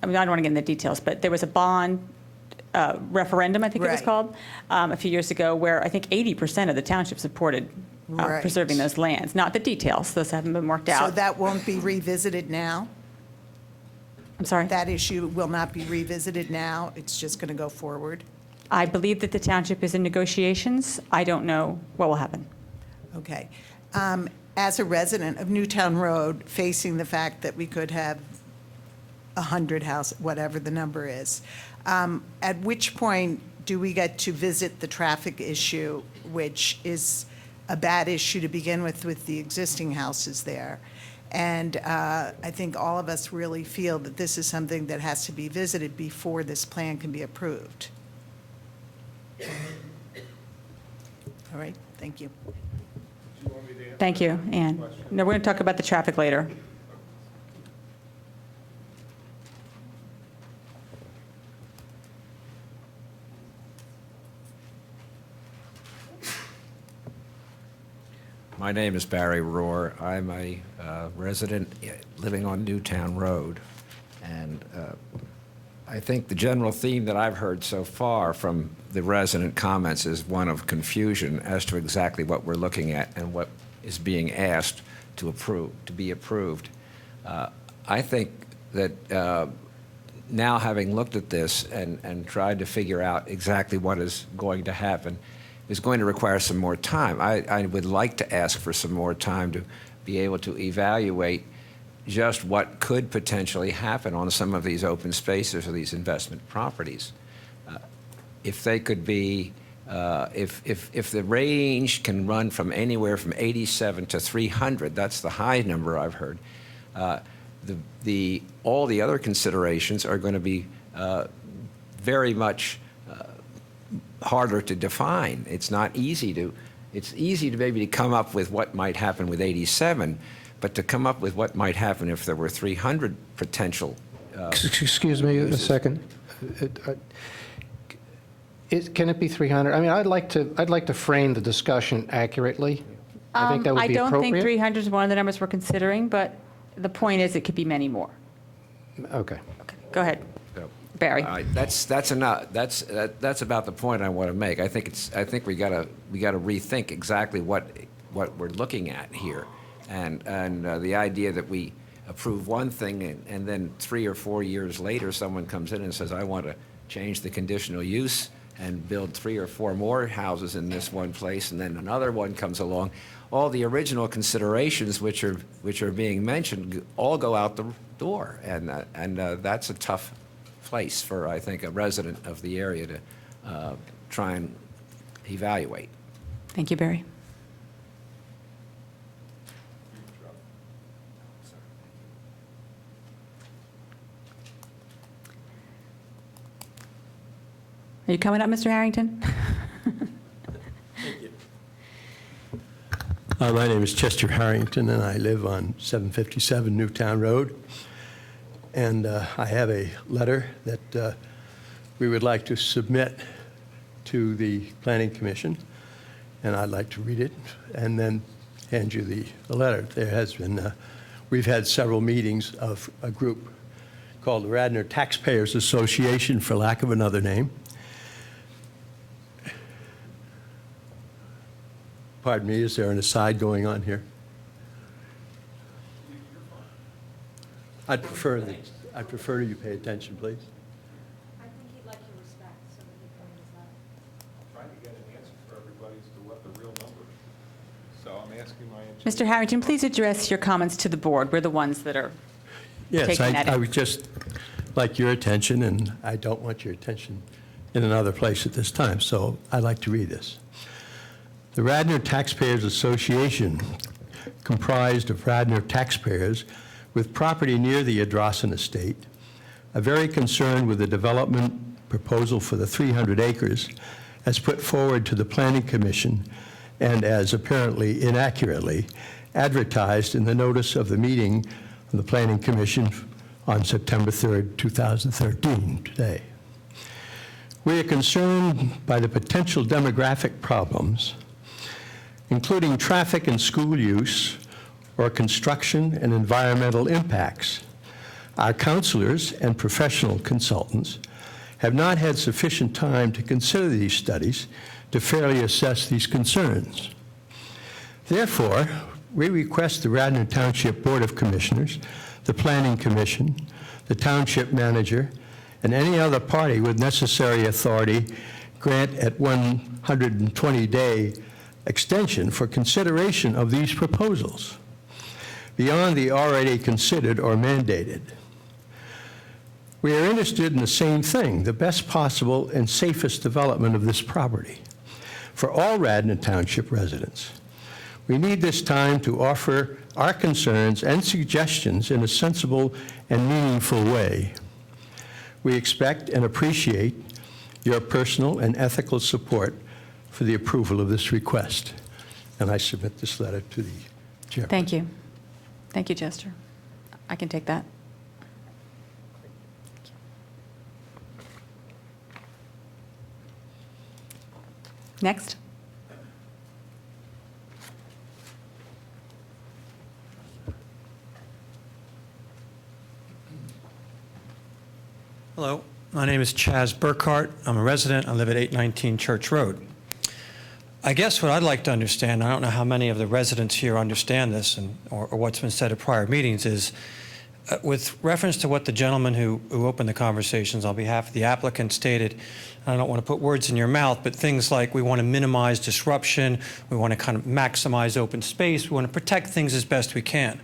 don't want to get into the details, but there was a bond referendum, I think it was Right. called, a few years ago, where I think 80% of the township supported Right. preserving those lands. Not the details; those haven't been worked out. So that won't be revisited now? I'm sorry? That issue will not be revisited now? It's just going to go forward? I believe that the township is in negotiations. I don't know what will happen. Okay. As a resident of Newtown Road, facing the fact that we could have 100 houses, whatever the number is, at which point do we get to visit the traffic issue, which is a bad issue to begin with the existing houses there? And I think all of us really feel that this is something that has to be visited before this plan can be approved. All right, thank you. Thank you, Ann. No, we're going to talk about the traffic later. My name is Barry Rohr. I'm a resident living on Newtown Road. And I think the general theme that I've heard so far from the resident comments is one of confusion as to exactly what we're looking at and what is being asked to be approved. I think that now, having looked at this and tried to figure out exactly what is going to happen, is going to require some more time. I would like to ask for some more time to be able to evaluate just what could potentially happen on some of these open spaces or these investment properties. If they could be, if the range can run from anywhere from 87 to 300, that's the high number I've heard, all the other considerations are going to be very much harder to define. It's not easy to, it's easy to maybe come up with what might happen with 87, but to come up with what might happen if there were 300 potential. Excuse me a second. Can it be 300? I mean, I'd like to frame the discussion accurately. I think that would be I don't think appropriate. 300 is one of the numbers we're considering, but the point is it could be many more. Okay. Go ahead, Barry. All right, that's enough. That's about the point I want to make. I think we got to rethink exactly what we're looking at here, and the idea that we approve one thing and then 3 or 4 years later someone comes in and says, I want to change the conditional use and build 3 or 4 more houses in this one place, and then another one comes along. All the original considerations which are being mentioned all go out the door, and that's a tough place for, I think, a resident of the area to try and evaluate. Thank you, Barry. Are you coming up, Mr. Harrington? My name is Chester Harrington, and I live on 757 Newtown Road. And I have a letter that we would like to submit to the Planning Commission, and I'd like to read it and then hand you the letter. There has been, we've had several meetings of a group called the Radnor Taxpayers Association, for lack of another name. Pardon me, is there an aside going on here? I'd prefer you pay attention, please. I think he'd like your respect, so that he can read his letter. I'm trying to get an answer for everybody as to what the real number is. So I'm asking my engineer. Mr. Harrington, please address your comments to the board. We're the ones that are Yes, taking that I in. would just like your attention, and I don't want your attention in another place at this time, so I'd like to read this. The Radnor Taxpayers Association, comprised of Radnor taxpayers with property near the Adrossan estate, are very concerned with the development proposal for the 300 acres as put forward to the Planning Commission and as apparently inaccurately advertised in the notice of the meeting of the Planning Commission on September 3rd, 2013, today. We are concerned by the potential demographic problems, including traffic and school use, or construction and environmental impacts. Our counselors and professional consultants have not had sufficient time to consider these studies to fairly assess these concerns. Therefore, we request the Radnor Township Board of Commissioners, the Planning Commission, the Township Manager, and any other party with necessary authority grant at 120-day extension for consideration of these proposals beyond the already considered or mandated. We are interested in the same thing, the best possible and safest development of this property for all Radnor Township residents. We need this time to offer our concerns and suggestions in a sensible and meaningful way. We expect and appreciate your personal and ethical support for the approval of this request. And I submit this letter to the chairman. Thank you. Thank you, Chester. I can take that. Next. Hello, my name is Chaz Burkhart. I'm a resident. I live at 819 Church Road. I guess what I'd like to understand, I don't know how many of the residents here understand this or what's been said at prior meetings, is with reference to what the gentleman who opened the conversations on behalf of the applicant stated, I don't want to put words in your mouth, but things like we want to minimize disruption, we want to kind of maximize open space, we want to protect things as best we can.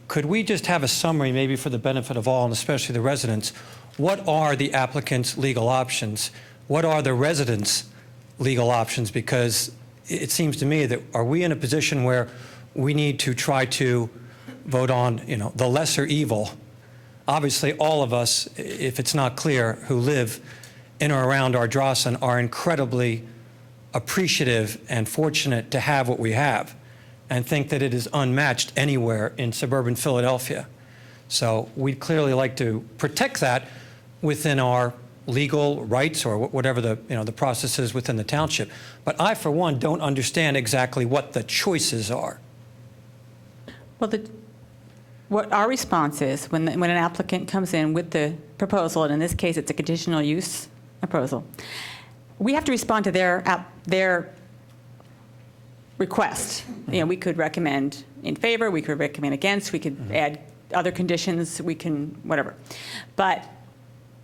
Could we just have a summary, maybe for the benefit of all, and especially the residents? What are the applicant's legal options? What are the residents' legal options? Because it seems to me that, are we in a position where we need to try to vote on, the lesser evil? Obviously, all of us, if it's not clear, who live in or around Ardrossan are incredibly appreciative and fortunate to have what we have, and think that it is unmatched anywhere in suburban Philadelphia. So we'd clearly like to protect that within our legal rights or whatever the process is within the township. But I, for one, don't understand exactly what the choices are. Well, what our response is when an applicant comes in with the proposal, and in this case it's a conditional use proposal, we have to respond to their request. We could recommend in favor, we could recommend against, we could add other conditions, we can whatever. But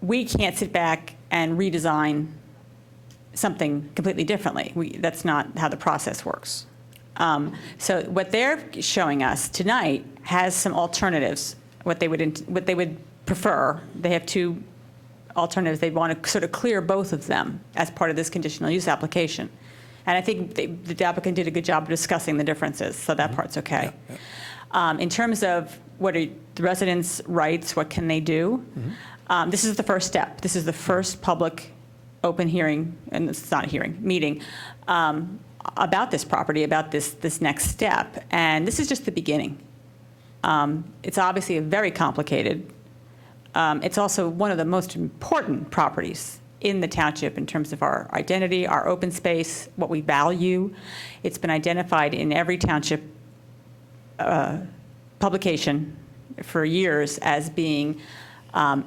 we can't sit back and redesign something completely differently. That's not how the process works. So what they're showing us tonight has some alternatives, what they would prefer. They have two alternatives. They want to sort of clear both of them as part of this conditional use application. And I think the applicant did a good job of discussing the differences, so that part's okay. In terms of what are the residents' rights, what can they do? This is the first step. This is the first public open hearing, and it's not a hearing, meeting, about this property, about this next step. And this is just the beginning. It's obviously very complicated. It's also one of the most important properties in the township in terms of our identity, our open space, what we value. It's been identified in every township publication for years as being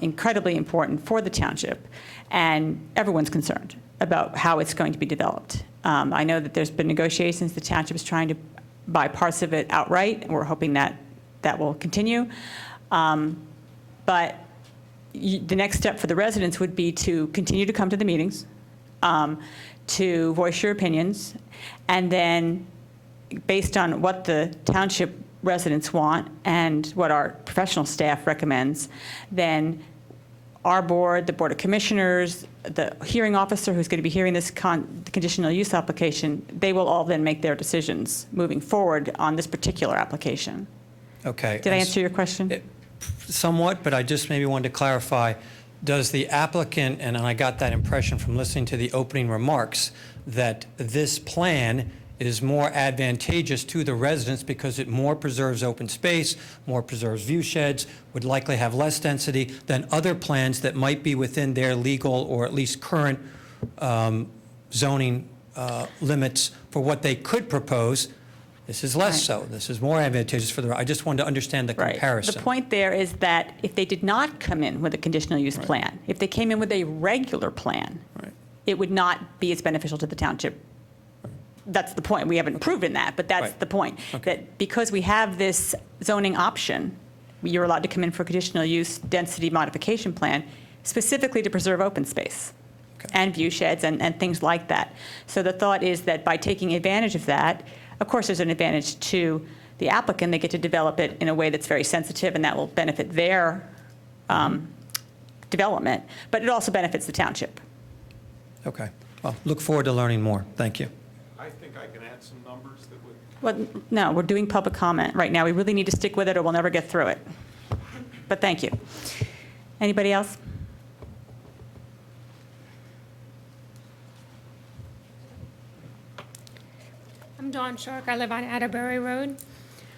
incredibly important for the township, and everyone's concerned about how it's going to be developed. I know that there's been negotiations. The township is trying to buy parts of it outright, and we're hoping that that will continue. But the next step for the residents would be to continue to come to the meetings, to voice your opinions, and then based on what the township residents want and what our professional staff recommends, then our board, the Board of Commissioners, the hearing officer who's going to be hearing this conditional use application, they will all then make their decisions moving forward on this particular application. Okay. Did I answer your question? Somewhat, but I just maybe wanted to clarify. Does the applicant, and I got that impression from listening to the opening remarks, that this plan is more advantageous to the residents because it more preserves open space, more preserves view sheds, would likely have less density than other plans that might be within their legal or at least current zoning limits for what they could propose? This is less so. This is more advantageous for the, I just wanted to understand the comparison. The point there is that if they did not come in with a conditional use plan, if they came in with a regular plan, it would not be as beneficial to the township. That's the point. We haven't proven that, but that's the point. That because we have this zoning option, you're allowed to come in for a conditional use density modification plan specifically to preserve open space and view sheds and things like that. So the thought is that by taking advantage of that, of course, there's an advantage to the applicant. They get to develop it in a way that's very sensitive, and that will benefit their development, but it also benefits the township. Okay. Well, look forward to learning more. Thank you. I think I can add some numbers that would... Well, no, we're doing public comment right now. We really need to stick with it or we'll never get through it. But thank you. Anybody else? I'm Dawn Shark. I live on Atterbury Road.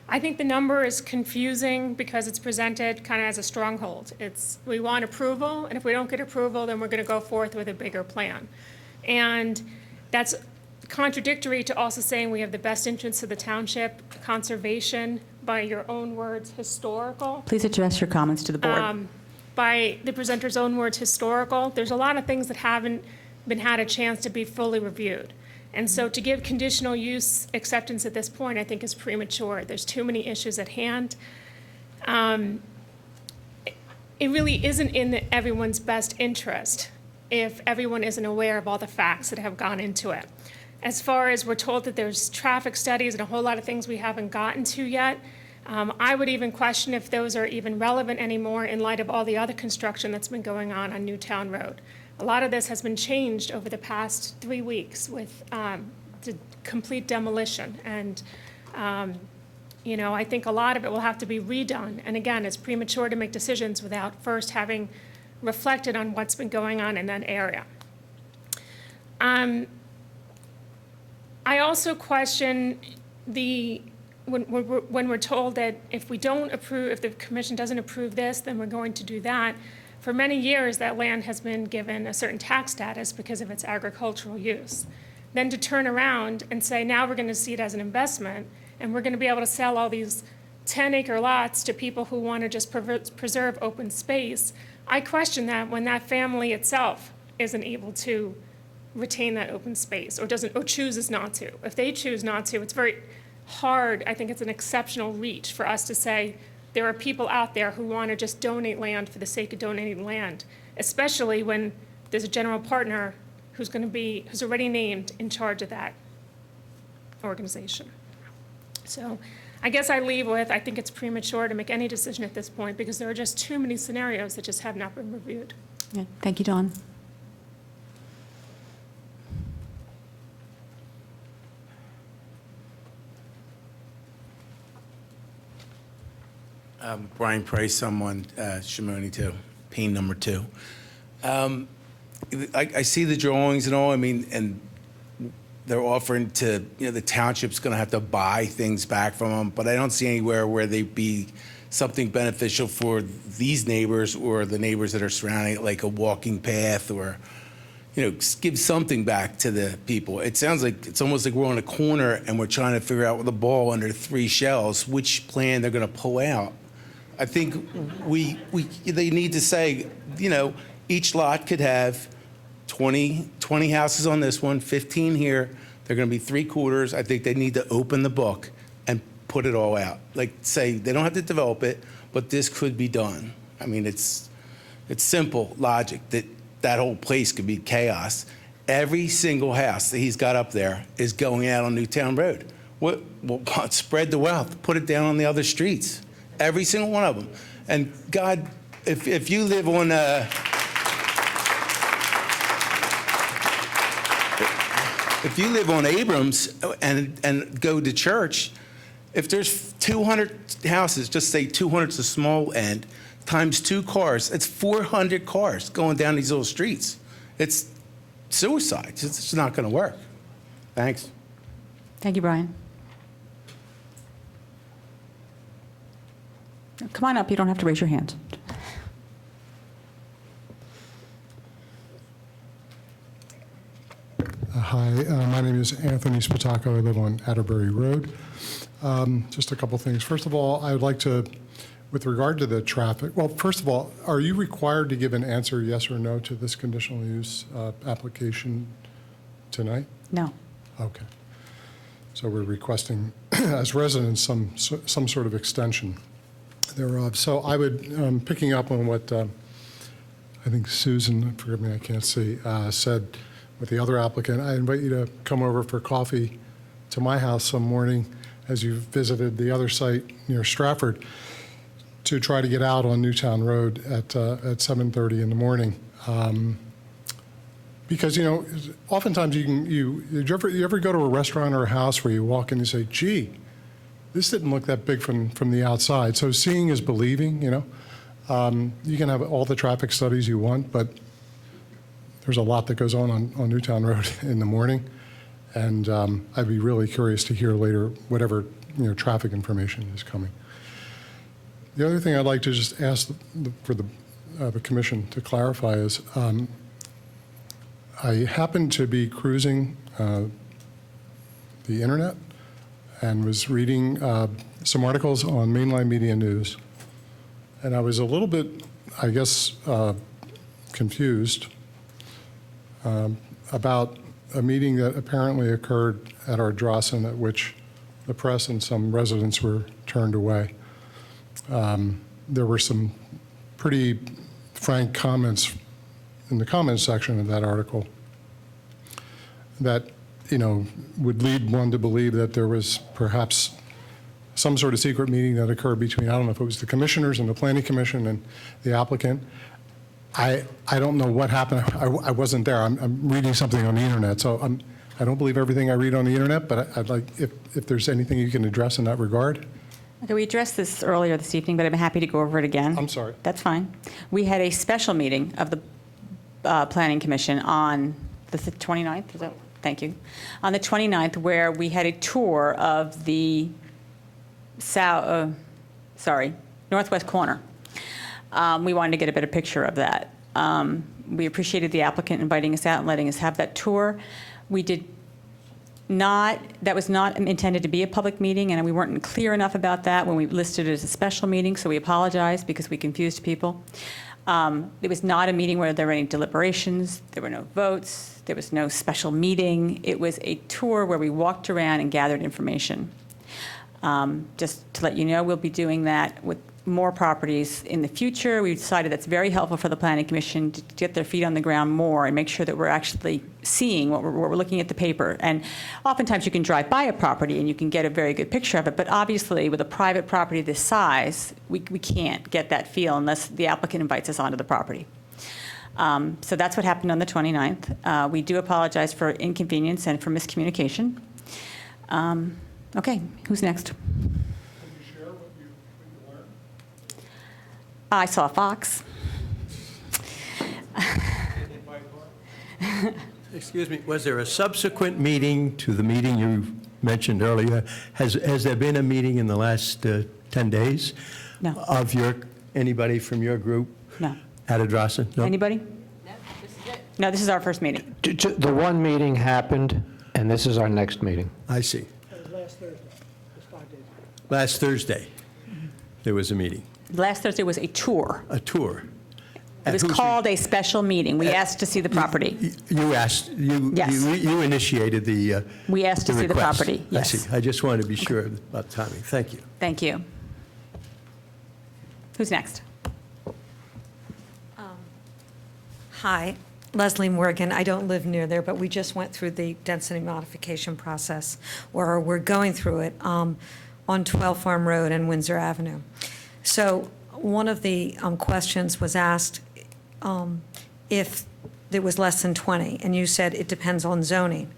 I think the number is confusing because it's presented kind of as a stronghold. We want approval, and if we don't get approval, then we're going to go forth with a bigger plan. And that's contradictory to also saying we have the best interests of the township, conservation, by your own words, historical. Please address your comments to the board. By the presenter's own words, historical. There's a lot of things that haven't been had a chance to be fully reviewed. And so to give conditional use acceptance at this point, I think is premature. There's too many issues at hand. It really isn't in everyone's best interest if everyone isn't aware of all the facts that have gone into it. As far as we're told that there's traffic studies and a whole lot of things we haven't gotten to yet, I would even question if those are even relevant anymore in light of all the other construction that's been going on Newtown Road. A lot of this has been changed over the past 3 weeks with the complete demolition. And, I think a lot of it will have to be redone. And again, it's premature to make decisions without first having reflected on what's been going on in that area. I also question when we're told that if the commission doesn't approve this, then we're going to do that. For many years, that land has been given a certain tax status because of its agricultural use. Then to turn around and say, now we're going to see it as an investment, and we're going to be able to sell all these 10-acre lots to people who want to just preserve open space, I question that when that family itself isn't able to retain that open space or chooses not to. If they choose not to, it's very hard. I think it's an exceptional reach for us to say, there are people out there who want to just donate land for the sake of donating land, especially when there's a general partner who's already named in charge of that organization. So I guess I leave with, I think it's premature to make any decision at this point because there are just too many scenarios that just have not been reviewed. Yeah. Thank you, Dawn. Brian Price, I'm on Shimoni 2, Payne number 2. I see the drawings and all, I mean, and they're offering to, the township's going to have to buy things back from them, but I don't see anywhere where they'd be something beneficial for these neighbors or the neighbors that are surrounding it, like a walking path or, give something back to the people. It sounds like, it's almost like we're on a corner and we're trying to figure out with a ball under 3 shells, which plan they're going to pull out. I think they need to say, each lot could have 20 houses on this one, 15 here. They're going to be 3/4. I think they need to open the book and put it all out. Like, say, they don't have to develop it, but this could be done. I mean, it's simple logic that whole place could be chaos. Every single house that he's got up there is going out on Newtown Road. Spread the wealth, put it down on the other streets. Every single one of them. And God, if you live on if you live on Abrams and go to church, if there's 200 houses, just say 200's the small end, times 2 cars, it's 400 cars going down these little streets. It's suicide. It's just not going to work. Thanks. Thank you, Brian. Come on up. You don't have to raise your hand. Hi, my name is Anthony Spataco. I live on Atterbury Road. Just a couple things. First of all, I would like to, with regard to the traffic, well, first of all, are you required to give an answer yes or no to this conditional use application tonight? No. Okay. So we're requesting, as residents, some sort of extension thereof. So I would, picking up on what I think Susan, forgive me, I can't see, said with the other applicant, I invite you to come over for coffee to my house some morning as you visited the other site near Stratford to try to get out on Newtown Road at 7:30 in the morning. Because, oftentimes you ever go to a restaurant or a house where you walk in and you say, gee, this didn't look that big from the outside. So seeing is believing, you can have all the traffic studies you want, but there's a lot that goes on Newtown Road in the morning. And I'd be really curious to hear later whatever traffic information is coming. The other thing I'd like to just ask for the commission to clarify is I happened to be cruising the internet and was reading some articles on mainline media news. And I was a little bit, I guess, confused about a meeting that apparently occurred at our Drossen at which the press and some residents were turned away. There were some pretty frank comments in the comments section of that article that, would lead one to believe that there was perhaps some sort of secret meeting that occurred between, I don't know if it was the commissioners and the planning commission and the applicant. I don't know what happened. I wasn't there. I'm reading something on the internet, so I don't believe everything I read on the internet, but I'd like, if there's anything you can address in that regard. Okay, we addressed this earlier this evening, but I'm happy to go over it again. I'm sorry. That's fine. We had a special meeting of the Planning Commission on the 29th, is that? Thank you. On the 29th, where we had a tour of the northwest corner. We wanted to get a better picture of that. We appreciated the applicant inviting us out and letting us have that tour. That was not intended to be a public meeting, and we weren't clear enough about that when we listed it as a special meeting, so we apologize because we confused people. It was not a meeting where there were any deliberations, there were no votes, there was no special meeting. It was a tour where we walked around and gathered information. Just to let you know, we'll be doing that with more properties in the future. We decided that's very helpful for the Planning Commission to get their feet on the ground more and make sure that we're actually seeing what we're looking at the paper. And oftentimes you can drive by a property and you can get a very good picture of it, but obviously with a private property this size, we can't get that feel unless the applicant invites us onto the property. So that's what happened on the 29th. We do apologize for inconvenience and for miscommunication. Okay, who's next? I saw a fox. Excuse me, was there a subsequent meeting to the meeting you mentioned earlier? Has there been a meeting in the last 10 days? No. Of anybody from your group? No. At Adrossan? No? Anybody? No, this is our first meeting. The one meeting happened, and this is our next meeting. I see. Last Thursday, it's 5 days ago. Last Thursday, there was a meeting. Last Thursday was a tour. A tour. It was called a special meeting. We asked to see the property. You asked, Yes. you initiated the We asked to see the request. property, yes. I see. I just wanted to be sure about timing. Thank you. Thank you. Who's next? Hi, Leslie Morgan. I don't live near there, but we just went through the density modification process, or we're going through it on 12 Farm Road and Windsor Avenue. So one of the questions was asked if there was less than 20, and you said it depends on zoning.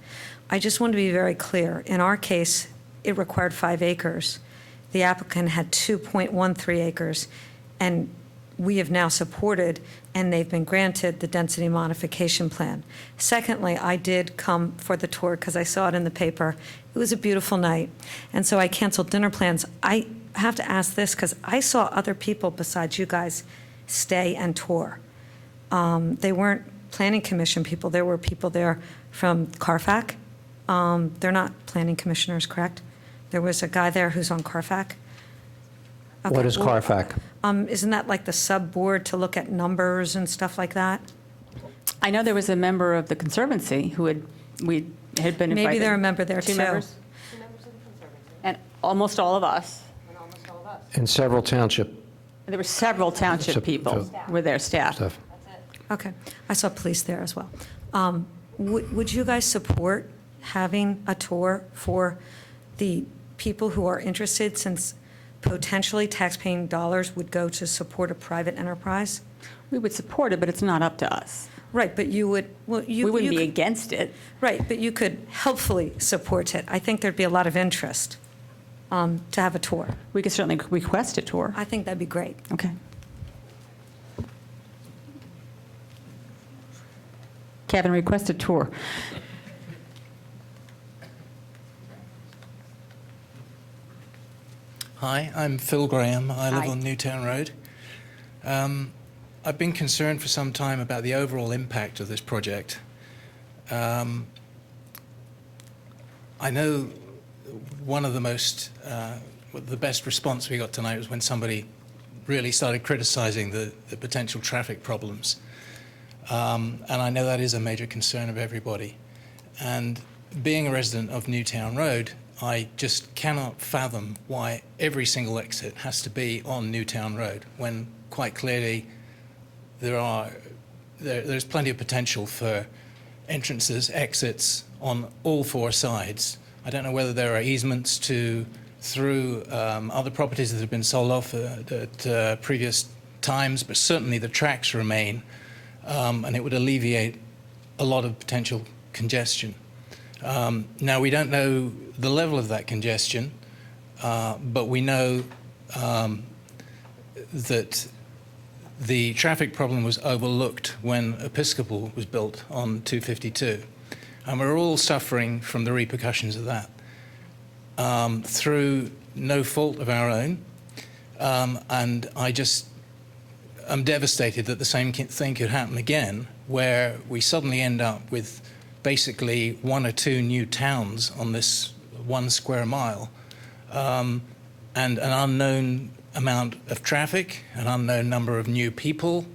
I just want to be very clear. In our case, it required 5 acres. The applicant had 2.13 acres, and we have now supported, and they've been granted the density modification plan. Secondly, I did come for the tour because I saw it in the paper. It was a beautiful night, and so I canceled dinner plans. I have to ask this because I saw other people besides you guys stay and tour. They weren't planning commission people. There were people there from Carfax. They're not planning commissioners, correct? There was a guy there who's on Carfax. Okay, What is well, Carfax? Isn't that like the sub-board to look at numbers and stuff like that? I know there was a member of the Conservancy who had been invited. Maybe they're a member there, Two too. members. And almost all of us. In several township There were several township people were there, staff. stuff. Okay. I saw police there as well. Would you guys support having a tour for the people who are interested, since potentially taxpaying dollars would go to support a private enterprise? We would support it, but it's not up to us. Right, but you would, well, you... We wouldn't you be could- against it. Right, but you could helpfully support it. I think there'd be a lot of interest to have a tour. We could certainly request a tour. I think that'd be great. Okay. Kevin, request a tour. Hi, I'm Phil Graham. I live Hi. on Newtown Road. I've been concerned for some time about the overall impact of this project. I know one of the the best response we got tonight was when somebody really started criticizing the potential traffic problems. And I know that is a major concern of everybody. And being a resident of Newtown Road, I just cannot fathom why every single exit has to be on Newtown Road, when quite clearly there's plenty of potential for entrances, exits on all 4 sides. I don't know whether there are easements through other properties that have been sold off at previous times, but certainly the tracks remain, and it would alleviate a lot of potential congestion. Now, we don't know the level of that congestion, but we know that the traffic problem was overlooked when Episcopal was built on 252. And we're all suffering from the repercussions of that through no fault of our own. And I'm devastated that the same thing could happen again, where we suddenly end up with basically 1 or 2 new towns on this 1 square mile, and an unknown amount of traffic, an unknown number of new people.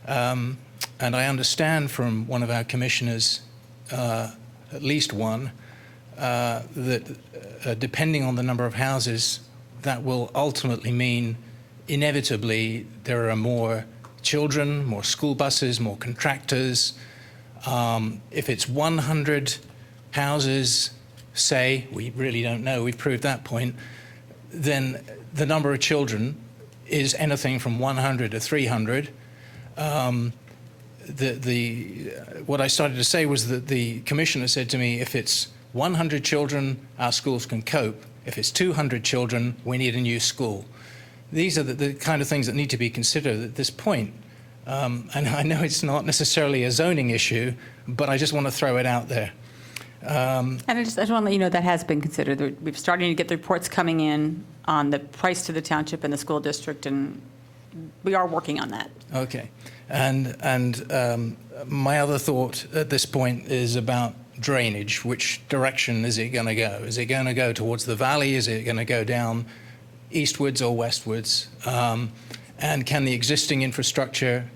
And I understand from one of our commissioners, at least one, that depending on the number of houses, that will ultimately mean inevitably there are more children, more school buses, more contractors. If it's 100 houses, say, we really don't know, we've proved that point, then the number of children is anything from 100 to 300. What I started to say was that the commissioner said to me, if it's 100 children, our schools can cope. If it's 200 children, we need a new school. These are the kind of things that need to be considered at this point. And I know it's not necessarily a zoning issue, but I just want to throw it out there. And I just want to let you know that has been considered. We've started to get the reports coming in on the price to the township and the school district, and we are working on that. Okay. And my other thought at this point is about drainage. Which direction is it going to go? Is it going to go towards the valley? Is it going to go down eastwards or westwards? And can the existing infrastructure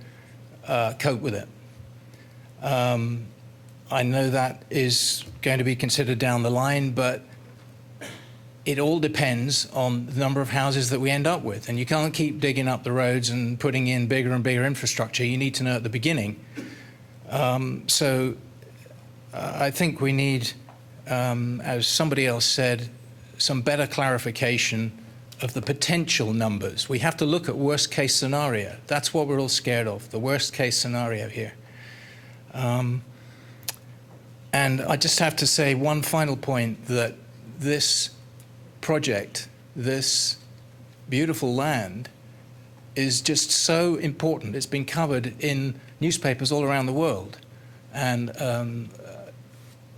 cope with it? I know that is going to be considered down the line, but it all depends on the number of houses that we end up with. And you can't keep digging up the roads and putting in bigger and bigger infrastructure. You need to know at the beginning. So I think we need, as somebody else said, some better clarification of the potential numbers. We have to look at worst case scenario. That's what we're all scared of, the worst case scenario here. And I just have to say one final point, that this project, this beautiful land, is just so important. It's been covered in newspapers all around the world. And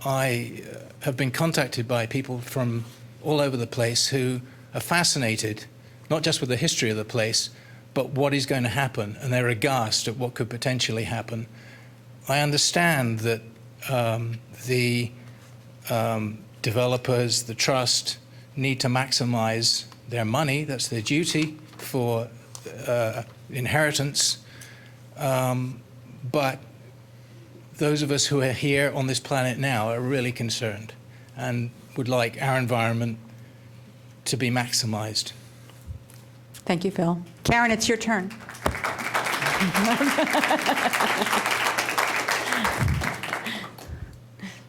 I have been contacted by people from all over the place who are fascinated, not just with the history of the place, but what is going to happen, and they're aghast at what could potentially happen. I understand that the developers, the trust, need to maximize their money. That's their duty for inheritance. But those of us who are here on this planet now are really concerned and would like our environment to be maximized. Thank you, Phil. Karen, it's your turn.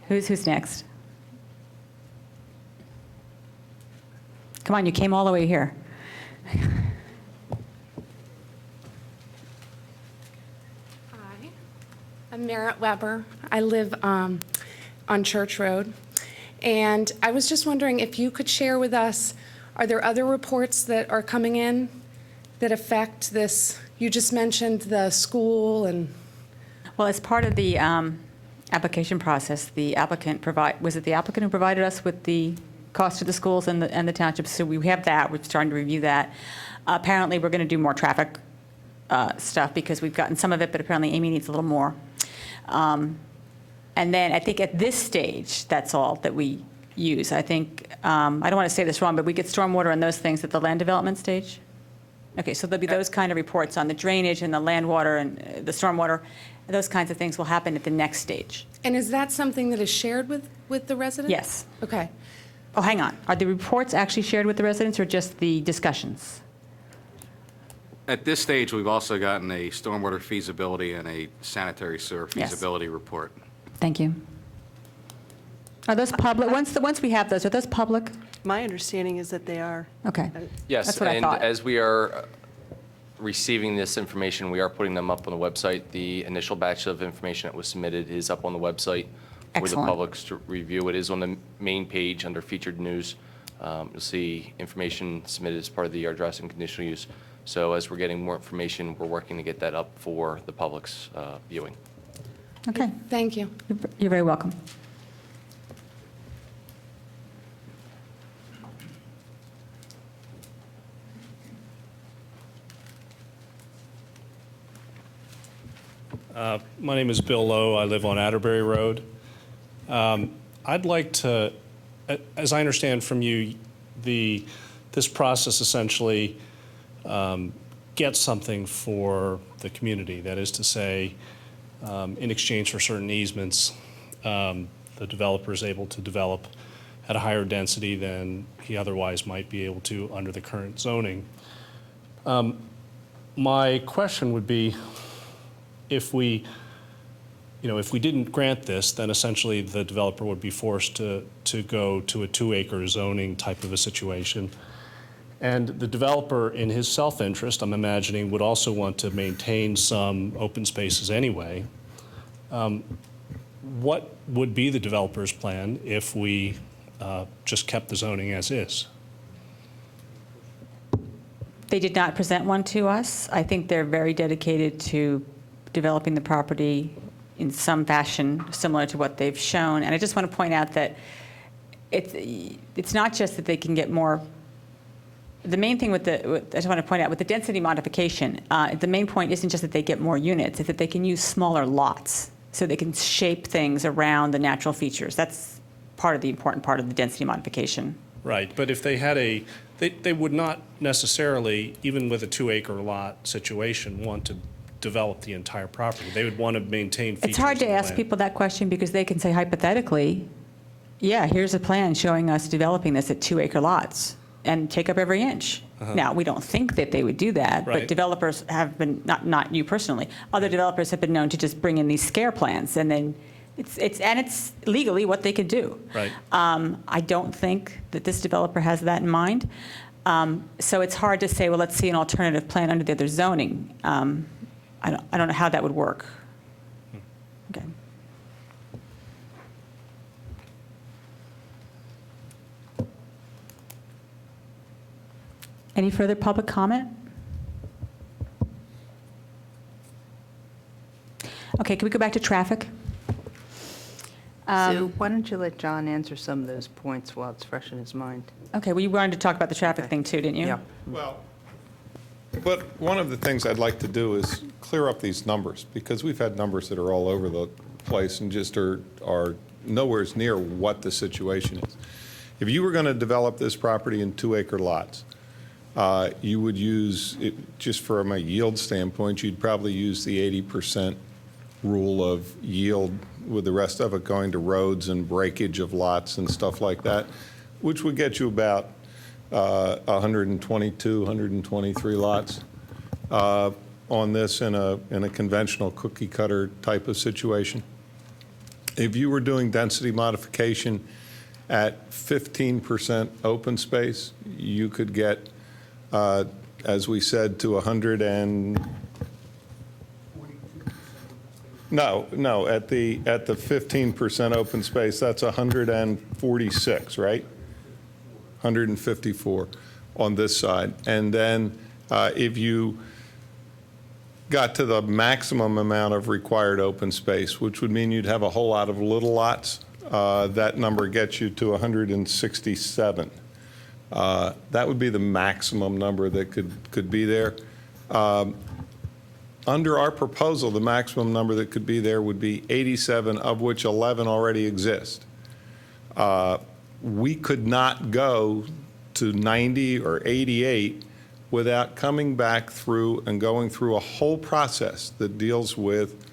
Who's next? Come on, you came all the way here. Hi, I'm Merritt Weber. I live on Church Road. And I was just wondering if you could share with us, are there other reports that are coming in that affect this? You just mentioned the school and... Well, as part of the application process, the applicant was it the applicant who provided us with the cost of the schools and the townships? So we have that. We're starting to review that. Apparently, we're going to do more traffic stuff because we've gotten some of it, but apparently Amy needs a little more. And then I think at this stage, that's all that we use. I think, I don't want to say this wrong, but we get stormwater and those things at the land development stage? Okay, so there'll be those kind of reports on the drainage and the land water and the stormwater. Those kinds of things will happen at the next stage. And is that something that is shared with the residents? Yes. Okay. Oh, hang on. Are the reports actually shared with the residents or just the discussions? At this stage, we've also gotten a stormwater feasibility and a sanitary sewer Yes. feasibility report. Thank you. Are those public? Once we have those, are those public? My understanding is that they are. Okay. Yes, That's what I and thought. as we are receiving this information, we are putting them up on the website. The initial batch of information that was submitted is up on the website for the Excellent. public to review. It is on the main page under featured news. You'll see information submitted as part of the address and conditional use. So as we're getting more information, we're working to get that up for the public's viewing. Okay. Thank you. You're very welcome. My name is Bill Lowe. I live on Atterbury Road. I'd like to, as I understand from you, this process essentially gets something for the community. That is to say, in exchange for certain easements, the developer is able to develop at a higher density than he otherwise might be able to under the current zoning. My question would be, if we didn't grant this, then essentially the developer would be forced to go to a 2-acre zoning type of a situation. And the developer, in his self-interest, I'm imagining, would also want to maintain some open spaces anyway. What would be the developer's plan if we just kept the zoning as is? They did not present one to us. I think they're very dedicated to developing the property in some fashion similar to what they've shown. And I just want to point out that it's not just that they can get more. The main thing I just want to point out with the density modification, the main point isn't just that they get more units, it's that they can use smaller lots so they can shape things around the natural features. That's part of the important part of the density modification. Right, but if they had they would not necessarily, even with a 2-acre lot situation, want to develop the entire property. They would want to maintain features. It's hard to of the ask land. people that question because they can say hypothetically, yeah, here's a plan showing us developing this at 2-acre lots and take up every inch. Now, we don't think that they would do that, but Right. developers have been, not you personally, other developers have been known to just bring in these scare plans, and then it's legally what they could do. Right. I don't think that this developer has that in mind. So it's hard to say, well, let's see an alternative plan under the other zoning. I don't know how that would work. Okay. Any further public comment? Okay, can we go back to traffic? Sue, why don't you let John answer some of those points while it's fresh in his mind? Okay, well, you wanted to talk about the traffic thing too, didn't you? Yeah. Well, but one of the things I'd like to do is clear up these numbers, because we've had numbers that are all over the place and just are nowhere near what the situation is. If you were going to develop this property in 2-acre lots, you would use, just from a yield standpoint, you'd probably use the 80% rule of yield, with the rest of it going to roads and breakage of lots and stuff like that, which would get you about 122, 123 lots on this in a conventional cookie cutter type of situation. If you were doing density modification at 15% open space, you could get, as we said, to 100 and no, at the 15% open space, that's 146, right? 154 on this side. And then if you got to the maximum amount of required open space, which would mean you'd have a whole lot of little lots, that number gets you to 167. That would be the maximum number that could be there. Under our proposal, the maximum number that could be there would be 87, of which 11 already exist. We could not go to 90 or 88 without coming back through and going through a whole process that deals with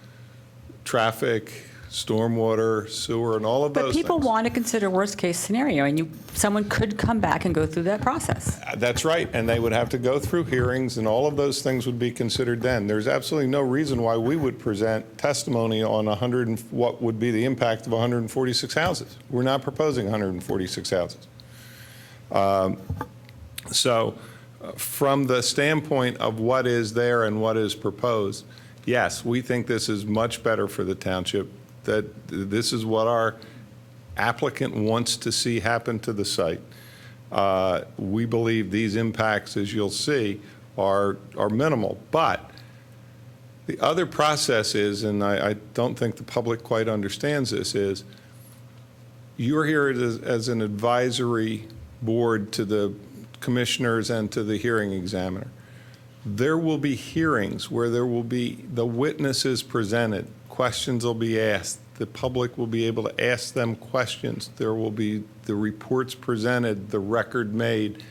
traffic, stormwater, sewer, and all of those But people things. want to consider worst-case scenario, and someone could come back and go through that process. That's right, and they would have to go through hearings, and all of those things would be considered then. There's absolutely no reason why we would present testimony on what would be the impact of 146 houses. We're not proposing 146 houses. From the standpoint of what is there and what is proposed, yes, we think this is much better for the township, that this is what our applicant wants to see happen to the site. We believe these impacts, as you'll see, are minimal. But the other process is, and I don't think the public quite understands this, is you're here as an advisory board to the commissioners and to the hearing examiner. There will be hearings where there will be the witnesses presented, questions will be asked, the public will be able to ask them questions, there will be the reports presented, the record made,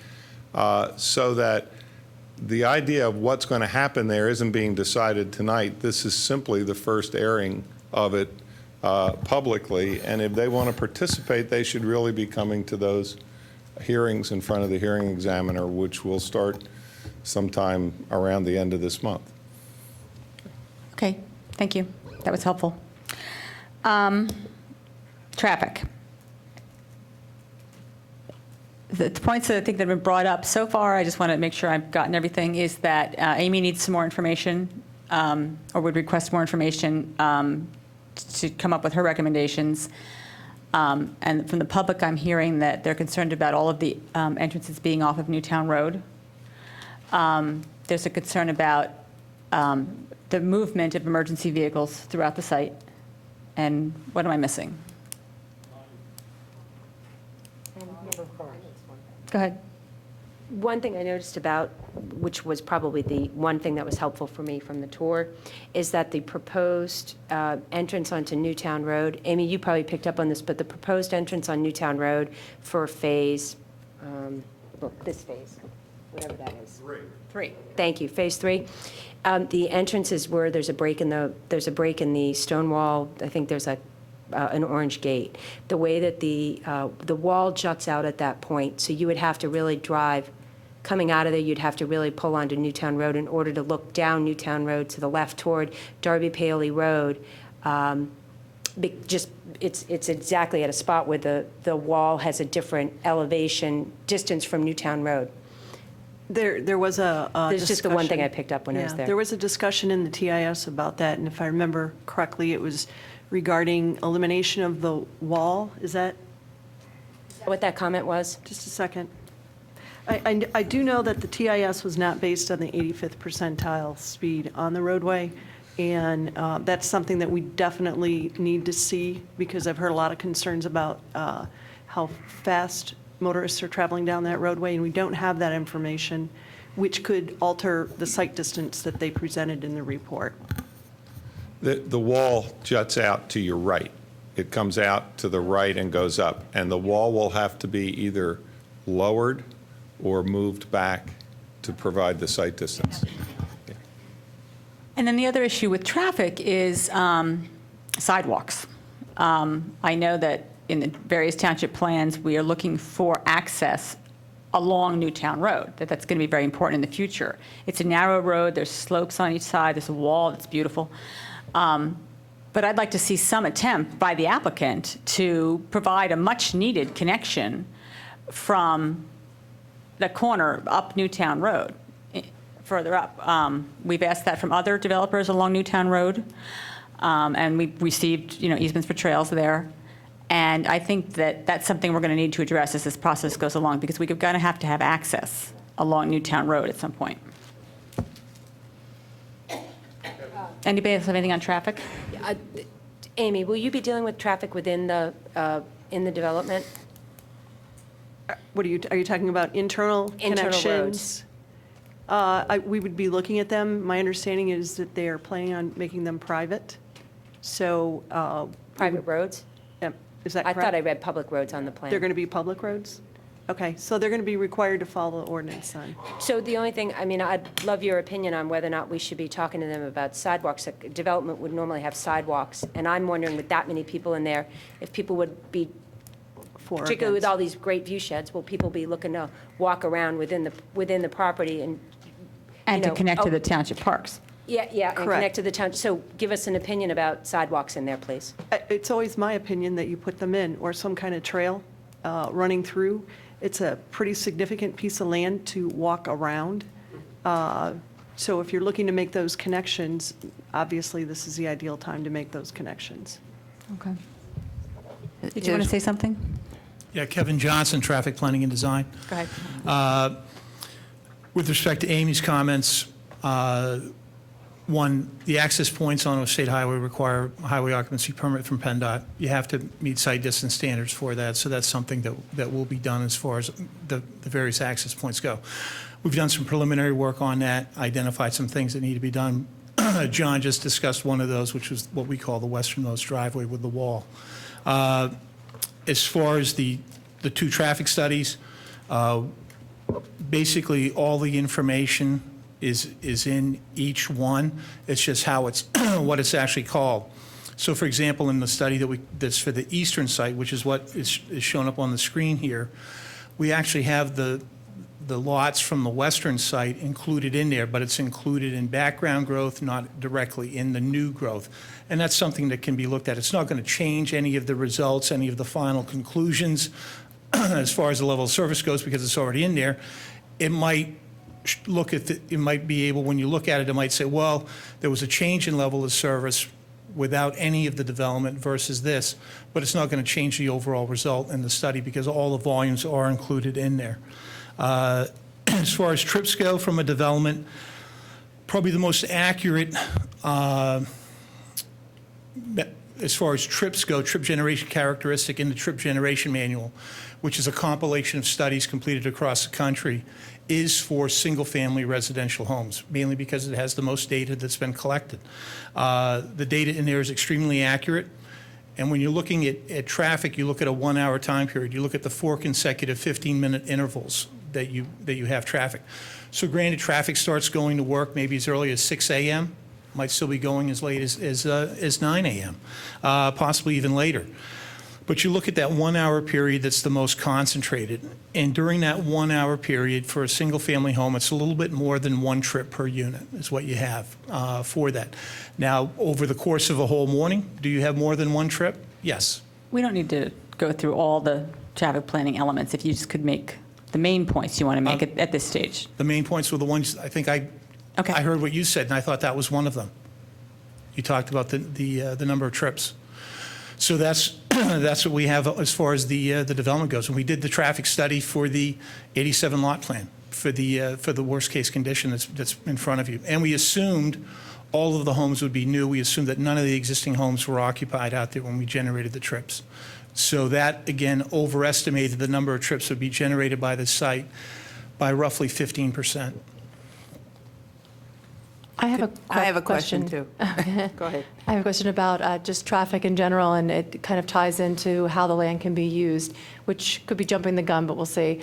so that the idea of what's going to happen there isn't being decided tonight. This is simply the first airing of it publicly, and if they want to participate, they should really be coming to those hearings in front of the hearing examiner, which will start sometime around the end of this month. Okay, thank you. That was helpful. Traffic. The points that I think that have been brought up so far, I just want to make sure I've gotten everything, is that Amy needs some more information or would request more information to come up with her recommendations. And from the public, I'm hearing that they're concerned about all of the entrances being off of Newtown Road. There's a concern about the movement of emergency vehicles throughout the site. And what am I missing? Go ahead. One thing I noticed about, which was probably the one thing that was helpful for me from the tour, is that the proposed entrance onto Newtown Road, Amy, you probably picked up on this, but the proposed entrance on Newtown Road for phase, well, this phase, whatever that is. Three. Thank you, phase 3. The entrance is where there's a break in the stone wall. I think there's an orange gate. The way that the wall juts out at that point, so you would have to really drive, coming out of there, you'd have to really pull onto Newtown Road in order to look down Newtown Road to the left toward Darby Paley Road. It's exactly at a spot where the wall has a different elevation distance from Newtown Road. There was a There's just the one thing I picked up when I was there. There was a discussion in the TIS about that, and if I remember correctly, it was regarding elimination of the wall. Is that what that comment was? Just a second. I do know that the TIS was not based on the 85th percentile speed on the roadway, and that's something that we definitely need to see, because I've heard a lot of concerns about how fast motorists are traveling down that roadway, and we don't have that information, which could alter the sight distance that they presented in the report. The wall juts out to your right. It comes out to the right and goes up, and the wall will have to be either lowered or moved back to provide the sight distance. And then the other issue with traffic is sidewalks. I know that in the various township plans, we are looking for access along Newtown Road, that's going to be very important in the future. It's a narrow road, there's slopes on each side, there's a wall, it's beautiful. But I'd like to see some attempt by the applicant to provide a much-needed connection from the corner up Newtown Road, further up. We've asked that from other developers along Newtown Road, and we've received, easements for trails there. And I think that that's something we're going to need to address as this process goes along, because we're going to have to have access along Newtown Road at some point. Anybody else have anything on traffic? Amy, will you be dealing with traffic within in the development? What are you talking about? Internal connections? We would be looking at them. My understanding is that they are planning on making them private. So private roads? Is that correct? I thought I read public roads on the plan. They're going to be public roads? Okay, so they're going to be required to follow the ordinance then. So the only thing, I'd love your opinion on whether or not we should be talking to them about sidewalks. Development would normally have sidewalks, and I'm wondering with that many people in there, if people would be, particularly with all these great view sheds, will people be looking to walk around within the property and to connect to the township parks. Yeah, and connect to the town. So give us an opinion about sidewalks in there, please. It's always my opinion that you put them in, or some kind of trail running through. It's a pretty significant piece of land to walk around. So if you're looking to make those connections, obviously this is the ideal time to make those connections. Okay. Did you want to say something? Yeah, Kevin Johnson, Traffic Planning and Design. Go ahead. With respect to Amy's comments, one, the access points on a state highway require a highway occupancy permit from PennDOT. You have to meet site distance standards for that, so that's something that will be done as far as the various access points go. We've done some preliminary work on that, identified some things that need to be done. John just discussed one of those, which was what we call the westernmost driveway with the wall. As far as the two traffic studies, basically all the information is in each one. It's just how it's what it's actually called. So, for example, in the study that's for the eastern site, which is what is shown up on the screen here, we actually have the lots from the western site included in there, but it's included in background growth, not directly in the new growth. And that's something that can be looked at. It's not going to change any of the results, any of the final conclusions as far as the level of service goes, because it's already in there. It might look at it might be able, when you look at it, it might say, well, there was a change in level of service without any of the development versus this, but it's not going to change the overall result in the study because all the volumes are included in there. as far as trips go from a development, probably the most accurate, as far as trips go, trip generation characteristic in the trip generation manual, which is a compilation of studies completed across the country, is for single-family residential homes, mainly because it has the most data that's been collected. The data in there is extremely accurate. And when you're looking at traffic, you look at a 1-hour time period. You look at the 4 consecutive 15-minute intervals that you have traffic. So granted, traffic starts going to work maybe as early as 6 a.m., might still be going as late as 9 a.m., possibly even later. But you look at that 1-hour period that's the most concentrated, and during that 1-hour period for a single-family home, it's a little bit more than 1 trip per unit is what you have for that. Now, over the course of a whole morning, do you have more than 1 trip? Yes. We don't need to go through all the traffic planning elements. If you just could make the main points you want to make at this stage. The main points were the ones, I think I heard what you said, and I thought that was one of them. You talked about the number of trips. So that's what we have as far as the development goes. And we did the traffic study for the 87 lot plan for the worst case condition that's in front of you. And we assumed all of the homes would be new. We assumed that none of the existing homes were occupied out there when we generated the trips. So that, again, overestimated the number of trips that would be generated by the site by roughly 15%. I have a question too. Go ahead. I have a question about just traffic in general, and it kind of ties into how the land can be used, which could be jumping the gun, but we'll see.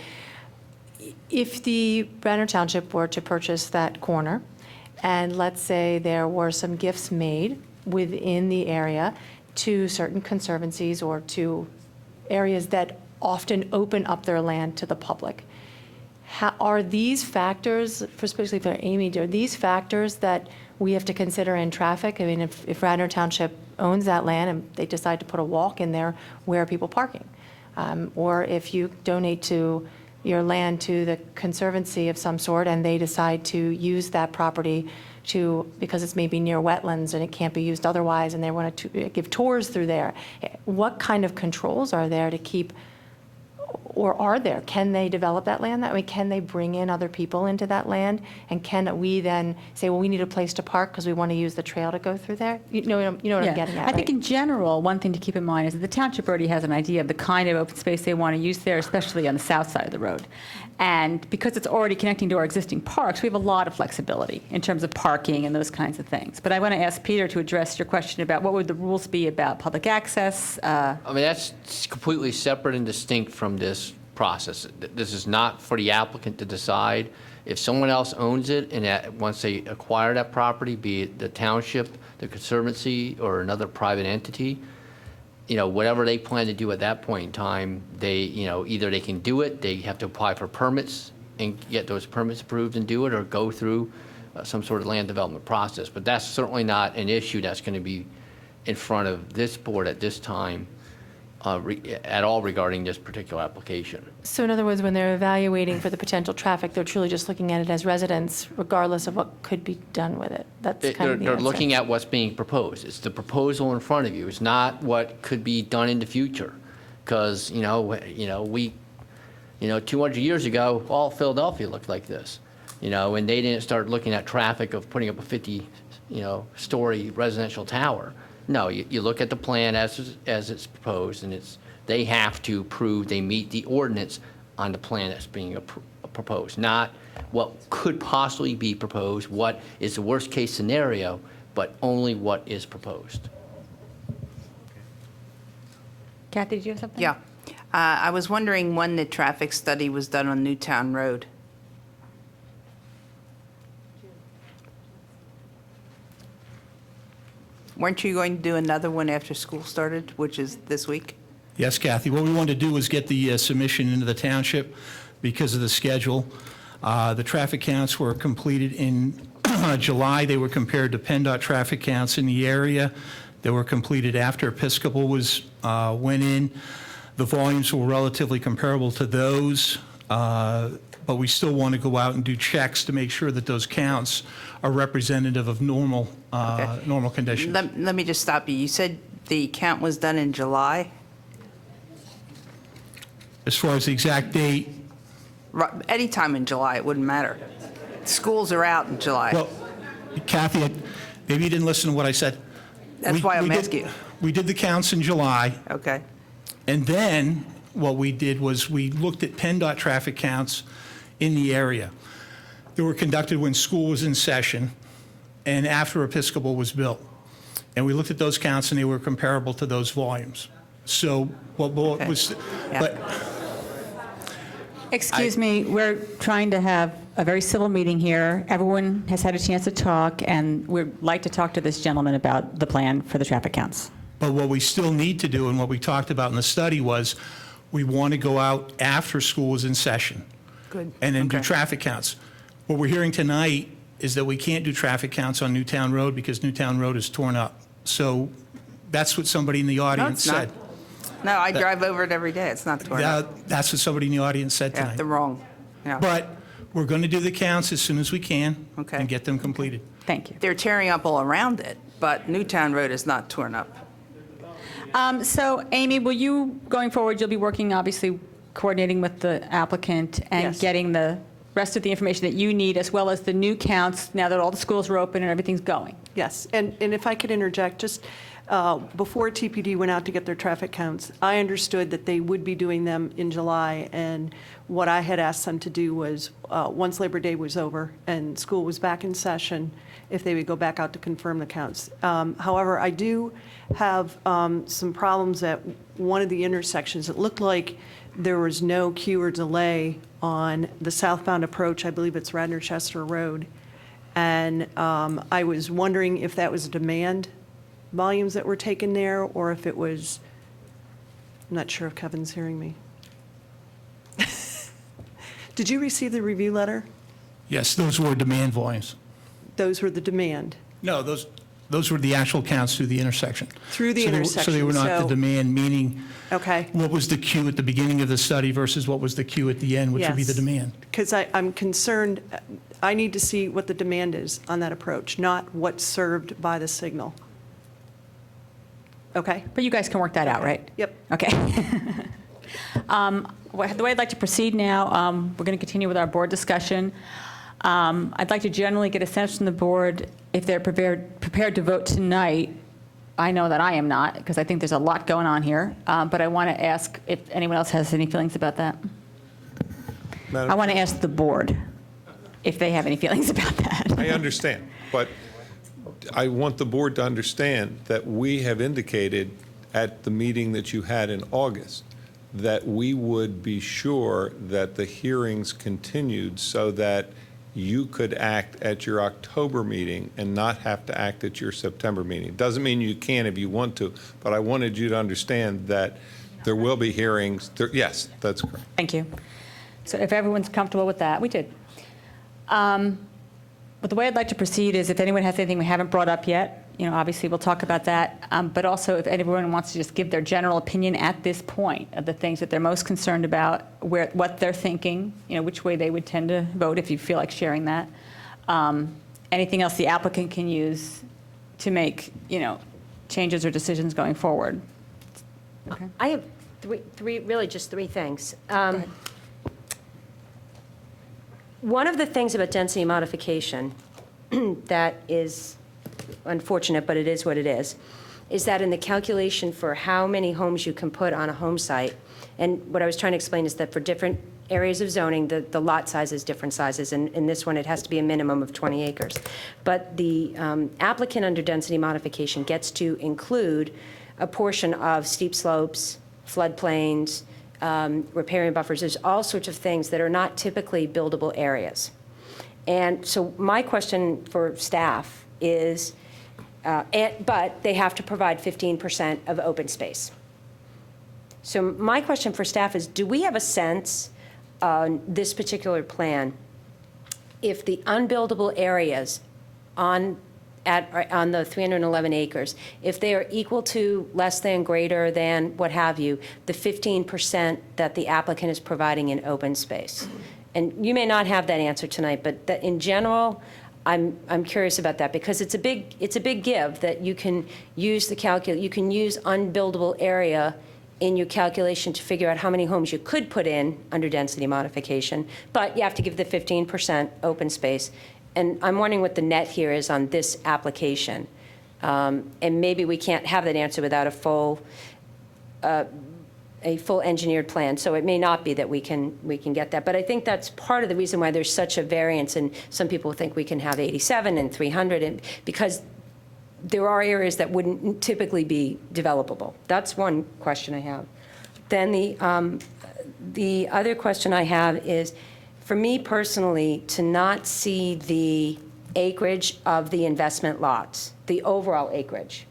If the Radnor Township were to purchase that corner, and let's say there were some gifts made within the area to certain conservancies or to areas that often open up their land to the public, are these factors, especially for Amy, are these factors that we have to consider in traffic? I mean, if Radnor Township owns that land and they decide to put a walk in there, where are people parking? Or if you donate to your land to the conservancy of some sort and they decide to use that property because it's maybe near wetlands and it can't be used otherwise and they want to give tours through there, what kind of controls are there to keep, or are there? Can they develop that land that way? Can they bring in other people into that land? And can we then say, well, we need a place to park because we want to use the trail to go through there? You know what I'm getting at, I think right? in general, one thing to keep in mind is that the township already has an idea of the kind of open space they want to use there, especially on the south side of the road. And because it's already connecting to our existing parks, we have a lot of flexibility in terms of parking and those kinds of things. But I want to ask Peter to address your question about what would the rules be about public access. I mean, that's completely separate and distinct from this process. This is not for the applicant to decide. If someone else owns it and once they acquire that property, be it the township, the conservancy, or another private entity, whatever they plan to do at that point in time, they, either they can do it, they have to apply for permits and get those permits approved and do it, or go through some sort of land development process. But that's certainly not an issue that's going to be in front of this board at this time at all regarding this particular application. So in other words, when they're evaluating for the potential traffic, they're truly just looking at it as residents, regardless of what could be done with it. That's kind of the They're answer. looking at what's being proposed. It's the proposal in front of you. It's not what could be done in the future. Because, 200 years ago, all Philadelphia looked like this. And they didn't start looking at traffic of putting up a 50, story residential tower. No, you look at the plan as it's proposed, and they have to prove they meet the ordinance on the plan that's being proposed, not what could possibly be proposed, what is the worst-case scenario, but only what is proposed. Kathy, did you have something? Yeah. I was wondering when the traffic study was done on Newtown Road. Weren't you going to do another one after school started, which is this week? Yes, Kathy. What we wanted to do was get the submission into the township because of the schedule. The traffic counts were completed in July. They were compared to PennDOT traffic counts in the area. They were completed after Episcopal went in. The volumes were relatively comparable to those, but we still want to go out and do checks to make sure that those counts are representative of normal conditions. Let me just stop you. You said the count was done in July? As far as the exact date, Anytime in July, it wouldn't matter. Schools are out in July. Well, Kathy, maybe you didn't listen to what I said. That's why I'm asking you. We did the counts in July. Okay. And then what we did was we looked at PennDOT traffic counts in the area. They were conducted when school was in session and after Episcopal was built. And we looked at those counts and they were comparable to those volumes. So what was, but Excuse me, we're trying to have a very civil meeting here. Everyone has had a chance to talk, and we'd like to talk to this gentleman about the plan for the traffic counts. But what we still need to do, and what we talked about in the study, was we want to go out after school is in session. Good. And then do Okay. traffic counts. What we're hearing tonight is that we can't do traffic counts on Newtown Road because Newtown Road is torn up. So that's what somebody in the No, audience it's not. said. No, I drive over it every day. It's not torn up. That's what somebody in the audience said Yeah, tonight. they're wrong. Yeah. But we're going to do the counts as soon as we can Okay. and get them completed. Thank you. They're tearing up all around it, but Newtown Road is not torn up. So, Amy, will you, going forward, you'll be working, obviously, coordinating with the applicant and Yes. getting the rest of the information that you need, as well as the new counts, now that all the schools are open and everything's going? Yes, and if I could interject, just before TPD went out to get their traffic counts, I understood that they would be doing them in July, and what I had asked them to do was, once Labor Day was over and school was back in session, if they would go back out to confirm the counts. However, I do have some problems at one of the intersections. It looked like there was no queue or delay on the southbound approach. I believe it's Radnor Chester Road. And I was wondering if that was demand volumes that were taken there, or if it was, I'm not sure if Kevin's hearing me. Did you receive the review letter? Yes, those were demand volumes. Those were the demand. No, those were the actual counts through the intersection. Through the So they were intersection, not the so- demand, meaning Okay. what was the queue at the beginning of the study versus what was the queue at the end, which would be the Yes. demand. Because I'm concerned, I need to see what the demand is on that approach, not what's served by the signal. Okay? But you guys can work that out, right? Yep. Okay. The way I'd like to proceed now, we're going to continue with our board discussion. I'd like to generally get a sense from the board if they're prepared to vote tonight. I know that I am not, because I think there's a lot going on here, but I want to ask if anyone else has any feelings about that. I want to ask the board if they have any feelings about that. I understand, but I want the board to understand that we have indicated at the meeting that you had in August that we would be sure that the hearings continued so that you could act at your October meeting and not have to act at your September meeting. Doesn't mean you can if you want to, but I wanted you to understand that there will be hearings. Yes, that's correct. Thank you. So if everyone's comfortable with that, we did. But the way I'd like to proceed is if anyone has anything we haven't brought up yet, obviously we'll talk about that. But also if anyone wants to just give their general opinion at this point of the things that they're most concerned about, what they're thinking, which way they would tend to vote if you feel like sharing that. Anything else the applicant can use to make, changes or decisions going forward. Okay. I have just three things. One of the things about density modification that is unfortunate, but it is what it is that in the calculation for how many homes you can put on a home site, and what I was trying to explain is that for different areas of zoning, the lot size is different sizes, and in this one, it has to be a minimum of 20 acres. But the applicant under density modification gets to include a portion of steep slopes, floodplains, riparian buffers. There's all sorts of things that are not typically buildable areas. And so my question for staff is, but they have to provide 15% of open space. So my question for staff is, do we have a sense on this particular plan if the unbuildable areas on the 311 acres, if they are equal to, less than, greater than, what have you, the 15% that the applicant is providing in open space? And you may not have that answer tonight, but that in general, I'm curious about that because it's a big give that you can use you can use unbuildable area in your calculation to figure out how many homes you could put in under density modification, but you have to give the 15% open space. And I'm wondering what the net here is on this application. And maybe we can't have that answer without a full engineered plan. So it may not be that we can get that. But I think that's part of the reason why there's such a variance. And some people think we can have 87 and 300, and because there are areas that wouldn't typically be developable. That's one question I have. Then the other question I have is, for me personally, to not see the acreage of the investment lots, the overall acreage,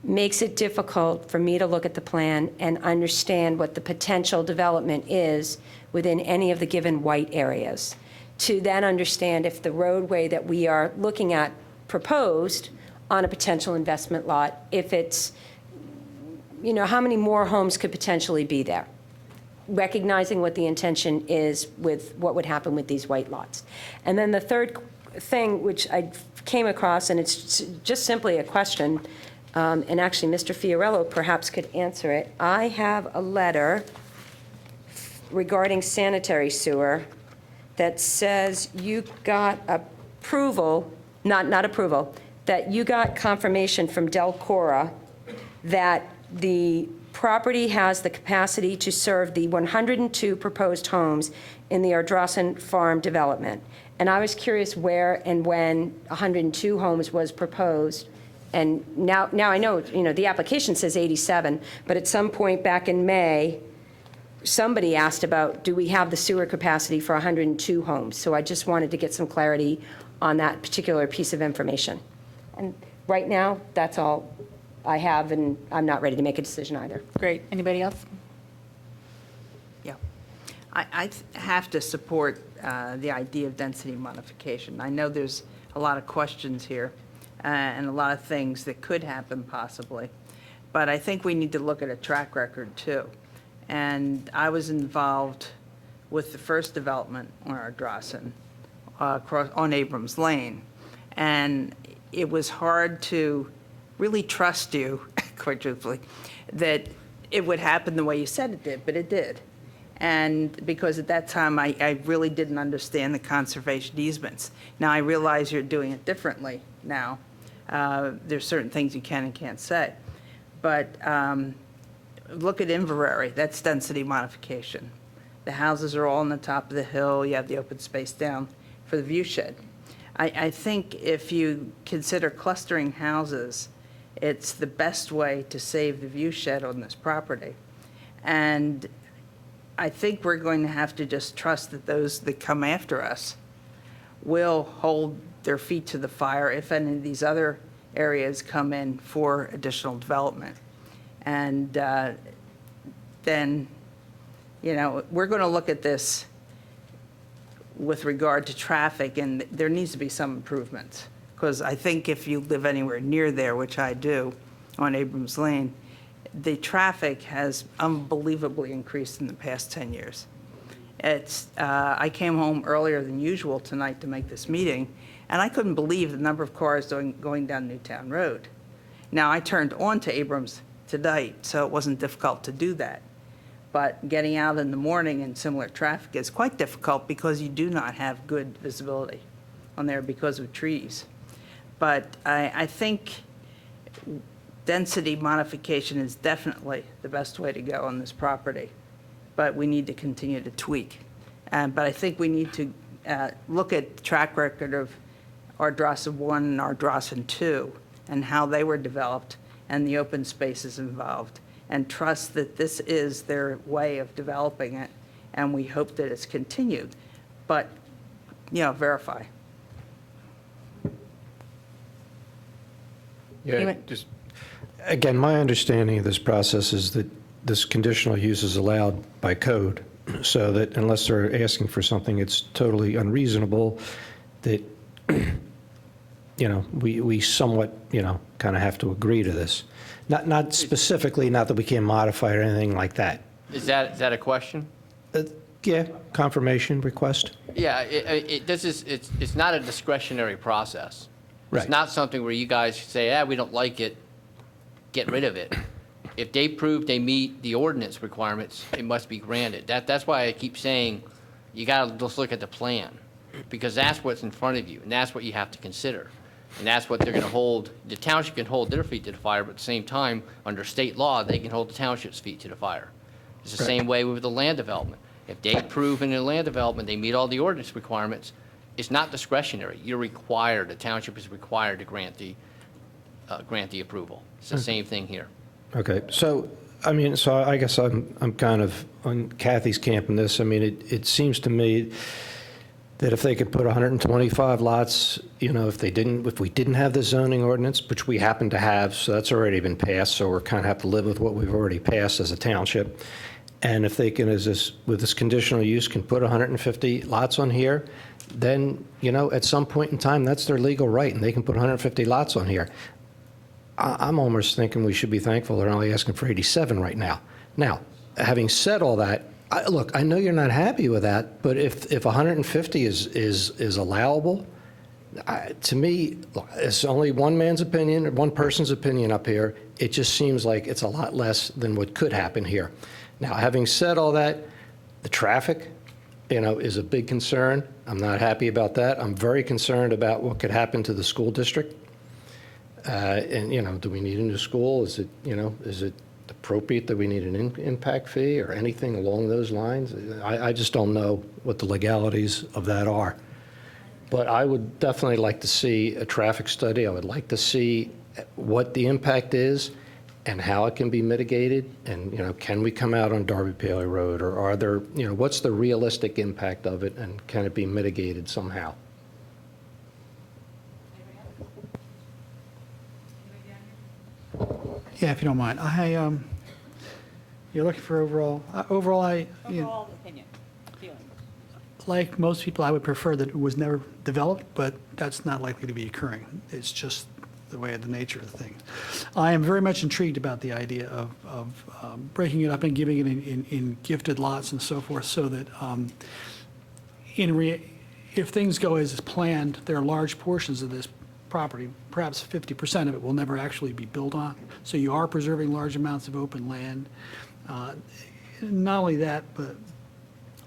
makes it difficult for me to look at the plan and understand what the potential development is within any of the given white areas, to then understand if the roadway that we are looking at proposed on a potential investment lot, if it's, how many more homes could potentially be there, recognizing what the intention is with what would happen with these white lots. And then the third thing, which I came across, and it's just simply a question, and actually Mr. Fiorello perhaps could answer it. I have a letter regarding sanitary sewer that says you got approval, not approval, that you got confirmation from Delcora that the property has the capacity to serve the 102 proposed homes in the Ardrossan Farm development. And I was curious where and when 102 homes was proposed. And now I know, the application says 87, but at some point back in May, somebody asked about, do we have the sewer capacity for 102 homes? So I just wanted to get some clarity on that particular piece of information. And right now, that's all I have, and I'm not ready to make a decision either. Great. Anybody else? Yeah. I have to support the idea of density modification. I know there's a lot of questions here and a lot of things that could happen possibly, but I think we need to look at a track record too. And I was involved with the first development on Ardrossan on Abrams Lane, and it was hard to really trust you, quite truthfully, that it would happen the way you said it did, but it did. And because at that time, I really didn't understand the conservation easements. Now, I realize you're doing it differently now. There's certain things you can and can't say. But look at Inverary, that's density modification. The houses are all on the top of the hill, you have the open space down for the view shed. I think if you consider clustering houses, it's the best way to save the view shed on this property. And I think we're going to have to just trust that those that come after us will hold their feet to the fire if any of these other areas come in for additional development. And then, we're going to look at this with regard to traffic, and there needs to be some improvements. Because I think if you live anywhere near there, which I do, on Abrams Lane, the traffic has unbelievably increased in the past 10 years. I came home earlier than usual tonight to make this meeting, and I couldn't believe the number of cars going down Newtown Road. Now, I turned onto Abrams tonight, so it wasn't difficult to do that. But getting out in the morning in similar traffic is quite difficult because you do not have good visibility on there because of trees. But I think density modification is definitely the best way to go on this property. But we need to continue to tweak. But I think we need to look at the track record of Ardrossan 1 and Ardrossan 2 and how they were developed and the open spaces involved, and trust that this is their way of developing it, and we hope that it's continued. But, verify. Yeah, just, again, my understanding of this process is that this conditional use is allowed by code, so that unless they're asking for something it's totally unreasonable, that, we somewhat, kind of have to agree to this. Not specifically, not that we can't modify it or anything like that. Is that a question? Yeah, confirmation request. Yeah, it's not a discretionary process. Right. It's not something where you guys say, we don't like it, get rid of it. If they prove they meet the ordinance requirements, it must be granted. That's why I keep saying, you gotta just look at the plan, because that's what's in front of you, and that's what you have to consider. And that's what they're gonna hold, the township can hold their feet to the fire, but at the same time, under state law, they can hold the township's feet to the fire. It's the same way with the land development. If they prove in the land development they meet all the ordinance requirements, it's not discretionary. You're required, the township is required to grant the approval. It's the same thing here. Okay, so, I mean, so I guess I'm kind of on Kathy's camp in this. I mean, it seems to me that if they could put 125 lots, you know, if we didn't have the zoning ordinance, which we happen to have, so that's already been passed, so we're kind of have to live with what we've already passed as a township. And if they can, with this conditional use, can put 150 lots on here, then, you know, at some point in time, that's their legal right, and they can put 150 lots on here. I'm almost thinking we should be thankful they're only asking for 87 right now. Now, having said all that, look, I know you're not happy with that, but if 150 is allowable, to me, look, it's only one man's opinion, one person's opinion up here. It just seems like it's a lot less than what could happen here. Now, having said all that, the traffic, you know, is a big concern. I'm not happy about that. I'm very concerned about what could happen to the school district. And, you know, do we need a new school? Is it, you know, is it appropriate that we need an impact fee or anything along those lines? I just don't know what the legalities of that are. But I would definitely like to see a traffic study. I would like to see what the impact is and how it can be mitigated. And, you know, can we come out on Darby Paley Road, or are there, you know, what's the realistic impact of it, and can it be mitigated somehow? Yeah, if you don't mind. You're looking for overall, Overall opinion, feeling. like most people, I would prefer that it was never developed, but that's not likely to be occurring. It's just the way of the nature of the thing. I am very much intrigued about the idea of breaking it up and giving it in gifted lots and so forth, so that if things go as planned, there are large portions of this property, perhaps 50% of it will never actually be built on. So you are preserving large amounts of open land. Not only that, but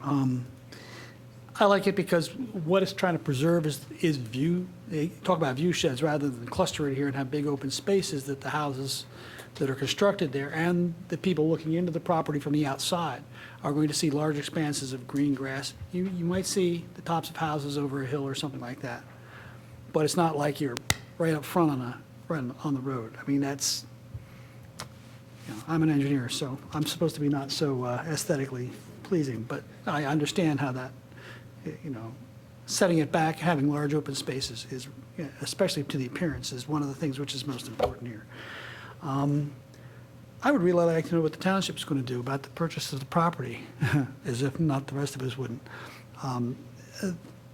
I like it because what it's trying to preserve is view. They talk about view sheds rather than cluster it here and have big open spaces, that the houses that are constructed there and the people looking into the property from the outside are going to see large expanses of green grass. You might see the tops of houses over a hill or something like that. But it's not like you're right up front on the road. I mean, that's, you know, I'm an engineer, so I'm supposed to be not so aesthetically pleasing, but I understand how that, you know, setting it back, having large open spaces is, especially to the appearance, is one of the things which is most important here. I would really like to know what the township's going to do about the purchase of the property, as if not the rest of us wouldn't.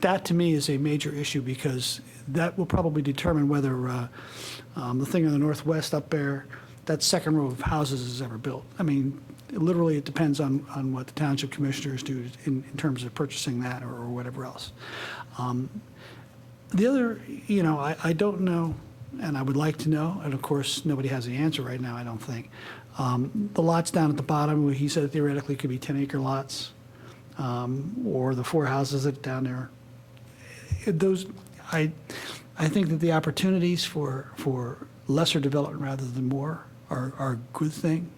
That, to me, is a major issue, because that will probably determine whether the thing in the northwest up there, that second row of houses, is ever built. I mean, literally, it depends on what the township commissioners do in terms of purchasing that or whatever else. The other, you know, I don't know, and I would like to know, and of course, nobody has the answer right now, I don't think. The lots down at the bottom, where he said theoretically could be 10-acre lots, or the 4 houses that down there. Those, I think that the opportunities for lesser development rather than more are a good thing.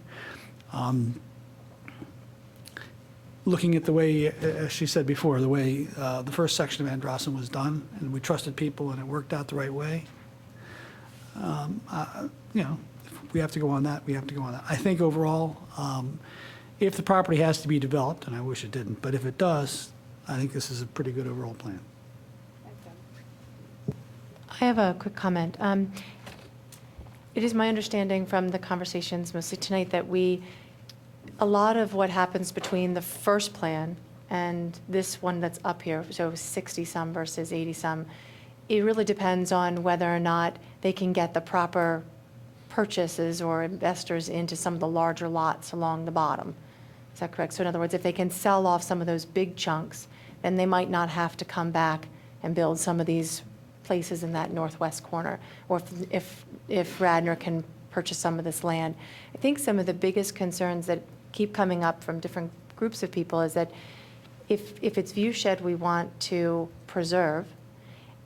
Looking at the way, as she said before, the way the first section of Androsson was done, and we trusted people and it worked out the right way. You know, if we have to go on that, we have to go on that. I think overall, if the property has to be developed, and I wish it didn't, but if it does, I think this is a pretty good overall plan. I have a quick comment. It is my understanding from the conversations mostly tonight that a lot of what happens between the first plan and this one that's up here, so 60-some versus 80-some, it really depends on whether or not they can get the proper purchases or investors into some of the larger lots along the bottom. Is that correct? So in other words, if they can sell off some of those big chunks, then they might not have to come back and build some of these places in that northwest corner. Or if Radnor can purchase some of this land. I think some of the biggest concerns that keep coming up from different groups of people is that if it's view shed we want to preserve,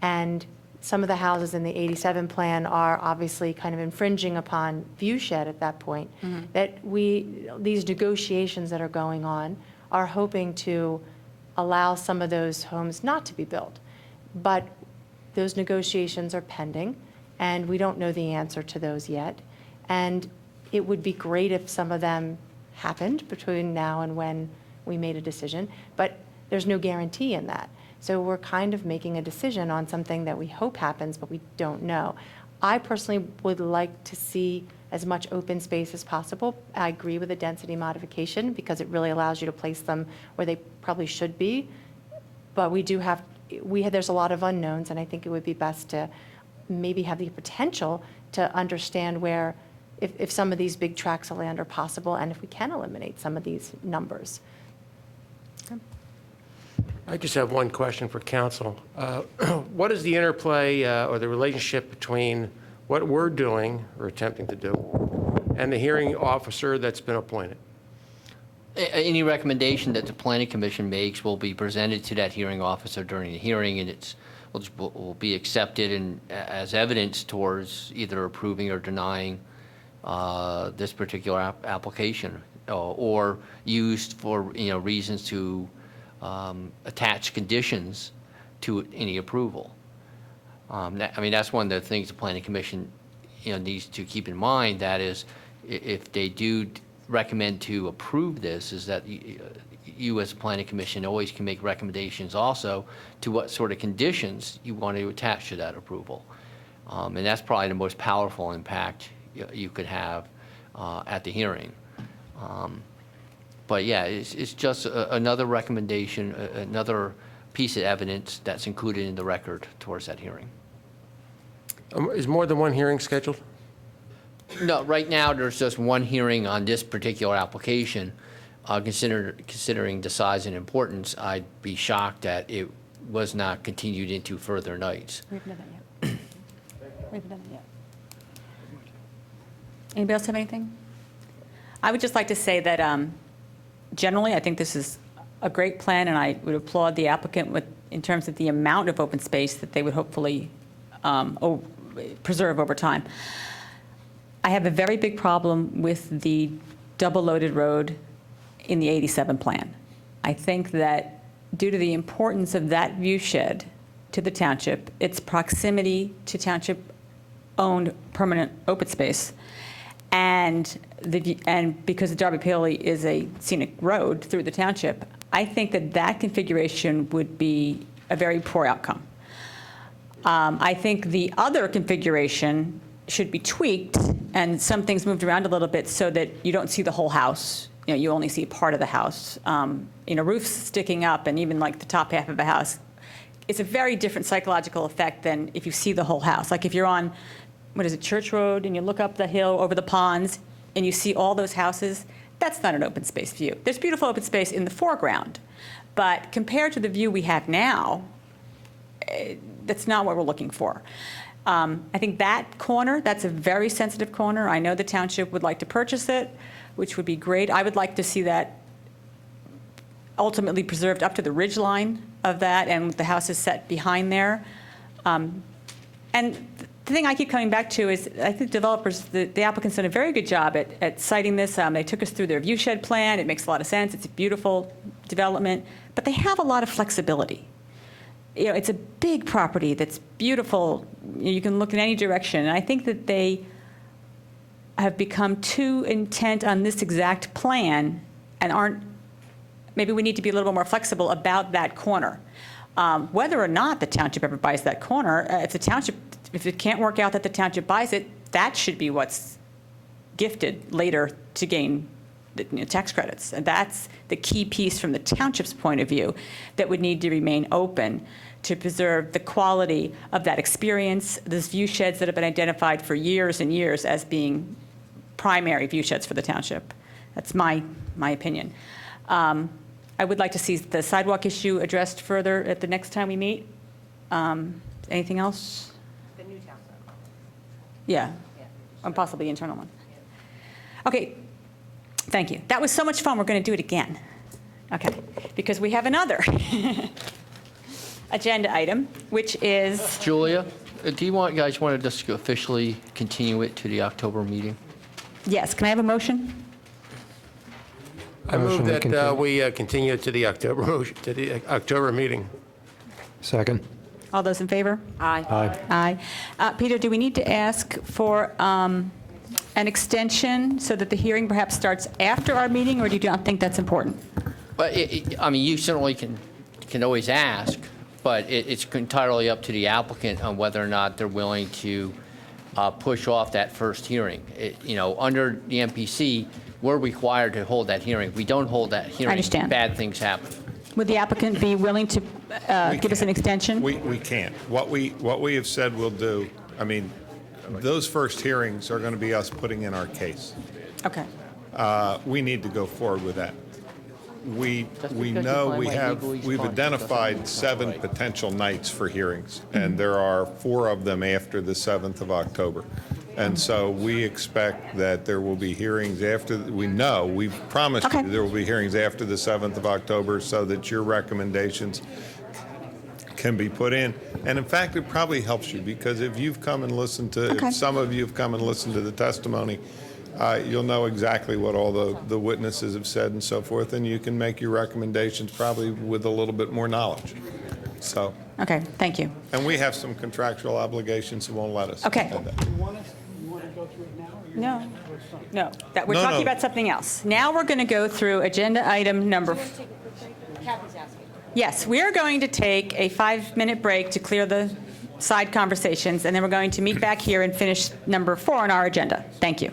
and some of the houses in the 87 plan are obviously kind of infringing upon view shed at that point, that these negotiations that are going on are hoping to allow some of those homes not to be built. But those negotiations are pending, and we don't know the answer to those yet. And it would be great if some of them happened between now and when we made a decision, but there's no guarantee in that. So we're kind of making a decision on something that we hope happens, but we don't know. I personally would like to see as much open space as possible. I agree with the density modification because it really allows you to place them where they probably should be. But there's a lot of unknowns, and I think it would be best to maybe have the potential to understand where, if some of these big tracts of land are possible, and if we can eliminate some of these numbers. I just have one question for council. What is the interplay or the relationship between what we're doing or attempting to do and the hearing officer that's been appointed? Any recommendation that the planning commission makes will be presented to that hearing officer during the hearing, and will be accepted as evidence towards either approving or denying this particular application, or used for reasons to attach conditions to any approval. That's one of the things the planning commission needs to keep in mind. That is, if they do recommend to approve this, is that you as a planning commission always can make recommendations also to what sort of conditions you want to attach to that approval. And that's probably the most powerful impact you could have at the hearing. But yeah, it's just another recommendation, another piece of evidence that's included in the record towards that hearing. Is more than one hearing scheduled? No, right now there's just one hearing on this particular application. Considering the size and importance, I'd be shocked that it was not continued into further nights. We haven't done that yet. We haven't done that yet. Anybody else have anything? I would just like to say that generally, I think this is a great plan, and I would applaud the applicant in terms of the amount of open space that they would hopefully preserve over time. I have a very big problem with the double-loaded road in the 87 plan. I think that due to the importance of that view shed to the township, its proximity to township-owned permanent open space, and because the Darby Paley is a scenic road through the township, I think that configuration would be a very poor outcome. I think the other configuration should be tweaked and some things moved around a little bit so that you don't see the whole house. You only see part of the house. Roofs sticking up and even like the top half of a house. It's a very different psychological effect than if you see the whole house. Like if you're on, Church Road, and you look up the hill over the ponds and you see all those houses, that's not an open space view. There's beautiful open space in the foreground, but compared to the view we have now, that's not what we're looking for. I think that corner, that's a very sensitive corner. I know the township would like to purchase it, which would be great. I would like to see that ultimately preserved up to the ridge line of that, and the house is set behind there. And the thing I keep coming back to is I think developers, the applicants done a very good job at citing this. They took us through their view shed plan. It makes a lot of sense. It's a beautiful development, but they have a lot of flexibility. It's a big property that's beautiful. You can look in any direction. And I think that they have become too intent on this exact plan and maybe we need to be a little bit more flexible about that corner. Whether or not the township ever buys that corner, if it can't work out that the township buys it, that should be what's gifted later to gain tax credits. And that's the key piece from the township's point of view that would need to remain open to preserve the quality of that experience, those view sheds that have been identified for years and years as being primary view sheds for the township. That's my opinion. I would like to see the sidewalk issue addressed further at the next time we meet. Anything else? The new town sidewalk. Yeah. or possibly internal one. Okay, thank you. That was so much fun, we're going to do it again. Okay, because we have another agenda item, which is, Julia, do you guys want to just officially continue it to the October meeting? yes, can I have a motion? I move that we continue to the October meeting. Second. All those in favor? Aye. Aye. Peter, do we need to ask for an extension so that the hearing perhaps starts after our meeting, or do you not think that's important? But, I mean, you certainly can always ask, but it's entirely up to the applicant on whether or not they're willing to push off that first hearing. Under the MPC, we're required to hold that hearing. If we don't hold that hearing, understand. bad things happen. Would the applicant be willing to give us an extension? We can't. What we have said we'll do, I mean, those first hearings are going to be us putting in our case. Okay. We need to go forward with that. We Just know because you find my legalese we've fine identified doesn't 7 mean it's not potential nights for hearings, and there are 4 of them after the 7th of October. And so we expect that there will be hearings after, we've promised you there will be hearings after the 7th of October so that your recommendations can be put in. And in fact, it probably helps you, because if you've come and listened to, if some of you have come and listened to the testimony, you'll know exactly what all the witnesses have said and so forth, and you can make your recommendations probably with a little bit more knowledge. So. Okay, thank you. And we have some contractual obligations that won't let us. Okay. do that. You want to go through it now? No, we're No, talking no. about something else. Now we're going to go through agenda item number. Yes, we are going to take a 5-minute break to clear the side conversations, and then we're going to meet back here and finish number 4 on our agenda. Thank you.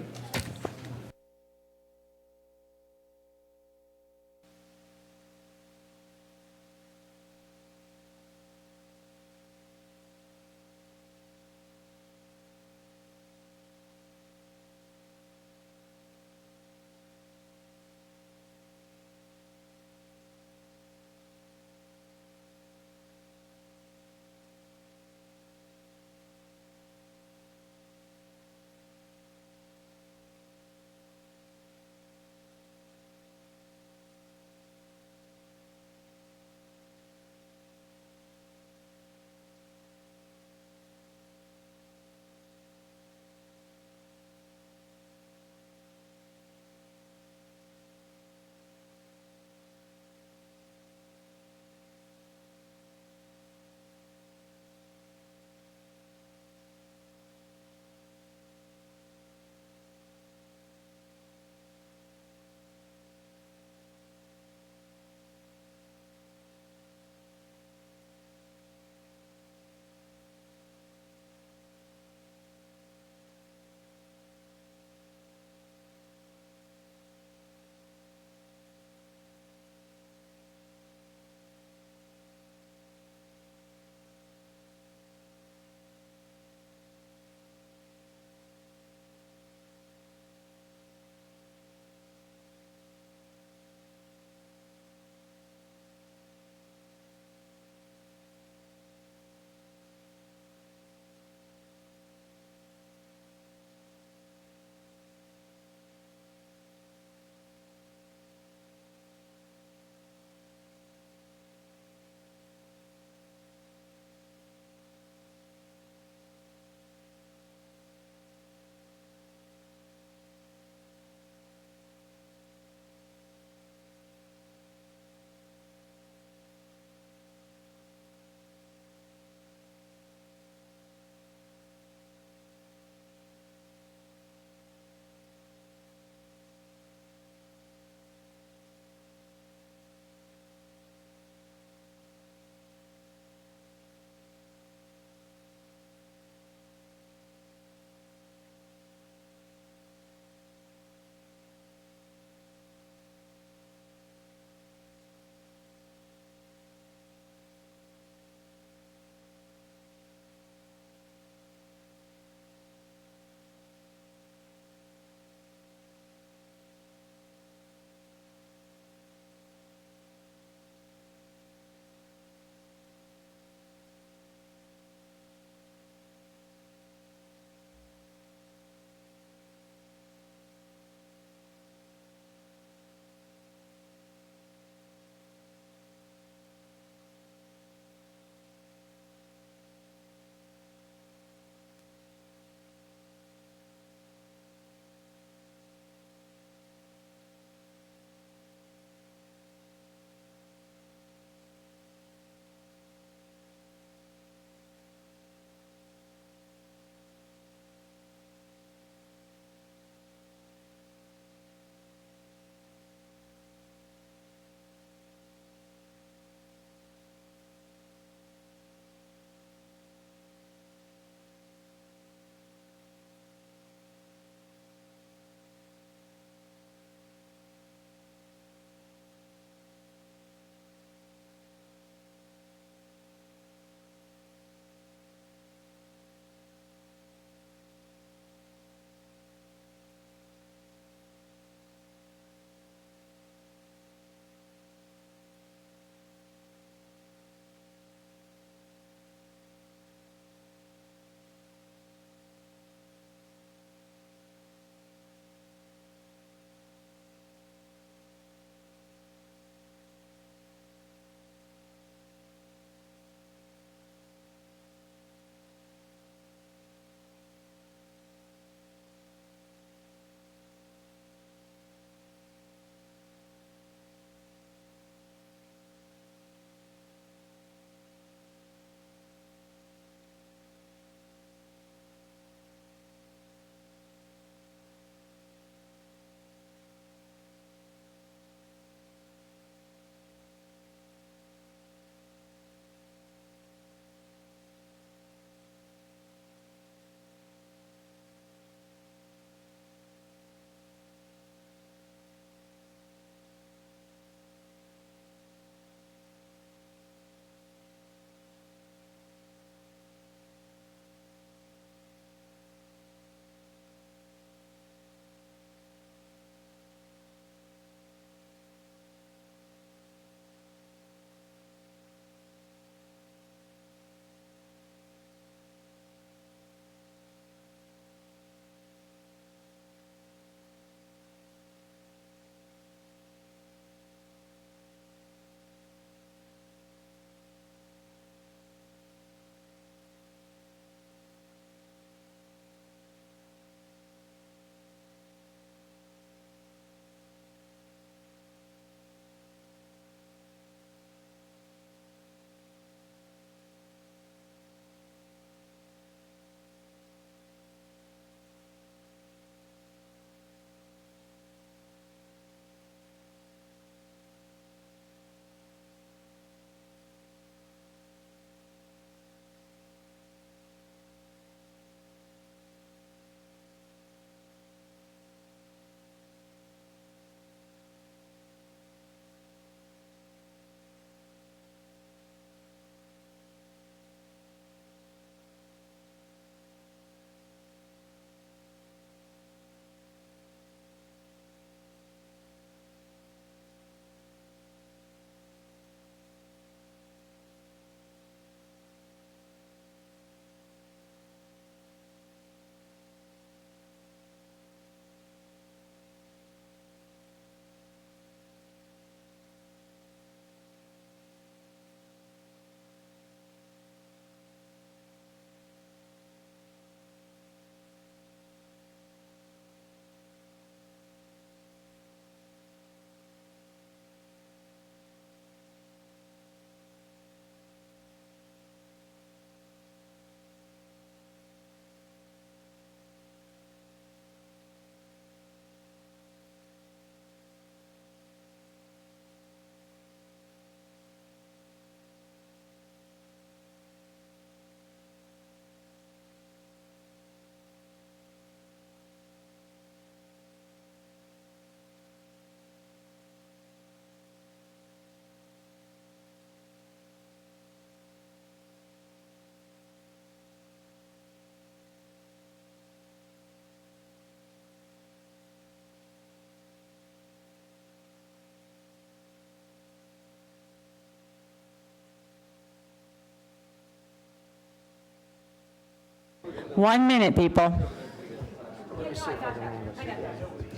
1 minute, people.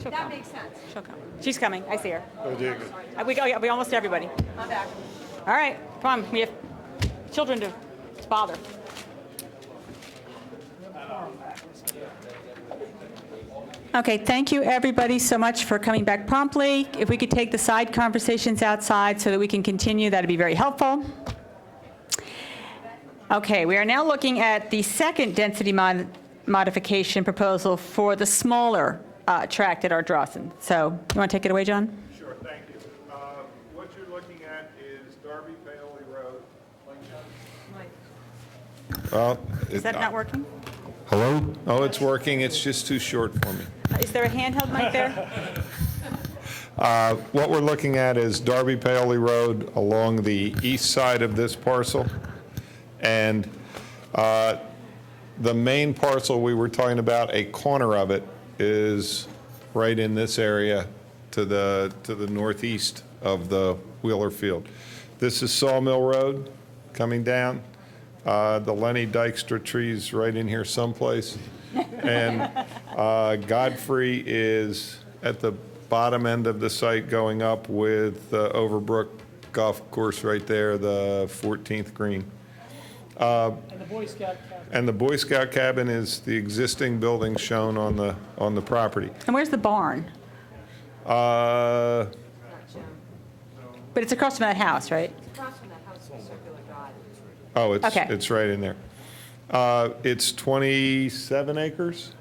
That makes sense. She'll come. She's coming. I see her. Oh, dear. We almost everybody. I'm back. All right, come on. We have children to bother. Okay, thank you, everybody, so much for coming back promptly. If we could take the side conversations outside so that we can continue, that'd be very helpful. Okay, we are now looking at the second density modification proposal for the smaller tract at Ardrossan. So, you want to take it away, John? Sure, thank you. What you're looking at is Darby Paoli Road. Well, Is that not working? Hello? Oh, it's working. It's just too short for me. Is there a handheld mic there? What we're looking at is Darby Paoli Road along the east side of this parcel. And the main parcel we were talking about, a corner of it, is right in this area to the northeast of the Wheeler Field. This is Sawmill Road coming down. The Lenny Dykstra tree's right in here someplace. And Godfrey is at the bottom end of the site going up with the Overbrook Golf Course right there, the 14th green. And the Boy Scout cabin. And the Boy Scout cabin is the existing building shown on the property. And where's the barn? Uh, But it's across from that house, right? Across from that house is a circular drive. Oh, Okay. it's right in there. It's 27 acres.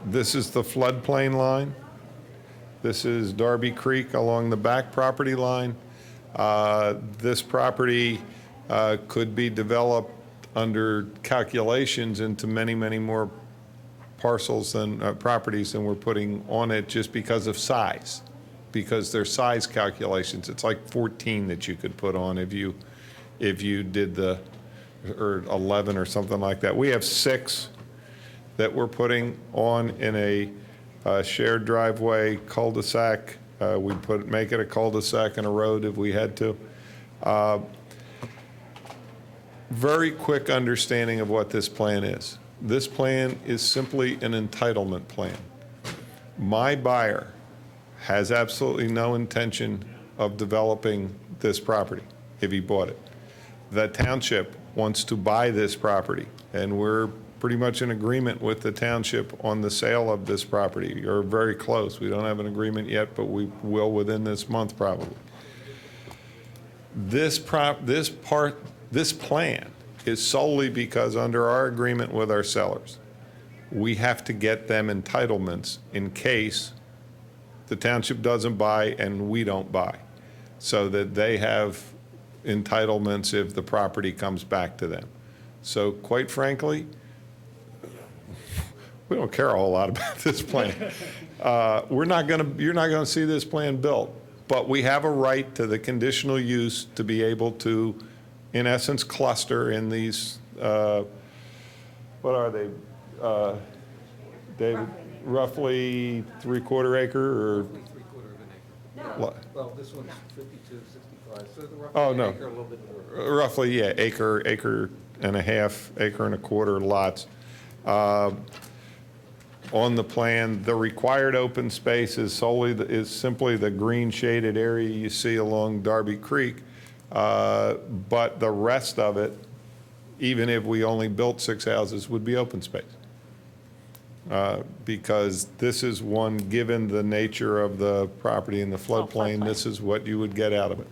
This is the floodplain line. This is Darby Creek along the back property line. This property could be developed under calculations into many, many more parcels and properties than we're putting on it just because of size, because there's size calculations. It's like 14 that you could put on if you did or 11 or something like that. We have 6 that we're putting on in a shared driveway cul-de-sac. We'd make it a cul-de-sac and a road if we had to. Very quick understanding of what this plan is. This plan is simply an entitlement plan. My buyer has absolutely no intention of developing this property if he bought it. The township wants to buy this property, and we're pretty much in agreement with the township on the sale of this property, or very close. We don't have an agreement yet, but we will within this month probably. This plan is solely because under our agreement with our sellers, we have to get them entitlements in case the township doesn't buy and we don't buy, so that they have entitlements if the property comes back to them. So quite frankly, we don't care a whole lot about this plan. You're not going to see this plan built, but we have a right to the conditional use to be able to, in essence, cluster in these, what are they, David? Roughly 3/4 acre or? Well, this one's 5265, so the roughly Oh, no. acre, a little bit more. Roughly, yeah, acre and a half, acre and a quarter lots. On the plan, the required open space is simply the green shaded area you see along Darby Creek. But the rest of it, even if we only built 6 houses, would be open space. Because this is one, given the nature of the property in the floodplain, this is what you would get out of it.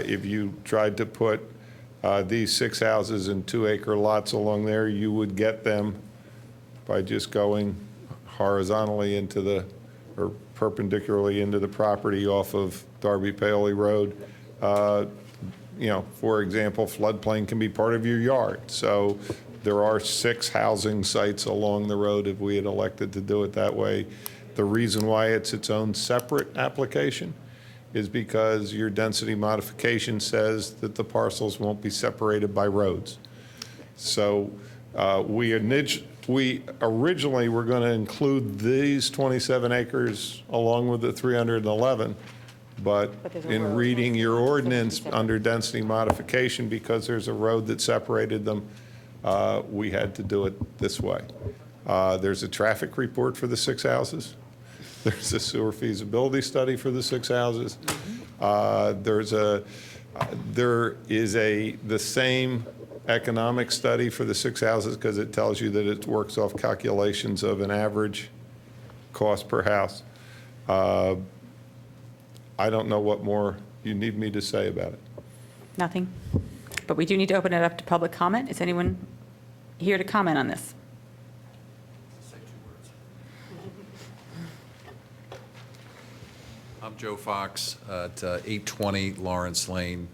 If you tried to put these 6 houses in 2-acre lots along there, you would get them by just going horizontally or perpendicularly into the property off of Darby Paoli Road. For example, floodplain can be part of your yard. So there are 6 housing sites along the road if we had elected to do it that way. The reason why it's its own separate application is because your density modification says that the parcels won't be separated by roads. So we originally were going to include these 27 acres along with the 311, but in reading your ordinance under density modification, because there's a road that separated them, we had to do it this way. There's a traffic report for the 6 houses. There's a sewer feasibility study for the 6 houses. There is the same economic study for the 6 houses because it tells you that it works off calculations of an average cost per house. I don't know what more you need me to say about it. Nothing. But we do need to open it up to public comment. Is anyone here to comment on this? I'm Joe Fox at 820 Lawrence Lane.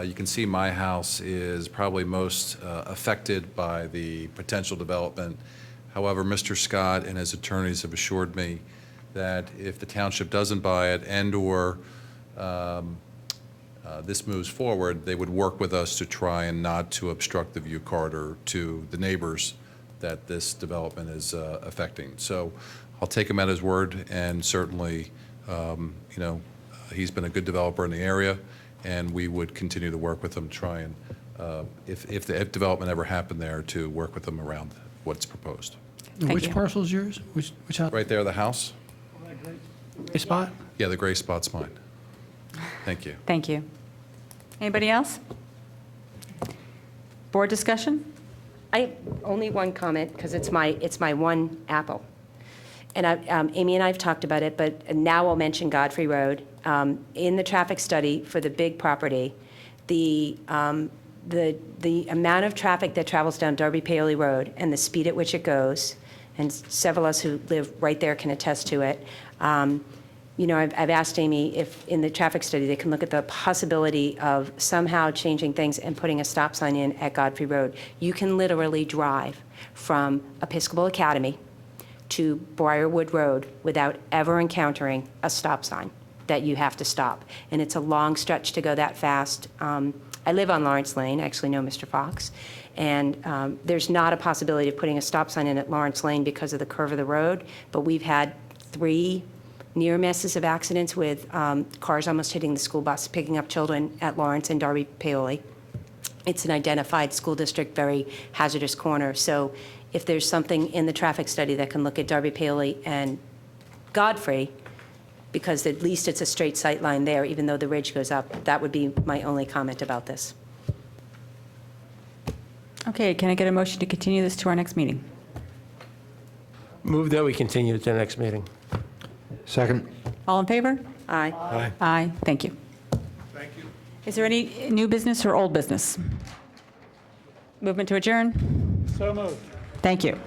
You can see my house is probably most affected by the potential development. However, Mr. Scott and his attorneys have assured me that if the township doesn't buy it and/or this moves forward, they would work with us to try and not to obstruct the view corridor to the neighbors that this development is affecting. So I'll take him at his word, and certainly, he's been a good developer in the area, and we would continue to work with him to try and, if development ever happened there, to work with them around what's proposed. Which parcel is yours? Which house? Right there, the house? A spot? Yeah, the gray spot's mine. Thank you. Thank you. Anybody else? Board discussion? I have only one comment, because it's my one apple. And Amy and I have talked about it, but now I'll mention Godfrey Road. In the traffic study for the big property, the amount of traffic that travels down Darby Paoli Road and the speed at which it goes, and several of us who live right there can attest to it. I've asked Amy if in the traffic study they can look at the possibility of somehow changing things and putting a stop sign in at Godfrey Road. You can literally drive from Episcopal Academy to Briarwood Road without ever encountering a stop sign that you have to stop. And it's a long stretch to go that fast. I live on Lawrence Lane, I actually know Mr. Fox, and there's not a possibility of putting a stop sign in at Lawrence Lane because of the curve of the road, but we've had 3 near misses of accidents with cars almost hitting the school bus, picking up children at Lawrence and Darby Paoli. It's an identified school district, very hazardous corner. So if there's something in the traffic study that can look at Darby Paoli and Godfrey, because at least it's a straight sight line there, even though the ridge goes up, that would be my only comment about this. Okay, can I get a motion to continue this to our next meeting? Move that we continue to the next meeting. Second. All in favor? Aye. Aye. Aye, thank you. Thank you. Is there any new business or old business? Movement to adjourn? So moved. Thank you.